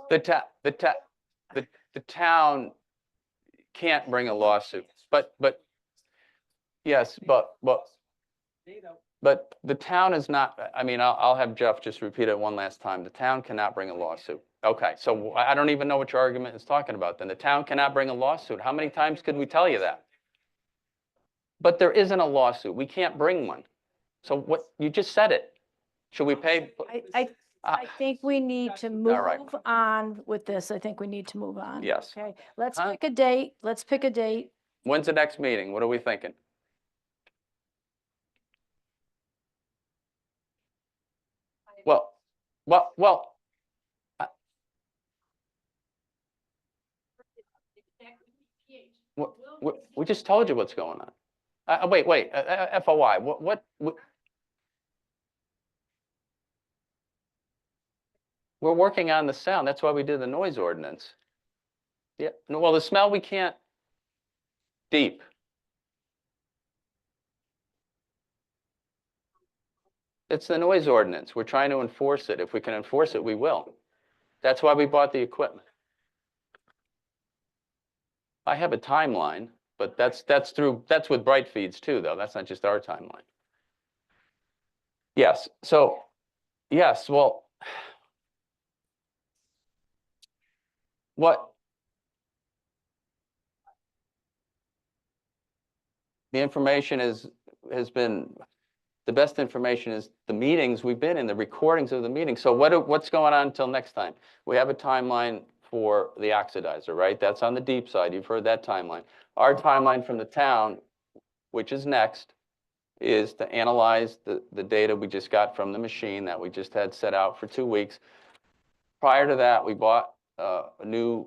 The town can't bring a lawsuit, but yes, but Data. the town is not, I mean, I'll have Jeff just repeat it one last time. The town cannot bring a lawsuit. Okay, so I don't even know what your argument is talking about then. The town cannot bring a lawsuit. How many times could we tell you that? But there isn't a lawsuit. We can't bring one. So what, you just said it. Should we pay? I think we need to right. move on with this. I think we need to move on. Yes. Okay, let's Huh? pick a date. Let's pick a date. When's the next meeting? What are we thinking? Well, we just told you what's going on. Wait, FOI, what? We're working on the sound. That's why we did the noise ordinance. Yeah, no, well, the smell we can't. Deep. It's the noise ordinance. We're trying to enforce it. If we can enforce it, we will. That's why we bought the equipment. I have a timeline, but that's with Bright Feeds too, though. That's not just our timeline. Yes, so, yes, well, what? The information has been, the best information is the meetings we've been in, the recordings of the meetings. So what's going on until next time? We have a timeline for the oxidizer, right? That's on the deep side. You've heard that timeline. Our timeline from the town, which is next, is to analyze the data we just got from the machine that we just had set out for 2 weeks. Prior to that, we bought a new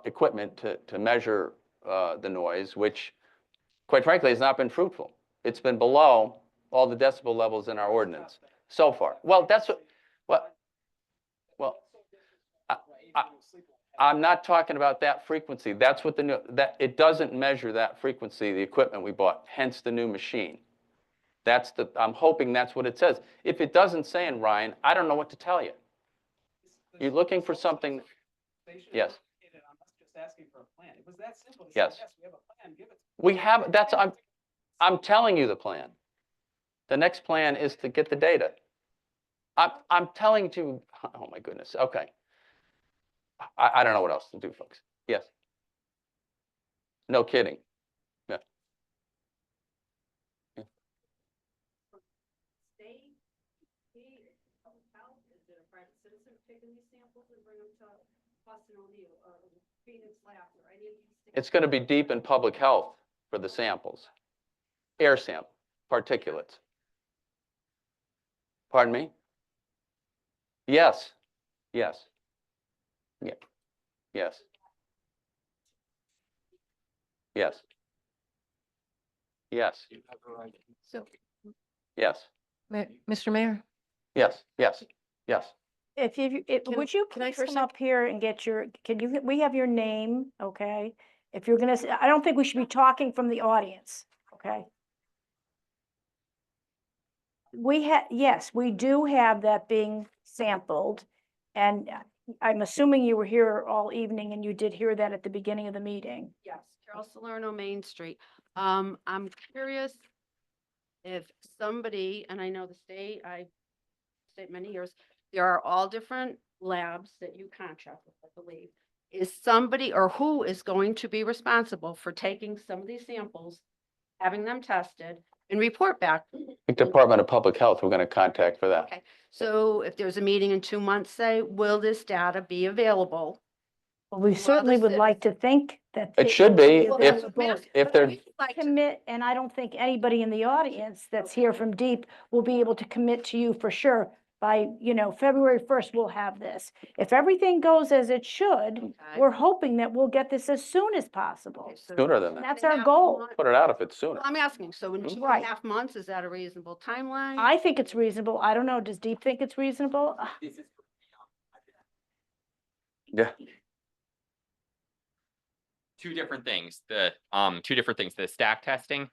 equipment to measure the noise, which, quite frankly, has not been fruitful. It's been below all the decibel levels in our ordinance so far. Well, that's what, well, I'm not talking about that frequency. That's what that it doesn't measure that frequency, the equipment we bought, hence the new machine. I'm hoping that's what it says. If it doesn't say in Ryan, I don't know what to tell you. You're looking for something. Yes. I'm just asking for a plan. It was that simple. to say, Yes. we have a plan, give it. We have, I'm telling you the plan. The next plan is to get the data. I'm telling you, oh my goodness, okay. I don't know what else to do, folks. Yes. No kidding. Yeah. It's going to be deep in public health for the samples. Air sample, particulates. Pardon me? Yes, yes. Yeah, yes. Yes. Yes, So, yes, Mr. Mayor? yes, yes, yes. If you, would you can I please first come up here and get your, we have your name, okay? If you're gonna, I don't think we should be talking from the audience, okay? Yes, we do have that being sampled. And I'm assuming you were here all evening and you did hear that at the beginning of the meeting. Yes, Carol Salerno, Main Street. I'm curious if somebody, and I know the state, I state many years, there are all different labs that you contract with, I believe. Is somebody or who is going to be responsible for taking some of these samples, having them tested and report back? I think Department of Public Health, we're going to contact for that. Okay, so if there's a meeting in 2 months, say, will this data be available? Well, we certainly would like to think that. It should be will if they're, commit, and I don't think anybody in the audience that's here from Deep will be able to commit to you for sure. By, February 1st, we'll have this. If everything goes as it should, we're hoping that we'll get this as soon as possible. sooner than And that. that's our goal. Put it out if it's sooner. Well, I'm asking, so in 2.5 months, is that a reasonable timeline? I think it's reasonable. I don't know. Does Deep think it's reasonable? Yeah. Two different things, the stack testing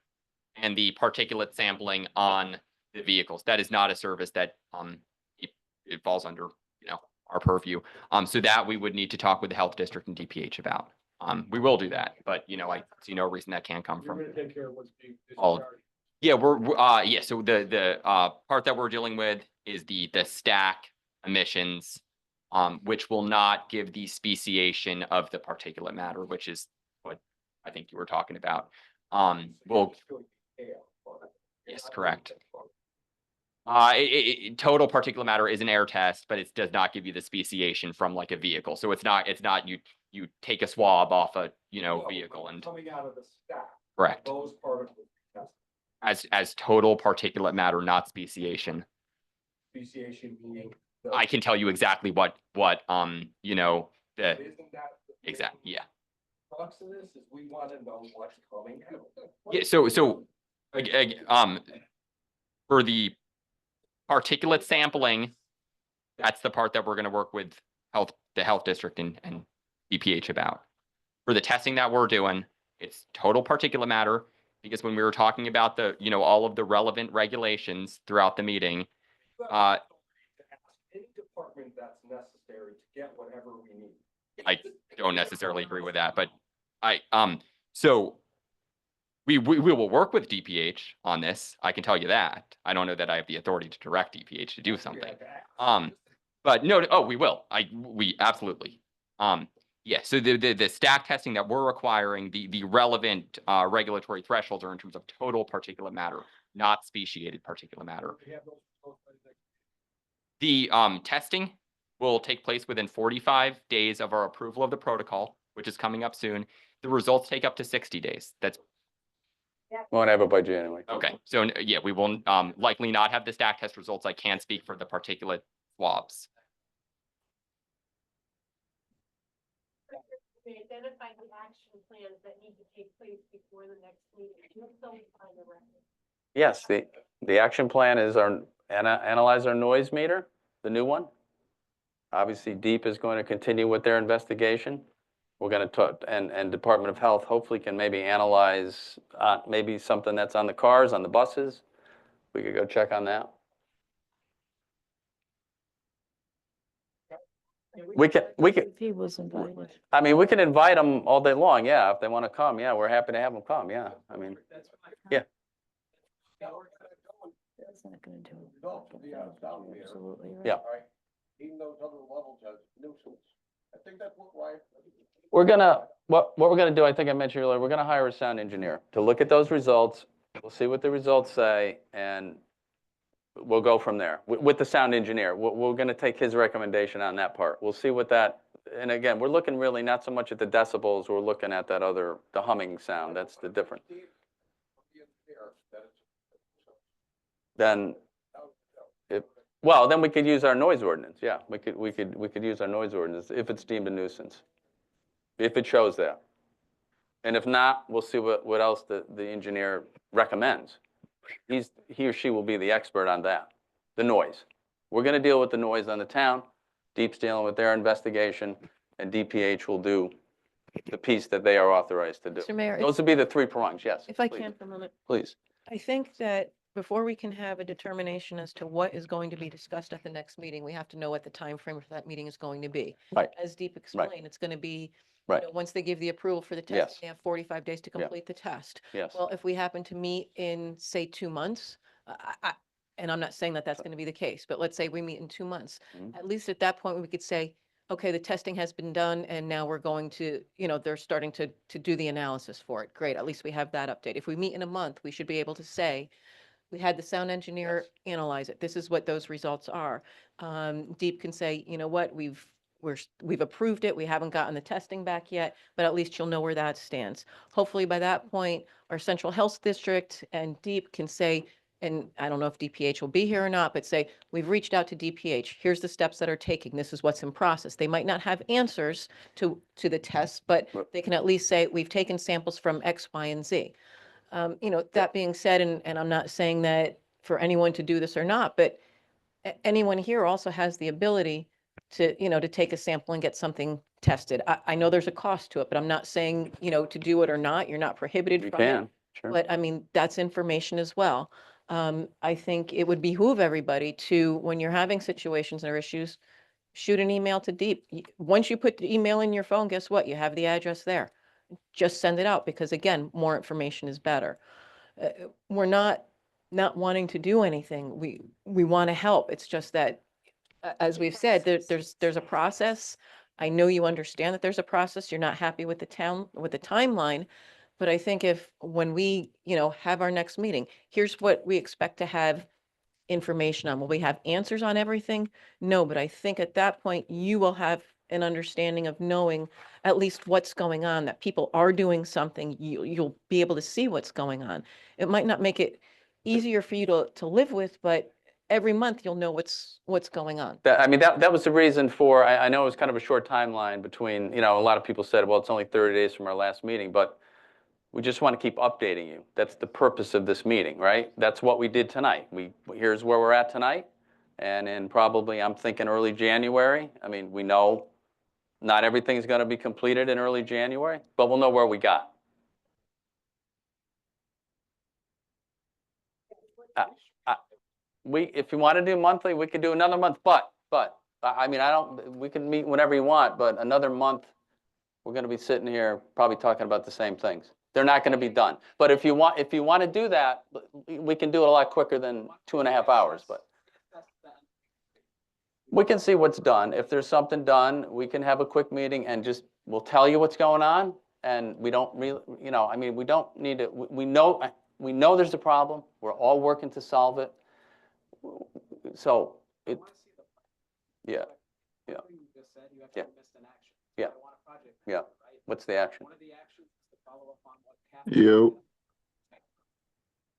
and the particulate sampling on the vehicles. That is not a service that, it falls under, our purview. So that we would need to talk with the health district and DPH about. We will do that, but I see no reason that can't come from. Take care of what's being all. Yeah, yeah, so the part that we're dealing with is the stack emissions, which will not give the speciation of the particulate matter, which is what I think you were talking about. Yes, correct. Total particulate matter is an air test, but it does not give you the speciation from like a vehicle. So it's not you take a swab off a vehicle and coming out of the stack. correct Those particles tested. as total particulate matter, not speciation. Speciation being. I can tell you exactly what the Isn't that? exact, yeah. Crux of this is we want to know what's coming out. Yeah, so for the particulate sampling, that's the part that we're going to work with the health district and DPH about. For the testing that we're doing, it's total particulate matter, because when we were talking about the, all of the relevant regulations throughout the meeting, Any department that's necessary to get whatever we need. I don't necessarily agree with that, but so we will work with DPH on this. I can tell you that. I don't know that I have the authority to direct DPH to do something. But no, we will. We absolutely. Yeah, so the stack testing that we're requiring, the relevant regulatory thresholds are in terms of total particulate matter, not speciated particulate matter. The testing will take place within 45 days of our approval of the protocol, which is coming up soon. The results take up to 60 days. That's Won't have it by January. okay. So yeah, we will likely not have the stack test results. I can't speak for the particulate swabs. Identify the action plans that need to take place before the next meeting. Yes, the action plan is analyze our noise meter, the new one. Obviously, DEEP is going to continue with their investigation. We're going to talk, and Department of Health hopefully can maybe analyze maybe something that's on the cars, on the buses. We could go check on that. We can. He was invited. I mean, we can invite them all day long. Yeah, if they want to come. Yeah, we're happy to have them come. Yeah, I mean, yeah. That's not gonna do it. Absolutely. Yeah. Even those other levels as nuisance. I think that's what We're gonna, what we're gonna do, I think I mentioned earlier, we're gonna hire a sound engineer to look at those results. We'll see what the results say, and we'll go from there with the sound engineer. We're gonna take his recommendation on that part. We'll see what that and again, we're looking really not so much at the decibels, we're looking at that other, the humming sound, that's the difference. Then, if, well, then we could use our noise ordinance, yeah, we could use our noise ordinance if it's deemed a nuisance. If it shows that. And if not, we'll see what else the engineer recommends. He or she will be the expert on that, the noise. We're gonna deal with the noise on the town, Deep's dealing with their investigation, and DPH will do the piece that they are authorized to do. Mr. Mayor, Those would be the three prongs, yes. if I please, can for a moment, Please. I think that before we can have a determination as to what is going to be discussed at the next meeting, we have to know what the time frame for that meeting is going to be. Right. As Deep explained, it's going to be, you Right. know, once they give the approval for the test, Yes. they have 45 days to Yeah. complete the test. Yes. Well, if we happen to meet in, say, 2 months, and I'm not saying that that's going to be the case, but let's say we meet in 2 months. Mhm. At least at that point, we could say, okay, the testing has been done and now we're going to, you know, they're starting to do the analysis for it. Great, at least we have that update. If we meet in a month, we should be able to say, we had the sound engineer analyze it. This is what those results are. Deep can say, you know what, we've approved it. We haven't gotten the testing back yet, but at least you'll know where that stands. Hopefully by that point, our central health district and Deep can say, and I don't know if DPH will be here or not, but say, we've reached out to DPH. Here's the steps that are taking. This is what's in process. They might not have answers to the tests, but they can at least say, we've taken samples from X, Y, and Z. You know, that being said, and I'm not saying that for anyone to do this or not, but anyone here also has the ability to, you know, to take a sample and get something tested. I know there's a cost to it, but I'm not saying, you know, to do it or not. You're not prohibited You from it. can, sure. But I mean, that's information as well. I think it would behoove everybody to, when you're having situations or issues, shoot an email to Deep. Once you put the email in your phone, guess what? You have the address there. Just send it out because again, more information is better. We're not wanting to do anything. We want to help. It's just that, as we've said, there's a process. I know you understand that there's a process. You're not happy with the timeline. But I think when we, you know, have our next meeting, here's what we expect to have information on. Will we have answers on everything? No, but I think at that point, you will have an understanding of knowing at least what's going on, that people are doing something. You'll be able to see what's going on. It might not make it easier for you to live with, but every month you'll know what's going on. I mean, that was the reason for, I know it was kind of a short timeline between, you know, a lot of people said, well, it's only 30 days from our last meeting, but we just want to keep updating you. That's the purpose of this meeting, right? That's what we did tonight. Here's where we're at tonight. And in probably, I'm thinking early January. I mean, we know not everything's going to be completed in early January, but we'll know where we got. If you want to do monthly, we could do another month, but I mean, we can meet whenever you want, but another month, we're going to be sitting here probably talking about the same things. They're not going to be done. But if you want to do that, we can do it a lot quicker than 2.5 hours, but we can see what's done. If there's something done, we can have a quick meeting and we'll tell you what's going on. And we don't really, you know, I mean, we don't need to, we know there's a problem. We're all working to solve it. So yeah. Yeah. Yeah. Yeah. What's the action? You.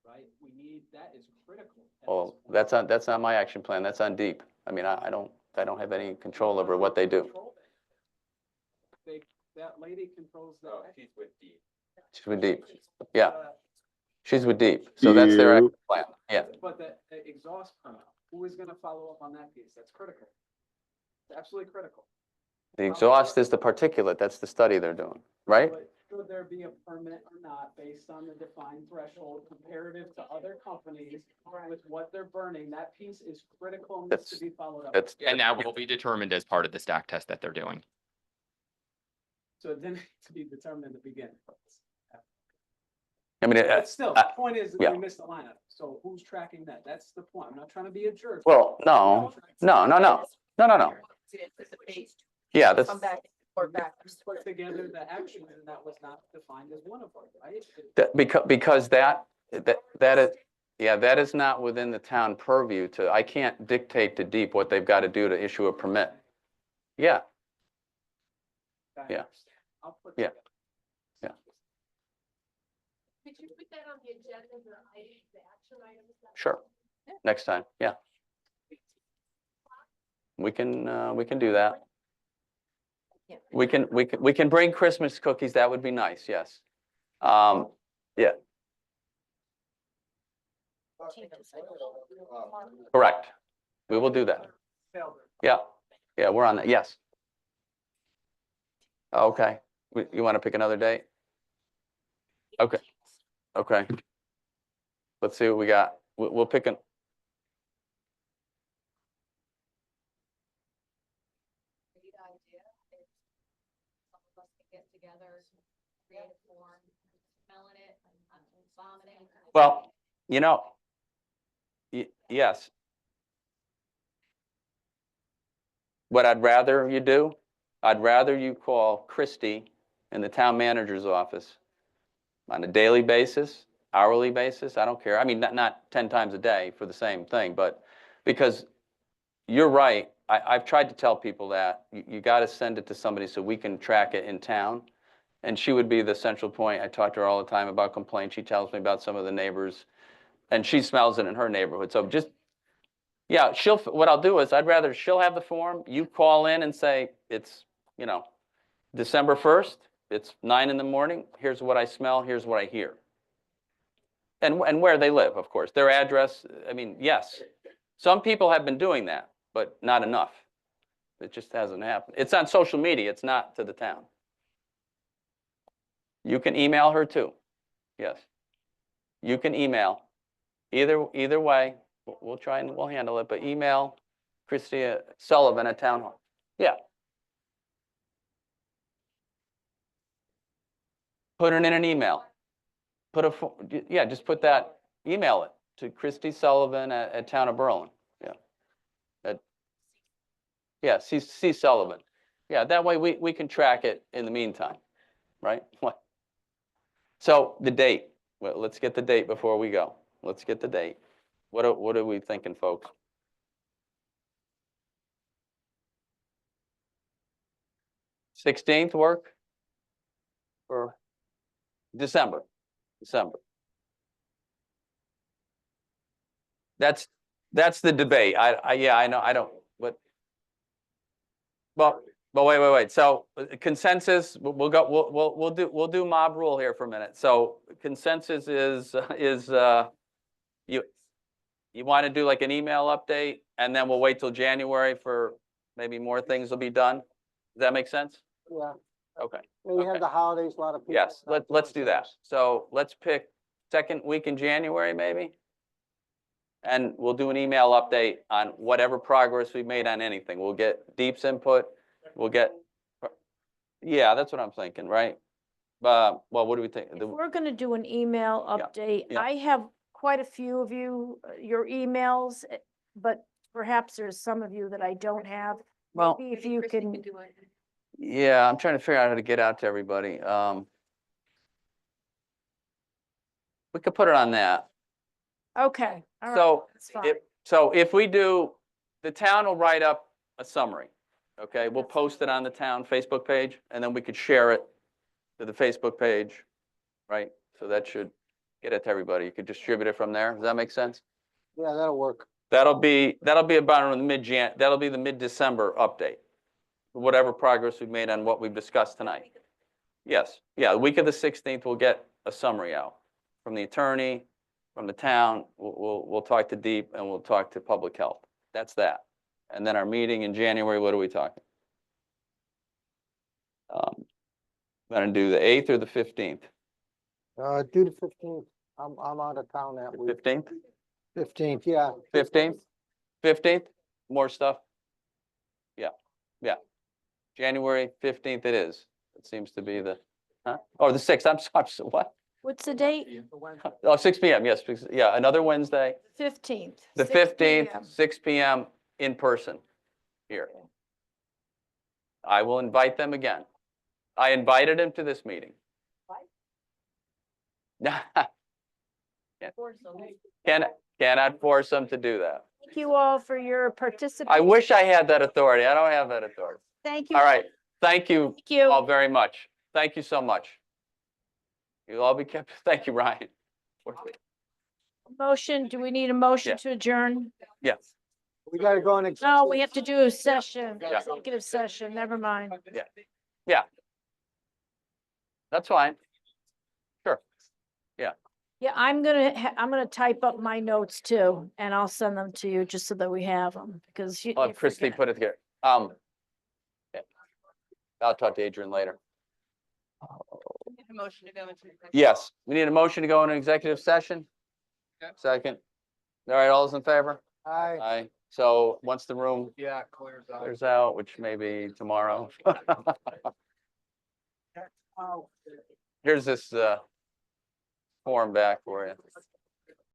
Right, we need, that is critical. Oh, that's not my action plan. That's on Deep. I mean, I don't have any control over what they do. That lady controls that. She's with Deep. She's with Deep. Yeah. She's with Deep. So that's their action plan. Yeah. But the exhaust permit, who is gonna follow up on that piece? That's critical. It's absolutely critical. The exhaust is the particulate. That's the study they're doing, right? But should there be a permit or not based on the defined threshold comparative to other companies with what they're burning? That piece is critical and needs to be followed up. And that will be determined as part of the stack test that they're doing. So it didn't need to be determined in the beginning. I mean, But still, the point is that yeah. we missed the lineup. So who's tracking that? That's the point. I'm not trying to be a jerk. Well, no. Yeah, that's. Put together the action and that was not defined as one of them, right? Because that is, yeah, that is not within the town purview I can't dictate to Deep what they've got to do to issue a permit. Yeah. Yeah. I'll put Yeah. that- Yeah. Could you put that on the agenda, the action items? Sure. Next time, yeah. We can do that. We can bring Christmas cookies. That would be nice, yes. Yeah, correct. We will do that. Yeah, yeah, we're on that, yes. Okay, you want to pick another date? Okay, okay. Let's see what we got. We'll pick an. Great idea. If some of us can get together, create a form, smelling it, I'm vomiting. Well, yes. What I'd rather you do, I'd rather you call Christie in the town manager's office on a daily basis, hourly basis, I don't care. I mean, not 10 times a day for the same thing, but because you're right. I've tried to tell people that you got to send it to somebody so we can track it in town. And she would be the central point. I talk to her all the time about complaints. She tells me about some of the neighbors, and she smells it in her neighborhood. So just, yeah, what I'll do is she'll have the form. You call in and say, it's, December 1st, it's 9 in the morning. Here's what I smell. Here's what I hear. And where they live, of course, their address. I mean, yes, some people have been doing that, but not enough. It just hasn't happened. It's on social media. It's not to the town. You can email her too. Yes. You can email. Either way, we'll try and we'll handle it, but email Christie Sullivan at Town Hall. Yeah. Put it in an email. Just put that, email it to Christie Sullivan at Town of Berlin. Yeah. C. Sullivan. Yeah, that way we can track it in the meantime, right? So the date, well, let's get the date before we go. Let's get the date. What are we thinking, folks? $16th work? Or December? That's the debate. Yeah, I know, I don't, but wait. So consensus, we'll do mob rule here for a minute. So consensus is you want to do like an email update, and then we'll wait till January for maybe more things will be done. Does that make sense? Yeah. Okay. You have the holidays, a lot of people. Yes, let's do that. So let's pick second week in January, maybe. And we'll do an email update on whatever progress we've made on anything. We'll get Deep's input. Yeah, that's what I'm thinking, right? Well, what do we think? If we're going to do an email Yeah, update, yeah. I have quite a few of you, your emails, but perhaps there's some of you that I don't have. Well, Maybe if you can, yeah, I'm trying to figure out how to get out to everybody. We could put it on that. okay, all right, So that's fine. if we do, the town will write up a summary. Okay, we'll post it on the town Facebook page, and then we could share it to the Facebook page, right? So that should get it to everybody. You could distribute it from there. Does that make sense? Yeah, that'll work. That'll be about in the that'll be the mid-December update. Whatever progress we've made on what we've discussed tonight. Yes, yeah, the week of the 16th, we'll get a summary out from the attorney, from the town. We'll talk to Deep, and we'll talk to Public Health. That's that. And then our meeting in January, what are we talking? Gonna do the 8th or the 15th? Do the 15th. I'm out of town that week. 15th? 15th, yeah. 15th? More stuff? Yeah. January 15th it is. It seems to be the, Oh, the 6th, I'm sorry, so what? What's the date? Oh, 6 p.m., yes, yeah, another Wednesday. 15th. The 6 15th, p.m. 6 p.m. in person here. I will invite them again. I invited them to this meeting. Cannot force them to do that. Thank you all for your participation. I wish I had that authority. I don't have that authority. Thank you. All right. Thank you Thank you. all very much. Thank you so much. You'll all be kept, thank you, Ryan. Motion, do we need a motion Yeah. to adjourn? Yes, We gotta go in. No, we have to do a session, Yeah. executive session, never mind. yeah. That's fine. Sure. Yeah, I'm gonna type up my notes too, and I'll send them to you just so that we have them, because you. I'll you have Christie forget. put it together. Yeah. I'll talk to Adrian later. Motion to go into. Yes, we need a motion to go into executive session. Second. All right, all those in favor? Aye. Aye. So once the room Yeah, clears out, which may be tomorrow. Here's this form back for you.